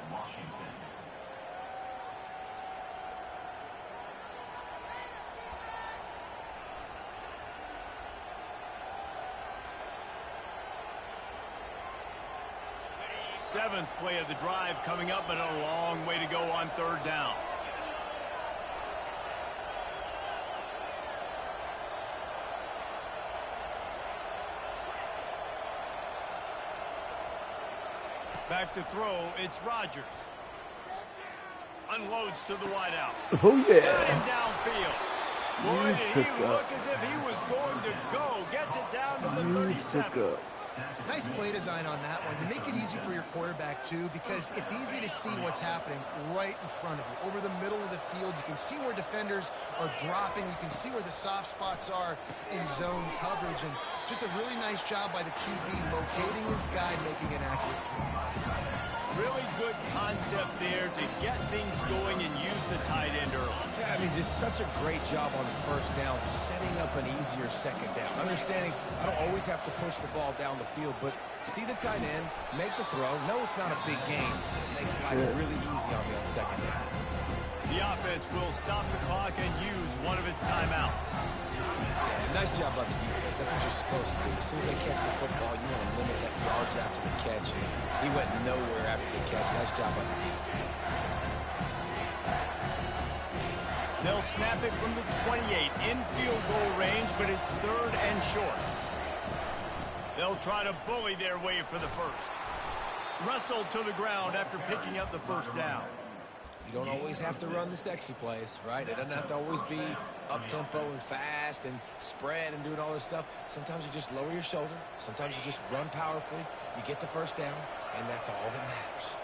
Seventh play of the drive coming up, but a long way to go on 3rd down. Back to throw, it's Rodgers. Unloads to the wideout. Oh, yeah. Got him downfield. Boy, did he look as if he was going to go. Gets it down to the 37. Nice play design on that one. You make it easy for your quarterback, too, because it's easy to see what's happening right in front of you. Over the middle of the field, you can see where defenders are dropping. You can see where the soft spots are in zone coverage. And just a really nice job by the QB locating his guy, making an accurate throw. Really good concept there to get things going and use the tight end early. Yeah, I mean, just such a great job on first down, setting up an easier second down. Understanding I don't always have to push the ball down the field, but see the tight end, make the throw. No, it's not a big game. It makes life really easy on me on second down. The offense will stop the clock and use one of its timeouts. Yeah, nice job by the defense. That's what you're supposed to do. As soon as they catch the football, you want to limit that yards after the catch. And he went nowhere after the catch. Nice job by the defense. They'll snap it from the 28 in field goal range, but it's 3rd and short. They'll try to bully their way for the first. Wrestled to the ground after picking up the first down. You don't always have to run the sexy plays, right? It doesn't have to always be up-tempo and fast and spread and doing all this stuff. Sometimes you just lower your shoulder. Sometimes you just run powerfully. You get the first down, and that's all that matters.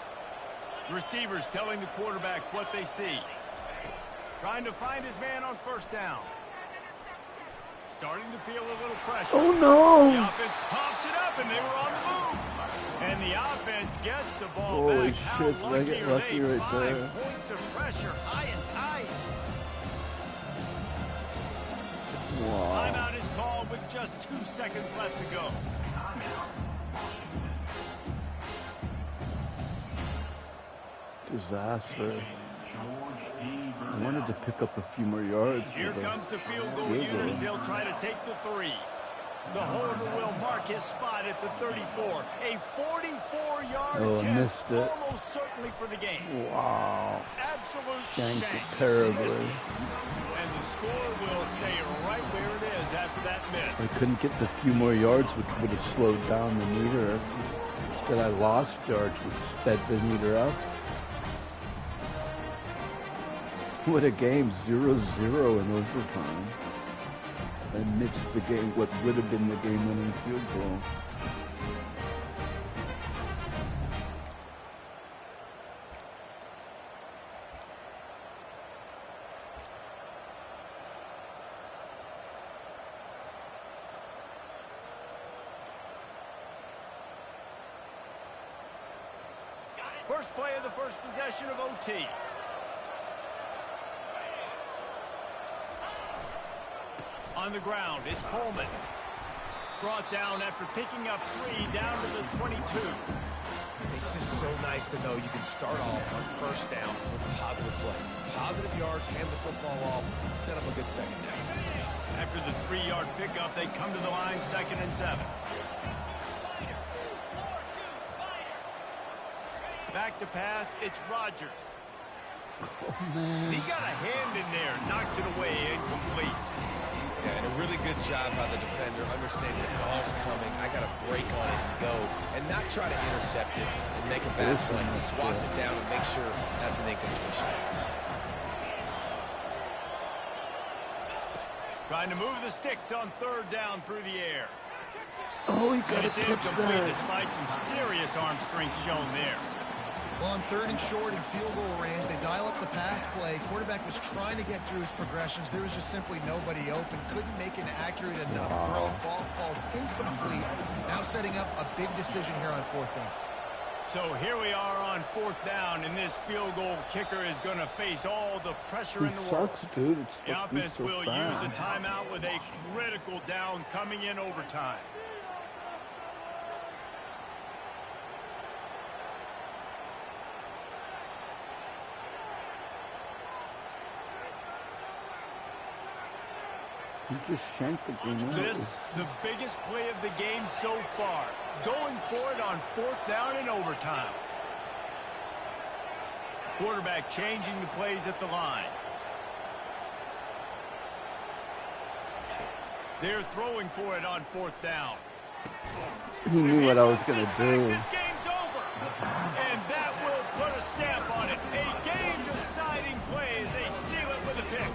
Receivers telling the quarterback what they see. Trying to find his man on first down. Starting to feel a little pressure. Oh, no. The offense pops it up, and they were on the move. And the offense gets the ball Holy back. How shit, lucky they get are lucky they? right there. 5 points of pressure, high and tight. Wow. Timeout is called with just 2 seconds left to go. Disaster. I wanted to pick up a few more yards. Here comes the field goal unit. They'll try to take the 3. The holder will mark his spot at the 34. A 44-yard attempt, missed it. almost certainly for the game. Wow. Absolute Shanked shank. it terribly. And the score will stay right where it is after that miss. I couldn't get the few more yards, which would have slowed down the meter. Instead, I lost yards, which sped the meter up. What a game, 0-0 in overtime. I missed the game, what would have been the game-winning field goal. First play of the first possession of OT. On the ground, it's Coleman. Brought down after picking up 3 down to the 22. It's just so nice to know you can start off on first down with positive plays. Positive yards, hand the football off, set up a good second down. After the 3-yard pickup, they come to the line, 2nd and 7. Back to pass, it's Rodgers. Oh, man. He got a hand in there, knocks it away, incomplete. Yeah, and a really good job by the defender, understanding the ball's coming. I got to break on it and go, and not try to intercept it and make a bad play. He swats it down and makes sure that's an incompletion. Trying to move the sticks on 3rd down through the air. Oh, he got a It's incomplete touchdown. despite some serious arm strength shown there. Well, on 3rd and short in field goal range, they dial up the pass play. Quarterback was trying to get through his progressions. There was just simply nobody open. Couldn't make an accurate enough throw. Ball falls incomplete. Now setting up a big decision here on 4th down. So here we are on 4th down, and this field goal kicker is going to face all the pressure He in the world. sucks, dude. It's The supposed to be offense so will fast. use a timeout with a critical down coming in overtime. He just shanked the game. This, the biggest play of the game so far. Going for it on 4th down in overtime. Quarterback changing the plays at the line. They're throwing for it on 4th down. He knew what I was going to do. This game's over. And that will put a stamp on it. A game-deciding play as they seal it with a pick.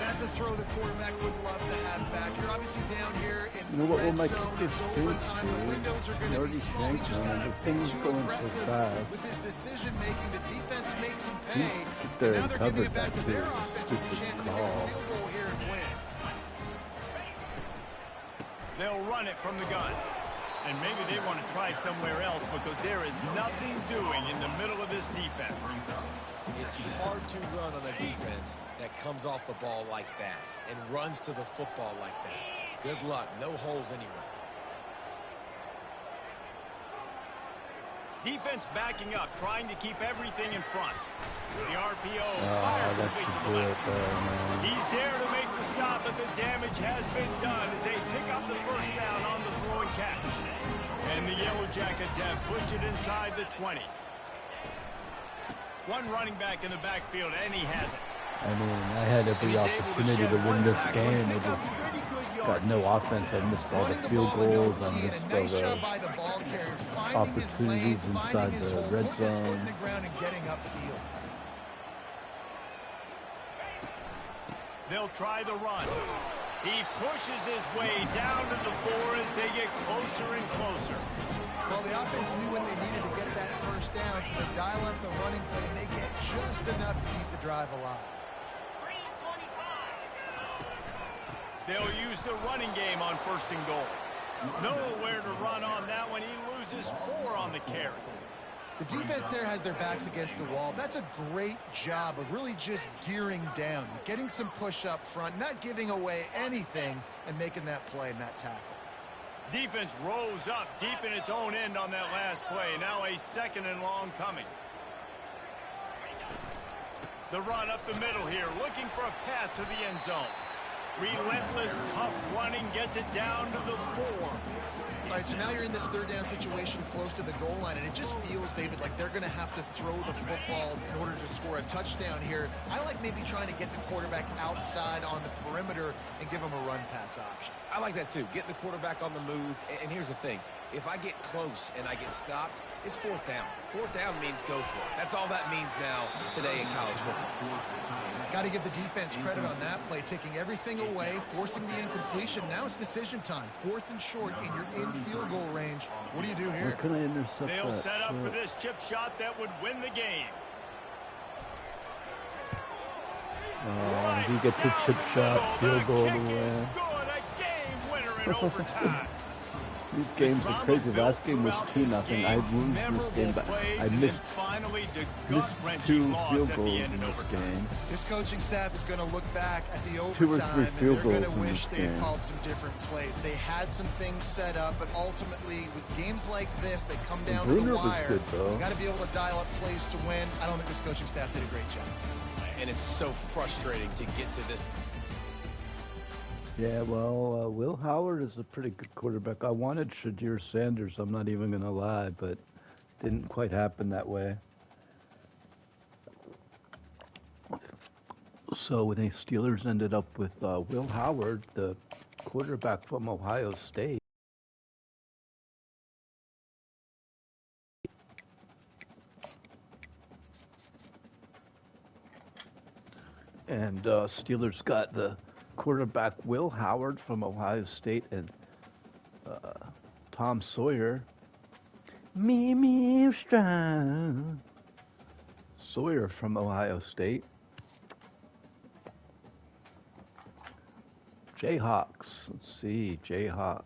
That's a throw the quarterback would love to have back. You're obviously down here in You know what will red make zone. it It's good, overtime. The windows are going to be already small. He just got a the bit thing's too going so aggressive fast. with his decision making. The defense makes him He pay. sit there Now and they're giving covered it back that to their too. offense with a Stupid chance to get a call. field goal here and win. They'll run it from the gun. And maybe they want to try somewhere else because there is nothing doing in the middle of this defense. It's hard to run on a defense that comes off the ball like that and runs to the football like that. Good luck. No holes anywhere. Defense backing up, trying to keep everything in front. The RPO Oh, fired that's complete to the the good left. man. He's there to make the stop, but the damage has been done as they pick up the first down on the throw and catch. And the Yellow Jackets have pushed it inside the 20. One running back in the backfield, and he has it. I mean, I had every opportunity to win this game. I just got no offense. I missed all the field goals. I missed all the opportunities inside the red zone. They'll try the run. He pushes his way down to the 4 as they get closer and closer. Well, the offense knew when they needed to get that first down, so they dial up the running play, and they get just enough to keep the drive alive. They'll use the running game on 1st and goal. Nowhere to run on that one. He loses 4 on the carry. The defense there has their backs against the wall. That's a great job of really just gearing down, getting some push up front, not giving away anything, and making that play and that tackle. Defense rose up deep in its own end on that last play. Now a 2nd and long coming. The run up the middle here, looking for a path to the end zone. Relentless, tough running gets it down to the 4. All right, so now you're in this 3rd down situation close to the goal line, and it just feels, David, like they're going to have to throw the football in order to score a touchdown here. I like maybe trying to get the quarterback outside on the perimeter and give him a run-pass option. I like that too. Get the quarterback on the move. And here's the thing. If I get close and I get stopped, it's 4th down. 4th down means go for it. That's all that means now today in college football. Got to give the defense credit on that play, taking everything away, forcing the incompletion. Now it's decision time. 4th and short, and you're in field goal range. What do you do here? Where can I intercept They'll that? set up for this chip shot that would win the game. He gets a chip shot, field goal to win. Good, a game winner in overtime. These games are crazy. Last game was 2-0. I lose this game, but I missed 2 field goals in this game. This coaching staff is going to look back at the 2 or 3 overtime, and field they're going goals to in wish this they had game. called some different plays. They had some things set up, but ultimately, with games like this, they come down to Bruner the was wire. good, though. You got to be able to dial up plays to win. I don't think this coaching staff did a great job. And it's so frustrating to get to this. Yeah, well, Will Howard is a pretty good quarterback. I wanted Shadir Sanders, I'm not even going to lie, but didn't quite happen that way. So the Steelers ended up with Will Howard, the quarterback from Ohio State. And Steelers got the quarterback Will Howard from Ohio State and Tom Sawyer. Mimi Strong. Sawyer from Ohio State. Jayhawks. Let's see, Jayhawks.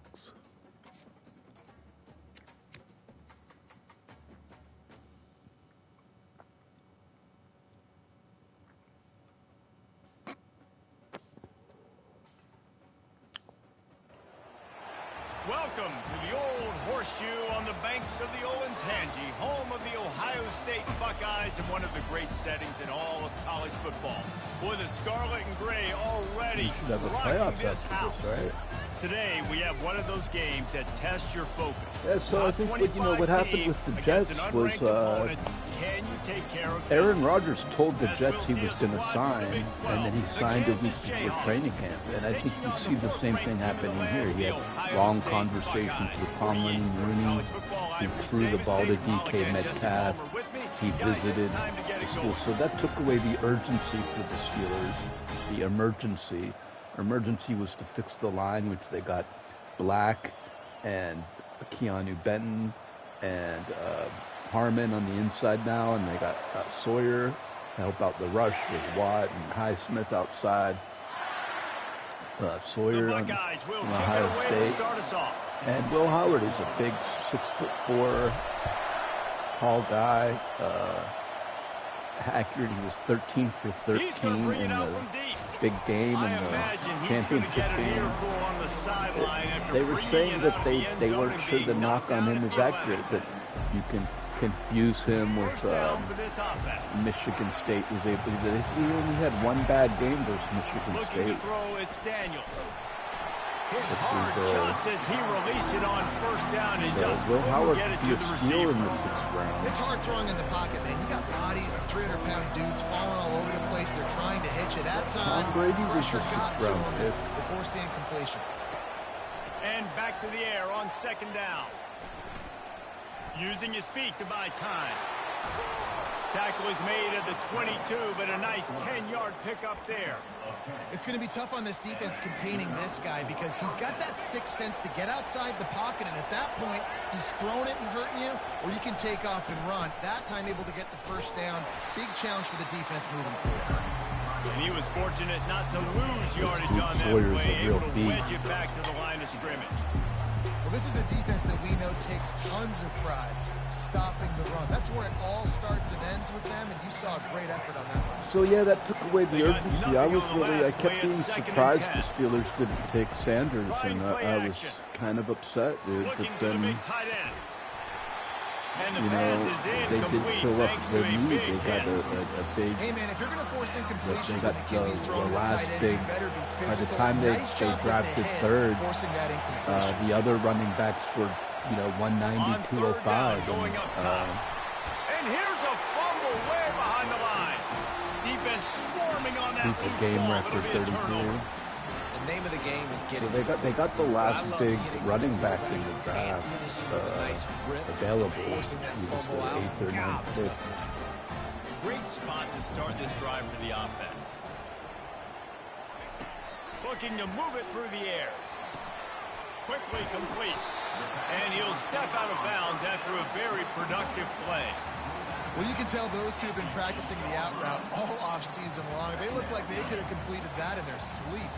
Welcome to the old horseshoe on the banks of the Olentangy, home of the Ohio State Buckeyes and one of the great settings in all of college football. Boy, the scarlet and gray already rocking this house. Right? Today, we have one of those games that tests your focus. Yeah, so I think what happened with the Jets was can you take care of Aaron Rodgers told the Jets he was going to sign, and then he signed a week before training camp. And I think you see the same thing happening here. He had long conversations with Tomlin, Rooney. He threw the ball to DK Metcalf. He visited the school. So that took away the urgency for the Steelers, the emergency. emergency was to fix the line, which they got Black and Keanu Benton and Harmon on the inside now, and they got Sawyer to help out the rush with Watt and Highsmith outside. Sawyer on Ohio State. And Will Howard is a big 6'4", tall guy. Accurate, he was 13 for 13 in the big game in the championship game. They were saying that they weren't sure the knock on him is accurate, that you can confuse him with Michigan State was able to do this. He only had one bad game versus Michigan State. Hit hard just as he released it on first down and just Will Howard get it be to a the steal receiver. in the 6th round. It's hard throwing in the pocket, man. You got bodies and 300-pound dudes falling all over the place. They're trying to hit you. That time, Tom Brady was pressure a got to 6th round him. pick. They forced the incompletion. And back to the air on 2nd down. Using his feet to buy time. Tackle is made at the 22, but a nice 10-yard pickup there. It's going to be tough on this defense containing this guy because he's got that sixth sense to get outside the pocket, and at that point, he's throwing it and hurting you, or you can take off and run. That time able to get the first down. Big challenge for the defense moving forward. And he was fortunate not to lose yardage on that play, able to wedge it back to the line of scrimmage. Well, this is a defense that we know takes tons of pride stopping the run. That's where it all starts and ends with them, and you saw a great effort on that one. So yeah, that took away the urgency. I kept being surprised the Steelers didn't take Sanders, and I was kind of upset, dude. But then, you know, they did fill up their need. They got a big. Hey man, if you're going to force incompletions They when got the QB's throwing the the last tight end, big. you better be By physical. the time they Nice job with drafted the head, third, forcing that incompletion. the other running backs were, 190, 205. Going up top. And here's a fumble way behind the line. Defense swarming on that He's the loose game ball. record, It'll be a 32. turnover. The name of the game is getting. So they got the last big running back in the draft available. He was the 8th or 9th pick. Great spot to start this drive for the offense. Looking to move it through the air. Quickly complete. And he'll step out of bounds after a very productive play. Well, you can tell those two have been practicing the out route all off-season long. They look like they could have completed that in their sleep.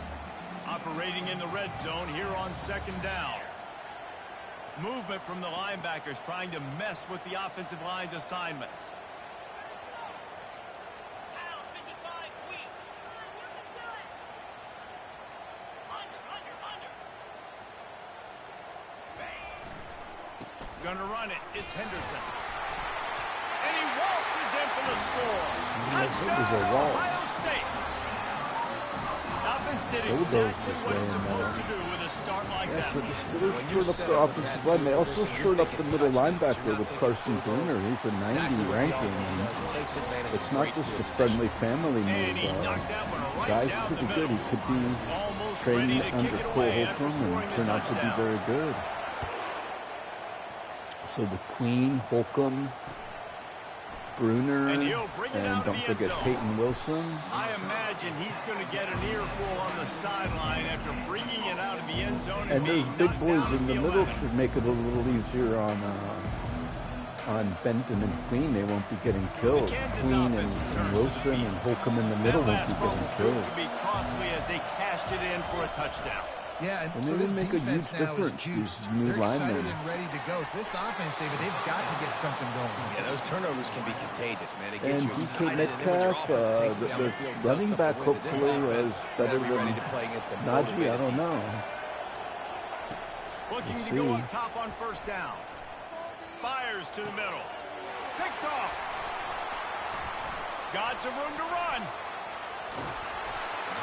Operating in the red zone here on 2nd down. Movement from the linebackers trying to mess with the offensive line's assignments. Gonna run it. It's Henderson. And he waltzes in for the score. Touchdown, Ohio State. Offense did exactly what it's supposed to do with a start like that. So the Steelers shored up the offensive line. They also shored up the middle linebacker with Carson Bruner. He's a 90 ranking. And it's not just a friendly family move. Guy's pretty good. He could be trained under Cole Holcomb and turn out to be very good. So the Queen, Holcomb, Bruner, and don't forget Peyton Wilson. I imagine he's going to get an earful on the sideline after bringing it out of the end zone. And those big boys in the middle should make it a little easier on Benton and Queen. They won't be getting killed. Queen and Wilson and Holcomb in the middle won't be getting killed. To be costly as they cashed it in for a touchdown. Yeah, and And so they this didn't make a defense huge now is difference, juiced. these new They're excited linemen. and ready to go. So this offense, David, they've got to get something going. Yeah, those turnovers can be contagious, man. It gets And you DK excited, and then when your Metcalf, offense takes it down the the field and does running back something with it, this hopefully offense is better better be ready than to play against a Najee. I motivated don't know. defense. Looking to go up top on 1st down. Fires to the middle. Picked off. Got some room to run.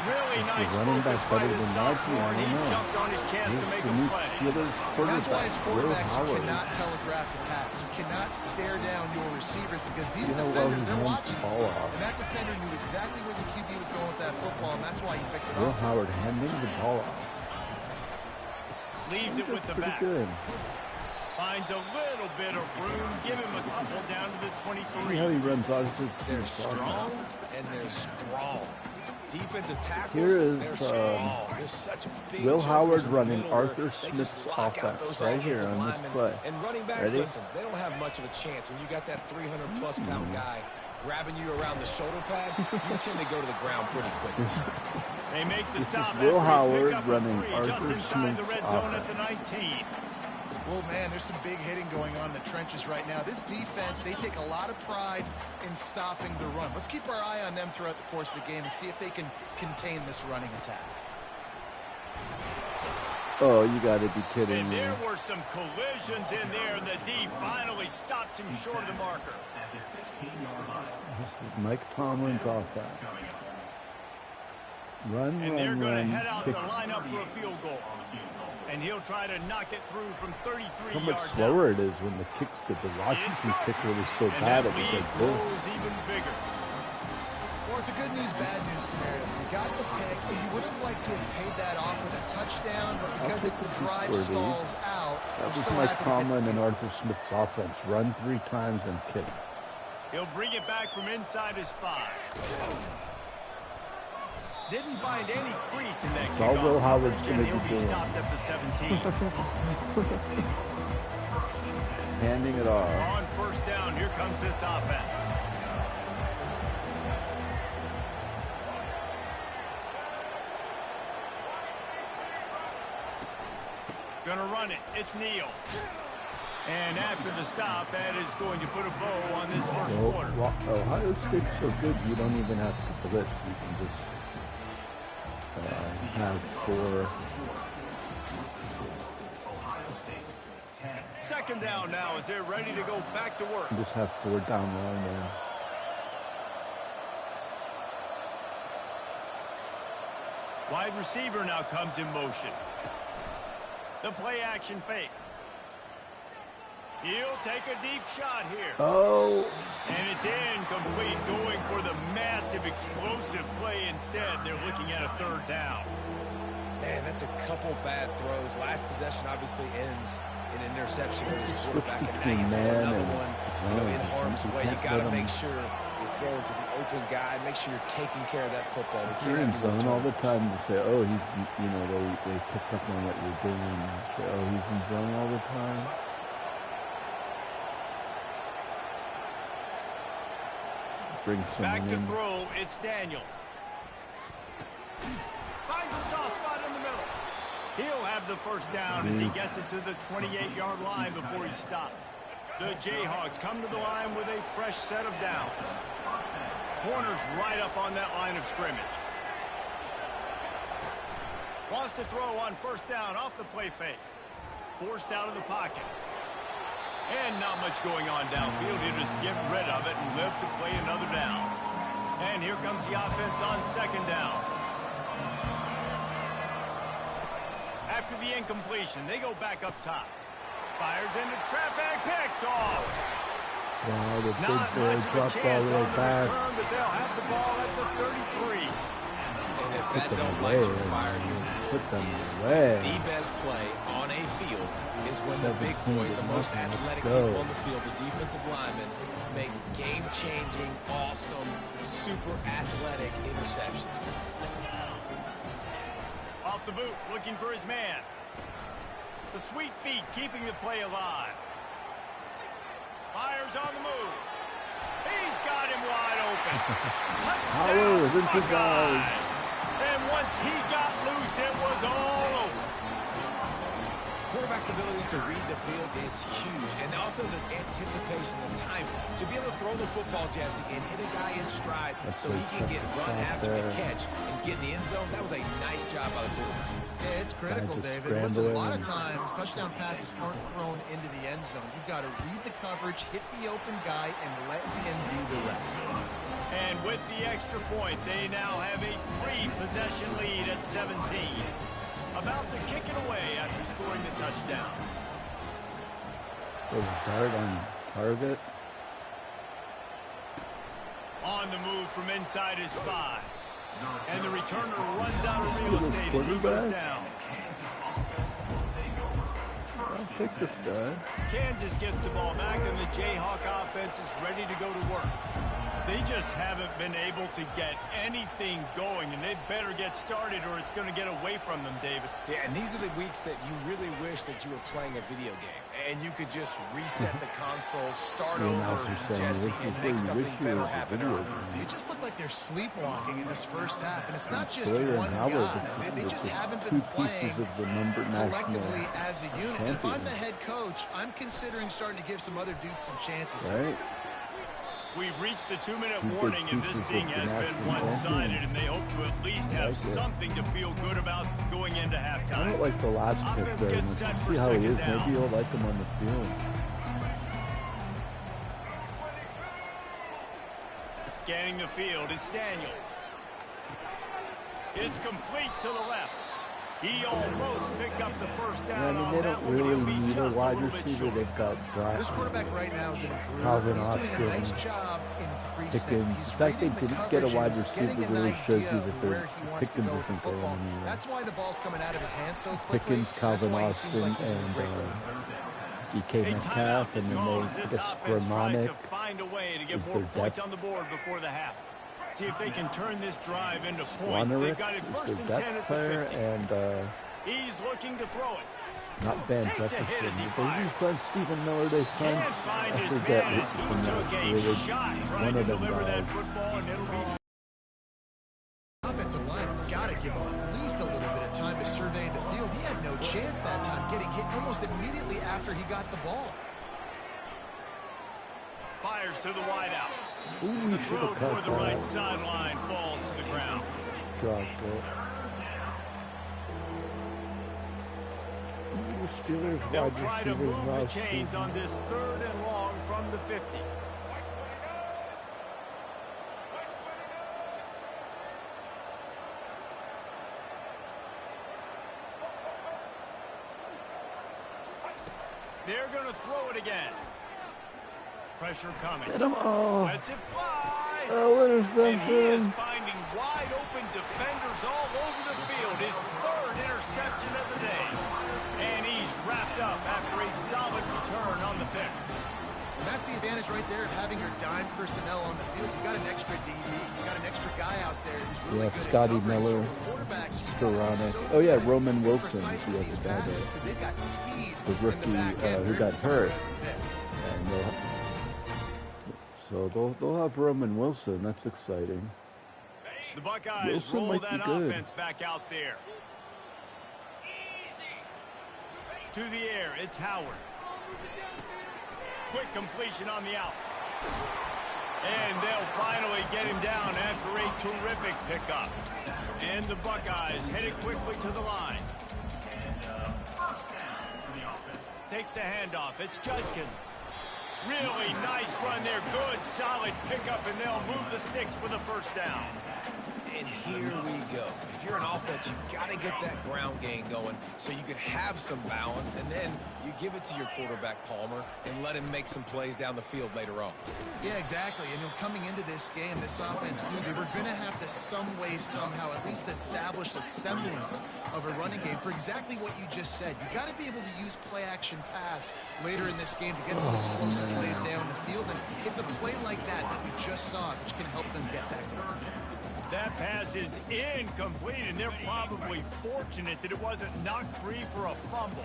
Really nice running back focus by better the than sophomore, Najee? I and he don't know. jumped on his chance to make a play. That's why as Will quarterbacks, you Howard. cannot telegraph attacks. You cannot stare down your receivers because these You know, defenders, well, they're he watching. hands the ball off. And that defender knew exactly where the QB was going with that football, and that's why he picked it Will up. Howard handing the ball off. Leaves it with the Pretty back. good. Finds a little bit of room. Give him a couple down to the See 23. how he runs out of his They're strong, and they're strong. Defensive tackles, Here they're is strong. There's such big Will jokers Howard in the running middle where Arthur they Smith's just lock out offense those right here offensive on this linemen. play. And running backs, Ready? listen, they don't have much of a chance. When you got that 300-plus pound guy grabbing you around the shoulder pad, you tend to go to the ground pretty quickly. They make the This stop. is Will after a Howard pickup of running 3 Arthur just inside the Smith's red zone at offense. the 19. Well, man, there's some big hitting going on in the trenches right now. This defense, they take a lot of pride in stopping the run. Let's keep our eye on them throughout the course of the game and see if they can contain this running attack. Oh, you got to be kidding And me. there were some collisions in there. The D finally stops him short of the marker. At the 16-yard line. This is Mike Tomlin's offense. Run, And they're run, going to run. head out Kick. to line up for a field goal. And he'll try to knock it through from 33 How much yards slower out. it is when the kick's good. The Washington It's kicker was so And bad that it was lead like this. grows even bigger. Well, it's a good news, bad news scenario. You got the pick, and you would have liked to have paid that off with a touchdown, but because take the the drive 240. stalls out, That we're was still Mike happy to get the Tomlin and field. Arthur Smith's offense. Run 3 times and kick. He'll bring it back from inside his 5. Didn't find any crease in that all kickoff Will Howard's coverage, gonna and he'll be be doing. stopped at the 17. Handing it off. On first down, here comes this offense. Gonna run it. It's Neal. And after the stop, that is going to put a bow on this first quarter. Ohio State's so good, you don't even have to blitz. You can just have 4. Second down now as they're ready to go back to work. Just have 4 down line there. Wide receiver now comes in motion. The play action fake. He'll take a deep shot here. Oh, And it's incomplete, going for the massive explosive play instead. They're looking at a third down. Man, that's a couple bad throws. Last possession obviously ends in an interception with his quarterback, and now you throw Man another and one, in harm's you way. You can't got to let him- make sure you're throwing to the open guy. Make sure you're taking care of that football. We you're can't in have any more zone all the turnovers. time to say, oh, he's, they pick up on what you're doing. Say, oh, he's in zone all the time. Bring Back someone to in. throw, it's Daniels. Finds a soft spot in the middle. He'll have the first down as he gets it to the 28-yard line before he's stopped. The Jayhawks come to the line with a fresh set of downs. Corners right up on that line of scrimmage. Wants to throw on first down off the play fake. Forced out of the pocket. And not much going on downfield. He'll just get rid of it and live to play another down. And here comes the offense on second down. After the incompletion, they go back up top. Fires into traffic, picked off. Wow, the big Not boy much of a dropped all chance the on way the back. return, but they'll have the ball at the 33. And if that Put them don't away. light your fire, Put them is away. the best play on a field is when the big 17 boy, to the most nothing. Let's athletic go. people on the field, the defensive linemen, make game-changing, awesome, super athletic interceptions. Off the boot, looking for his man. The sweet feet keeping the play alive. Fires on the move. He's got him wide open. Howard Touchdown, into guys. Buckeyes. And once he got loose, it was all over. Quarterback's abilities to read the field is huge, and also the anticipation, the time to be able to throw the football, Jesse, and hit a guy in stride so he can get run after the catch and get in the end zone. That was a nice job by the quarterback. Yeah, it's critical, just David. Listen, a lot of scrambling. times, touchdown passes aren't thrown into the end zone. You've got to read the coverage, hit the open guy, and let him do the rest. And with the extra point, they now have a 3-possession lead at 17. About to kick it away after scoring the touchdown. Goes hard on target. On the move from inside his 5. And the returner runs out of real estate as he goes down. I'll take this guy. Kansas gets the ball back, and the Jayhawk offense is ready to go to work. They just haven't been able to get anything going, and they better get started or it's going to get away from them, David. Yeah, and these are the weeks that you really wish that you were playing a video game and you could just reset the console, start over, Jesse, and make something better happen early. It just looked like they're sleepwalking in this first half, and it's not just one guy. They just haven't been playing collectively as a unit. And if I'm the head coach, I'm considering starting to give some other dudes some chances. Right. We've reached the 2-minute warning, and this thing has been one-sided, and they hope to at least have something to feel good about going into halftime. I don't like the last pick very much. See how he is. Maybe you'll like him on the field. Scanning the field, it's Daniels. It's complete to the left. He almost picked up the first down. I mean, they don't really need a wide receiver. They've got this quarterback right now is in a groove. Calvin He's doing a Austin, nice job increasing. Pickens. The fact they didn't get a wide receiver really shows you that Pickens isn't there anymore. That's why the ball's coming out of his hands so quickly. Pickens, Calvin Austin, and DK Metcalf, and then they get Gramonic. Find a way to get more points on the board before the half. See if they can turn this drive into points. They've got it first and 10 at the 50. And he's looking to throw it. Not Ben Jefferson. They signed Stephen Miller. They signed, Can't find his man as he took a shot trying to deliver that football, and it'll be. Offensive line has got to give him at least a little bit of time to survey the field. He had no chance that time, getting hit almost immediately after he got the ball. Fires to the wideout. The throw toward the right sideline falls to the ground. They'll try to move the chains on this 3rd and long from the 50. They're going to throw it again. Pressure coming. Lets it fly. And he is finding wide open defenders all over the field. His 3rd interception of the day. And he's wrapped up after a solid return on the pick. And that's the advantage right there of having your dime personnel on the field. You've got an extra DB. You've got an extra guy out there who's really good Scotty at covering. Miller. So for quarterbacks, Oh, yeah, Roman Wilson. The passes, they've got speed the rookie who got hurt. And so they'll have Roman Wilson. That's exciting. The Buckeyes roll that offense back out there. To the air, it's Howard. Quick completion on the out. And they'll finally get him down after a terrific pickup. And the Buckeyes headed quickly to the line. Takes the handoff. It's Judkins. Really nice run there. Good, solid pickup, and they'll move the sticks with a first down. And here we go. If you're an offense, you've got to get that ground game going so you can have some balance, and then you give it to your quarterback, Palmer, and let him make some plays down the field later on. Yeah, exactly. And coming into this game, this offense knew they were going to have to some way, somehow, at least establish a semblance of a running game for exactly what you just said. You got to be able to use play-action pass later in this game to get some explosive plays down the field, and it's a play like that we just saw, which can help them get that goal. That pass is incomplete, and they're probably fortunate that it wasn't knocked free for a fumble.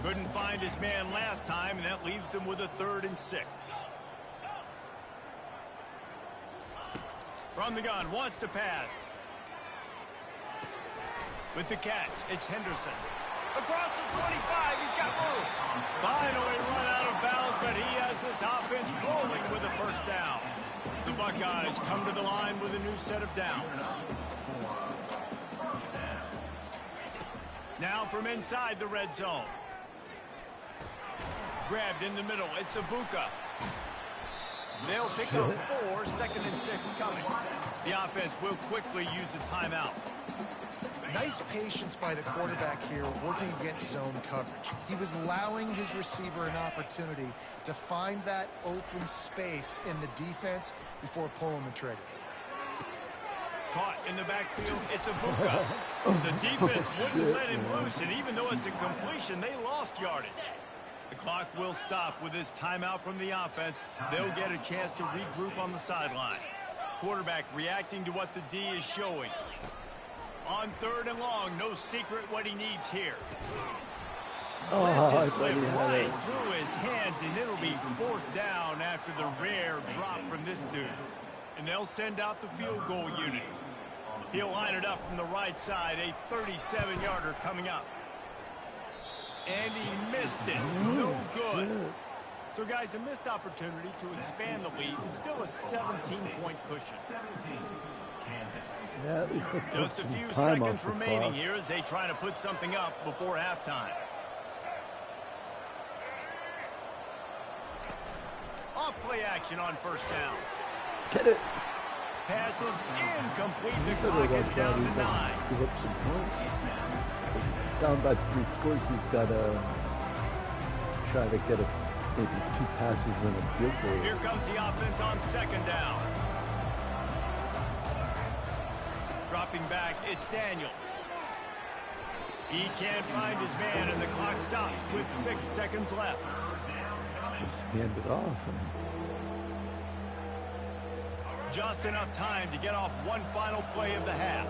Couldn't find his man last time, and that leaves them with a 3rd and 6. From the gun, wants to pass. With the catch, it's Henderson. Across the 25, he's got room. Finally run out of bounds, but he has this offense rolling with a first down. The Buckeyes come to the line with a new set of downs. Now from inside the red zone. Grabbed in the middle. It's Ibuka. They'll pick up 4, 2nd and 6 coming. The offense will quickly use a timeout. Nice patience by the quarterback here working against zone coverage. He was allowing his receiver an opportunity to find that open space in the defense before pulling the trigger. Caught in the backfield, it's Ibuka. The defense wouldn't let him loose, and even though it's a completion, they lost yardage. The clock will stop with this timeout from the offense. They'll get a chance to regroup on the sideline. Quarterback reacting to what the D is showing. On 3rd and long, no secret what he needs here. Blitz has slipped right through his hands, and it'll be 4th down after the rare drop from this dude. And they'll send out the field goal unit. He'll line it up from the right side, a 37-yarder coming up. And he missed it. No good. So, guys, a missed opportunity to expand the lead. Still a 17-point cushion. Yeah, just a few seconds remaining here as they try to put something up before halftime. Off play action on 1st down. Get it. Pass is incomplete. The clock is down to 9. Give up some points. Down by 3 scores. He's got to try to get maybe 2 passes and a field goal. Here comes the offense on 2nd down. Dropping back, it's Daniels. He can't find his man, and the clock stops with 6 seconds left. Just hand it off. Just enough time to get off one final play of the half.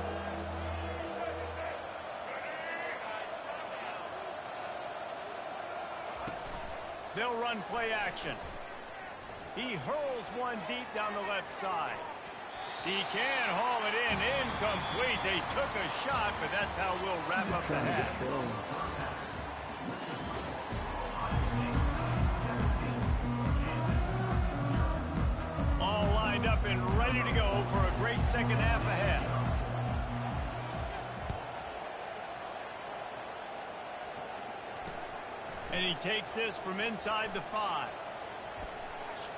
They'll run play action. He hurls one deep down the left side. He can haul it in. Incomplete. They took a shot, but that's how we'll wrap up the half. All lined up and ready to go for a great second half ahead. And he takes this from inside the 5.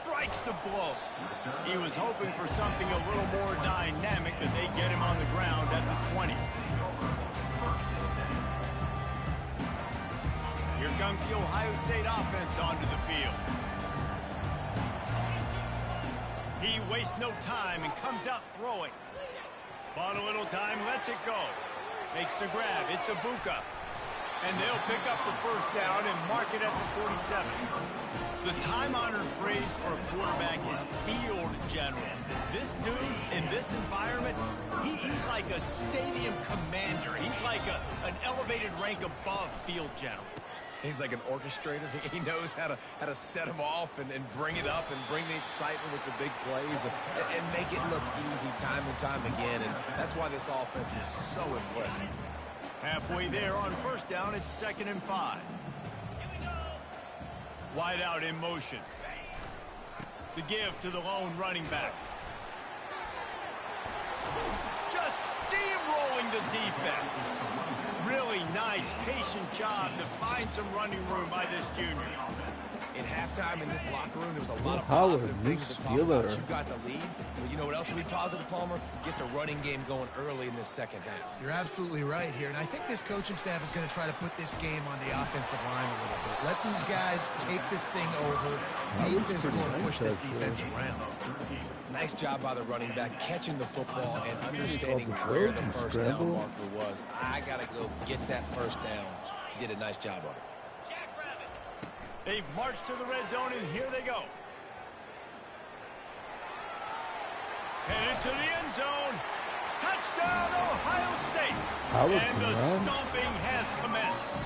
Strikes the blow. He was hoping for something a little more dynamic, that they get him on the ground at the 20. Here comes the Ohio State offense onto the field. He wastes no time and comes out throwing. Bought a little time, lets it go. Makes the grab. It's Ibuka. And they'll pick up the 1st down and mark it at the 47. The time-honored phrase for a quarterback is field general. This dude, in this environment, he's like a stadium commander. He's like an elevated rank above field general. He's like an orchestrator. He knows how to set him off and bring it up and bring the excitement with the big plays and make it look easy time and time again. And that's why this offense is so impressive. Halfway there on 1st down, it's 2nd and 5. Wide out in motion. The give to the lone running back. Just steamrolling the defense. Really nice, patient job to find some running room by this junior. In halftime in this locker room, there was a lot of positive things to talk about. You got the lead. But you know what else would be positive, Palmer? Get the running game going early in this second half. You're absolutely right here. And I think this coaching staff is going to try to put this game on the offensive line a little bit. Let these guys take this thing over, be physical, and push this defense around. Nice job by the running back, catching the football and understanding where the 1st down marker was. I got to go get that 1st down. He did a nice job of it. They've marched to the red zone, and here they go. Headed to the end zone. Touchdown, Ohio State. And the stomping has commenced.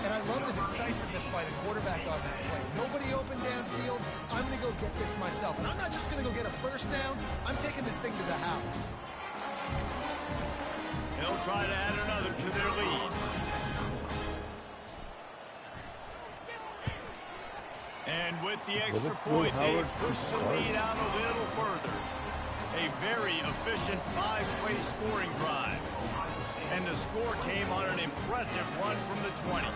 And I love the decisiveness by the quarterback on that play. Nobody open downfield. I'm going to go get this myself. And I'm not just going to go get a 1st down. I'm taking this thing to the house. They'll try to add another to their lead. And with the extra point, they push the lead out a little further. A very efficient 5-play scoring drive. And the score came on an impressive run from the 20.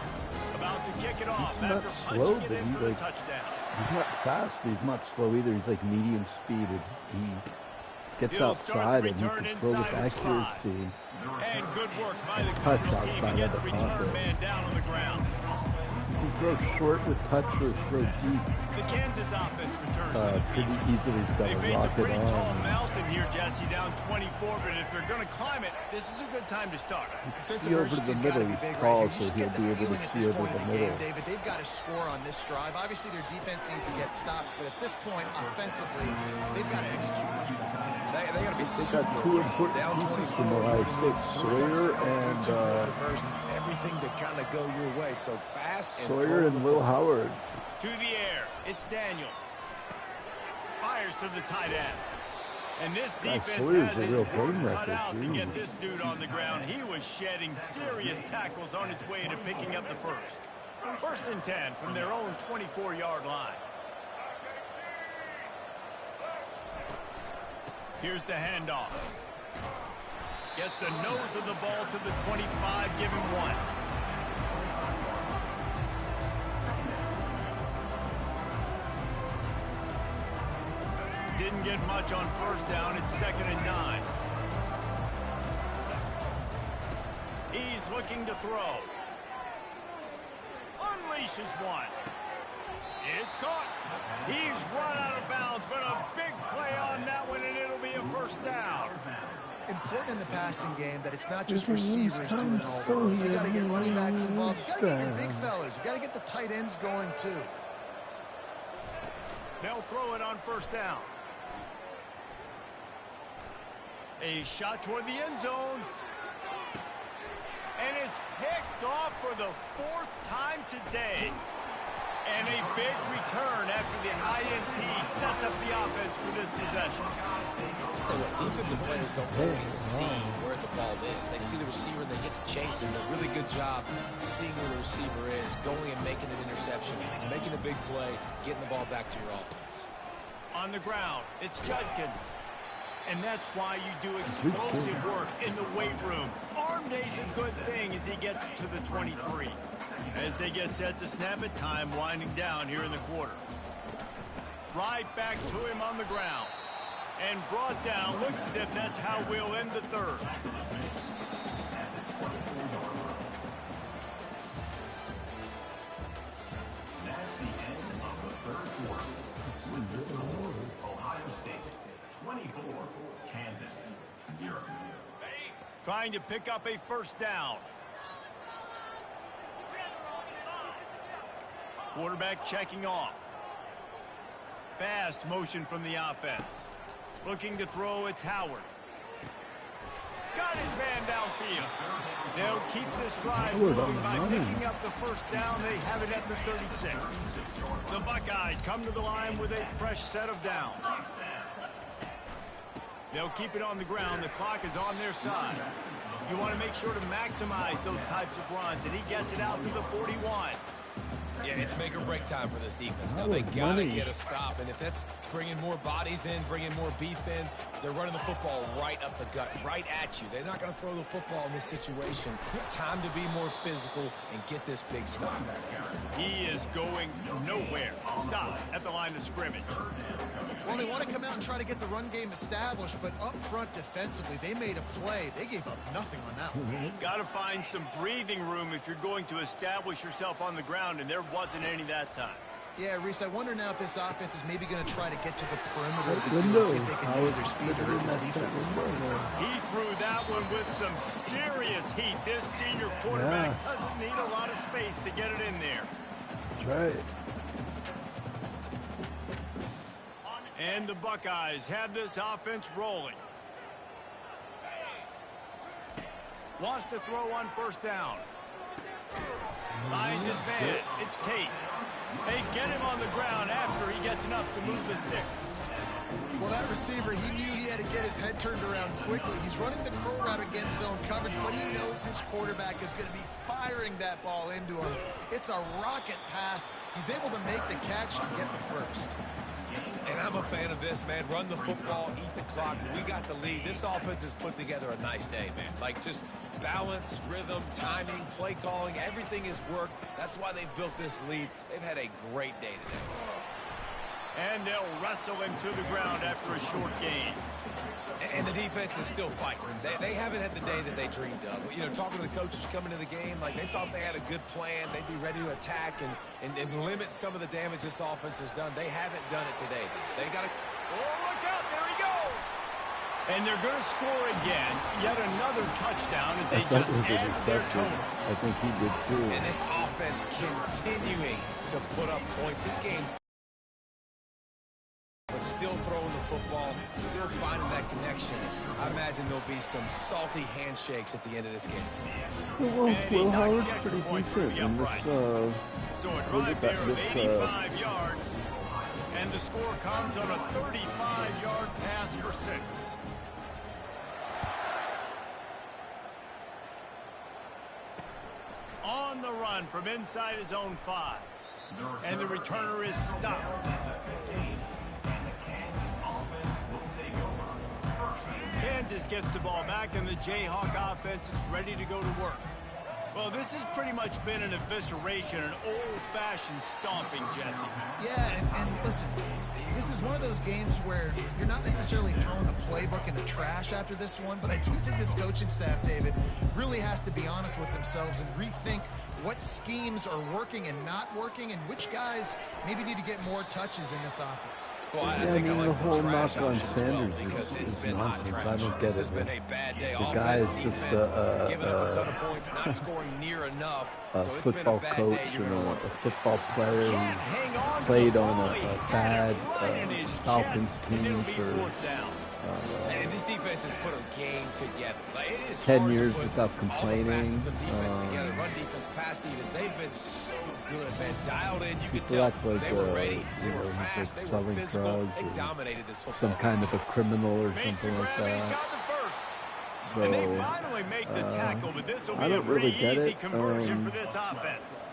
About to kick it off after punching it in for the touchdown. He's not fast, but he's not slow either. He's like medium speed. He gets outside and he can throw with accuracy. And good work by the Cardinals team to get the return man down on the ground. He throws short with touch or throw deep. The Kansas offense returns to the pretty field. easily. They face a pretty tall mountain here, Jesse, down 24 before, but if they're going to climb it, this is a good time to start. Sense See of over urgency's the got to middle, be big he's right tall, here. You so just he'll get the be able feeling to at see this over point the in the game, middle. David, they've got to score on this drive. Obviously, their defense needs to get stops, but at this point, offensively, they've got to execute much better. They got to be They super got two aggressive. important Down pieces 24, from Ohio State, Sawyer Sawyer and versus everything to kind of go your way. So fast and Sawyer and Will Howard. To the air, it's Daniels. Fires to the tight end. And this defense Sawyer's has a its real work game cut record, out to too. get this dude on the ground. He was shedding serious tackles on his way to picking up the first. 1st and 10 from their own 24-yard line. Here's the handoff. Gets the nose of the ball to the 25, give him 1. Didn't get much on 1st down. It's 2nd and 9. He's looking to throw. Unleashes one. It's caught. He's run out of bounds, but a big play on that one, and it'll be a 1st down. Important in the passing game that it's not just receivers doing all the work. You got to get running backs involved. You got to get your big fellas. You got to get the tight ends going too. They'll throw it on 1st down. A shot toward the end zone. And it's picked off for the 4th time today. And a big return after the INT sets up the offense for this possession. So what, defensive players don't always see where the ball is. They see the receiver and they get to chase him. A really good job seeing where the receiver is, going and making an interception, making a big play, getting the ball back to your offense. On the ground, it's Judkins. And that's why you do explosive work in the weight room. Arm day's a good thing as he gets to the 23. As they get set to snap it, time winding down here in the quarter. Right back to him on the ground. And brought down. Looks as if that's how we'll end the 3rd. That's the end of the 3rd quarter. Ohio State 24, Kansas 0. Trying to pick up a 1st down. Quarterback checking off. Fast motion from the offense. Looking to throw, it's Howard. Got his man downfield. They'll keep this drive moving by picking up the 1st down. They have it at the 36. The Buckeyes come to the line with a fresh set of downs. They'll keep it on the ground. The clock is on their side. You want to make sure to maximize those types of runs, and he gets it out to the 41. Yeah, it's make or break time for this defense. Now they got to get a stop, and if that's bringing more bodies in, bringing more beef in, they're running the football right up the gut, right at you. They're not going to throw the football in this situation. Time to be more physical and get this big stop. He is going nowhere. Stop at the line of scrimmage. Well, they want to come out and try to get the run game established, but up front defensively, they made a play. They gave up nothing on that one. Got to find some breathing room if you're going to establish yourself on the ground, and there wasn't any that time. Yeah, Reese, I wonder now if this offense is maybe going to try to get to the perimeter of the field, see if they can use their speed to hurt this defense. He threw that one with some serious heat. This senior quarterback doesn't need a lot of space to get it in there. That's right. And the Buckeyes have this offense rolling. Wants to throw on 1st down. Finds his man. It's Tate. They get him on the ground after he gets enough to move the sticks. Well, that receiver, he knew he had to get his head turned around quickly. He's running the curl route against zone coverage, but he knows his quarterback is going to be firing that ball into him. It's a rocket pass. He's able to make the catch and get the 1st. And I'm a fan of this, man. Run the football, eat the clock. We got the lead. This offense has put together a nice day, man. Like, just balance, rhythm, timing, play calling, everything has worked. That's why they've built this lead. They've had a great day today. And they'll wrestle him to the ground after a short gain. And the defense is still fighting. They haven't had the day that they dreamed of. You know, talking to the coaches coming to the game, like they thought they had a good plan. They'd be ready to attack and limit some of the damage this offense has done. They haven't done it today. They got to... Oh, look out. There he goes. And they're going to score again. Yet another touchdown as they I thought just it was a add to their reception. total. I think he did too. And this offense continuing to put up points. This game's but still throwing the football, still finding that connection. I imagine there'll be some salty handshakes at the end of this game. Well, And he Will knocks Howard's the extra pretty point through decent the in upright. this. So a look drive at there that, of this, 85 yards. And the score comes on a 35-yard pass for 6. On the run from inside his own 5. And the returner is stopped. Kansas gets the ball back, and the Jayhawk offense is ready to go to work. Well, this has pretty much been an evisceration, an old-fashioned stomping, Jesse. Yeah, and listen, this is one of those games where you're not necessarily throwing the playbook in the trash after this one, but I do think this coaching staff, David, really has to be honest with themselves and rethink what schemes are working and not working and which guys maybe need to get more touches in this offense. Well, I Yeah, think I mean, I the like whole the trash knock on option as well Sanders because is it's been hot nonsense. trash. I don't get This it, has been man. a bad day. The guy Offense, is just defense, giving up a ton of points, not scoring near enough. a So it's been a football bad coach day. You're and going to a want football player Can't who hang on to played the on ball. a He had bad it right in his Falcons chest, and team it'll be for 4th down. And this defense has put a game together. Like, it is 10 hard years to put without all the complaining. facets of defense together. Run defense, pass defense. They've been so good, man. Dialed in. You could People tell act like, they were ready. you They were know, he's fast. like They were selling physical. drugs They or dominated this football. some kind of a criminal or Makes the something like grab, he's that. got the first. So, And they finally make the tackle, but this will I be a don't really pretty get easy it. conversion for this offense.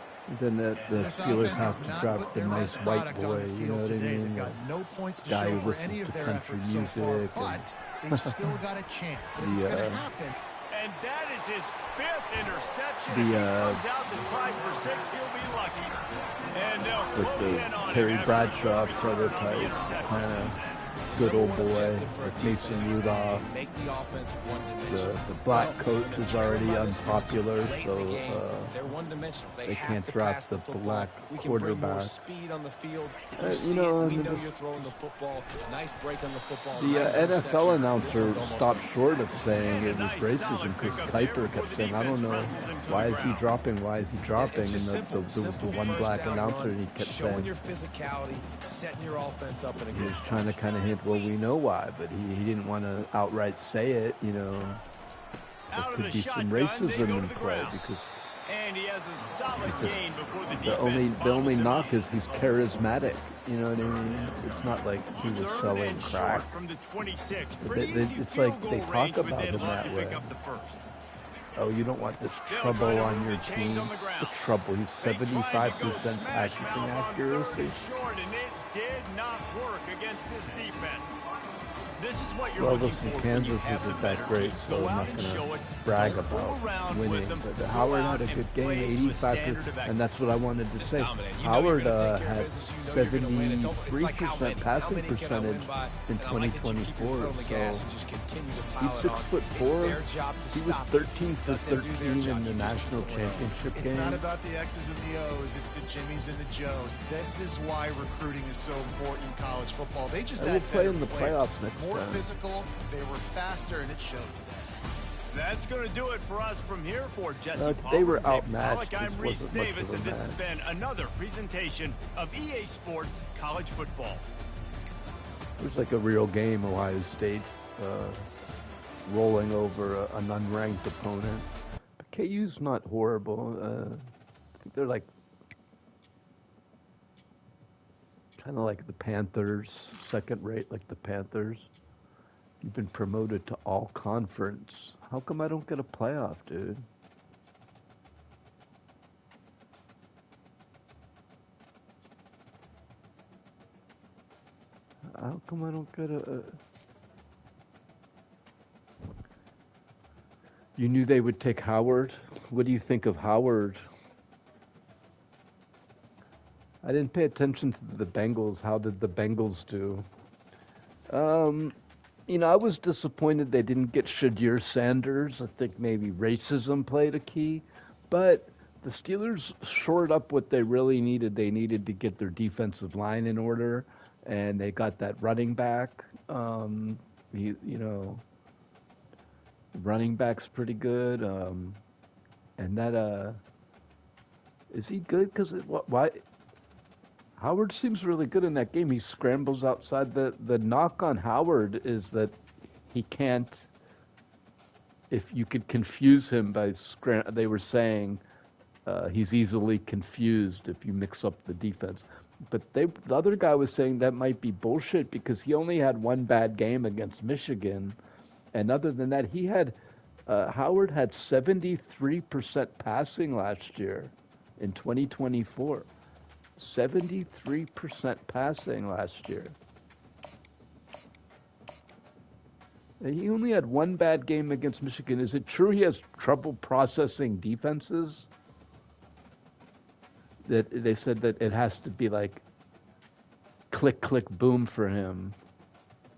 Then the This Steelers offense have has to not drop put the their nice best white product on boy, the you field know what I today. mean? They've got no points to Guy show who for listens any of to their country efforts so far, music but they've still got a chance. But it's going to happen. And that is his 5th interception. The, If he comes out to try for 6, he'll be lucky. And they'll With close the in on Terry him after a Bradshaw good return on the prototype, interception. kind of good old boy with Mason Rudolph. Make the offense The one-dimensional. black coach is already unpopular, so they're one-dimensional. they have can't to drop pass the football. black We can bring more quarterback. speed on the field. You You see know, it. I We mean, know the- you're throwing the football. Nice break on the football. The nice NFL interception. announcer This one's almost stopped short of saying And a it was nice racism solid because pickup Kuiper there kept before saying, the I don't know, defense wrestles him to why the is he ground. dropping, why is he dropping? It's And just there simple, was the simple one first black down announcer run, and he kept showing saying, your physicality, setting your offense up in a he good was spot. trying to kind of hint, well, we know why, but he didn't want to outright say it, you know. There Out of could the be some shotgun, they racism go in to the play ground. because And he has a solid gain before the the defense only follows him knock up. is he's charismatic, you know what I mean? It's not like he was 3rd selling and crack. short from the 26. They- Pretty they- easy it's field like goal they talk range, but about they'd him love that to way. pick up the first. Oh, you don't want this They'll trouble try to on move your the chains team. on the ground. The trouble. He's They tried to go 75% smash passing mouth on 3rd accuracy. and short, and it did not work against this defense. This is what you're Well, looking listen, for when Kansas you have isn't the that better great, team. so Go I'm out not and going show to it. brag Don't fool about around with winning. them. But Go Howard out had a and good game, play to a 85, standard of and that's what I wanted to say. Dominate. You know Howard you're gonna take care of had business, you know you're gonna win. It's like how 73% many passing can I percentage win by? in And I like that you keep your 2024. foot on the gas So and just continue to he's pile it on. 6'4". It's their job to He was stop 13 for Let them do their 13 job. in the You just national keep going on. championship It's game. not about the X's and the O's. It's the Jimmies and the Joes. This is why recruiting is so important in college football. They just They will had play better in the players, playoffs next more time. physical. They were faster, and it showed today. That's going to do it for us from here for Jesse They Palmer. were Dave outmatched. Pollack, I'm This Reese wasn't much Davis, of a and this has match. been another presentation of EA Sports College Football. It was like a real game, Ohio State rolling over an unranked opponent. But KU's not horrible. I think they're like kind of like the Panthers, second rate like the Panthers. You've been promoted to all conference. How come I don't get a playoff, dude? How come I don't get a... You knew they would take Howard? What do you think of Howard? I didn't pay attention to the Bengals. How did the Bengals do? You know, I was disappointed they didn't get Shadir Sanders. I think maybe racism played a key. But the Steelers shored up what they really needed. They needed to get their defensive line in order, and they got that running back. He, running back's pretty good. And that is he good? Because why? Howard seems really good in that game. He scrambles outside. The knock on Howard is that he can't. If you could confuse him by they were saying he's easily confused if you mix up the defense. But the other guy was saying that might be bullshit because he only had one bad game against Michigan, and other than that, he had Howard had 73% passing last year in 2024. 73% passing last year. He only had one bad game against Michigan. Is it true he has trouble processing defenses? That they said that it has to be like click, click, boom for him.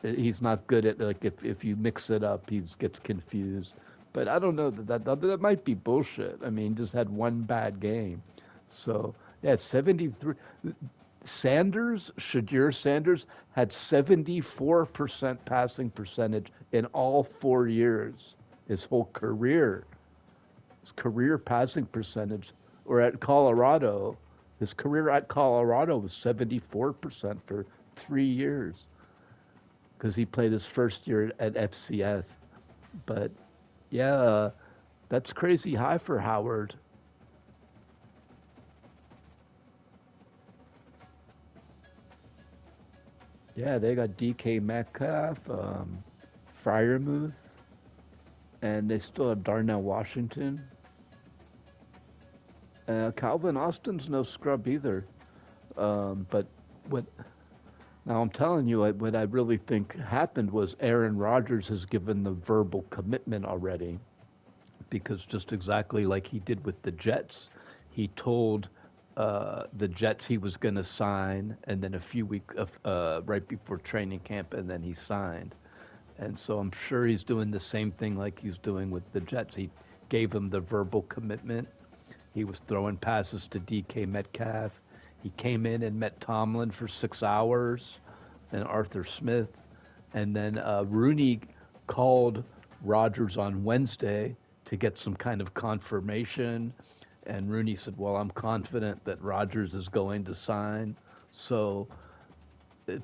He's not good at, like, if you mix it up, he gets confused. But I don't know, that might be bullshit. I mean, just had one bad game. So, yeah, 73. Shadir Sanders had 74% passing percentage in all 4 years, his whole career. His career passing percentage, or at Colorado, his career at Colorado was 74% for 3 years because he played his first year at FCS. But, yeah, that's crazy high for Howard. Yeah, they got DK Metcalf, Freiermuth, and they still have Darnell Washington. Calvin Austin's no scrub either. But now I'm telling you, what I really think happened was Aaron Rodgers has given the verbal commitment already, because just exactly like he did with the Jets, he told the Jets he was going to sign, and then a few weeks right before training camp, and then he signed. And so I'm sure he's doing the same thing like he's doing with the Jets. He gave him the verbal commitment. He was throwing passes to DK Metcalf. He came in and met Tomlin for 6 hours, and Arthur Smith. And then Rooney called Rodgers on Wednesday to get some kind of confirmation. And Rooney said, well, I'm confident that Rodgers is going to sign. So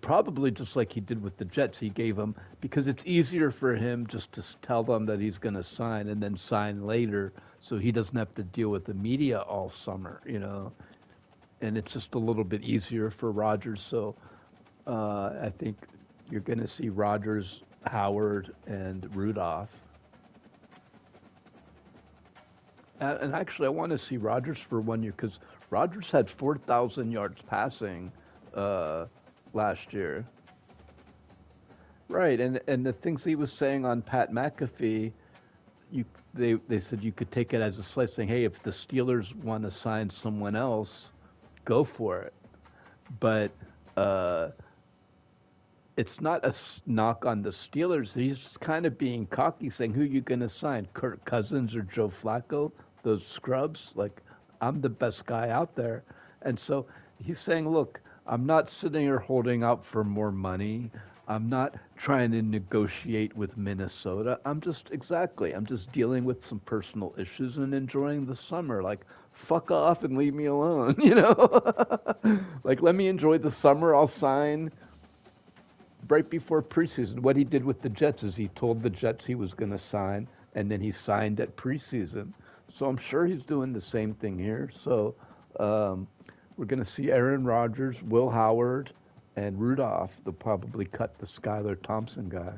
probably just like he did with the Jets, he gave him, because it's easier for him just to tell them that he's going to sign and then sign later, so he doesn't have to deal with the media all summer, And it's just a little bit easier for Rodgers. So I think you're going to see Rodgers, Howard, and Rudolph. And actually, I want to see Rodgers for 1 year, because Rodgers had 4,000 yards passing last year. Right, and the things he was saying on Pat McAfee, they said you could take it as a slight, saying, hey, if the Steelers want to sign someone else, go for it. But it's not a knock on the Steelers. He's just kind of being cocky, saying, who are you going to sign, Kirk Cousins or Joe Flacco? Those scrubs, like, I'm the best guy out there. And so he's saying, look, I'm not sitting here holding out for more money. I'm not trying to negotiate with Minnesota. I'm just dealing with some personal issues and enjoying the summer. Like, fuck off and leave me alone, Like, let me enjoy the summer. I'll sign right before preseason. What he did with the Jets is he told the Jets he was going to sign, and then he signed at preseason. So I'm sure he's doing the same thing here. So we're going to see Aaron Rodgers, Will Howard, and Rudolph. They'll probably cut the Skylar Thompson guy.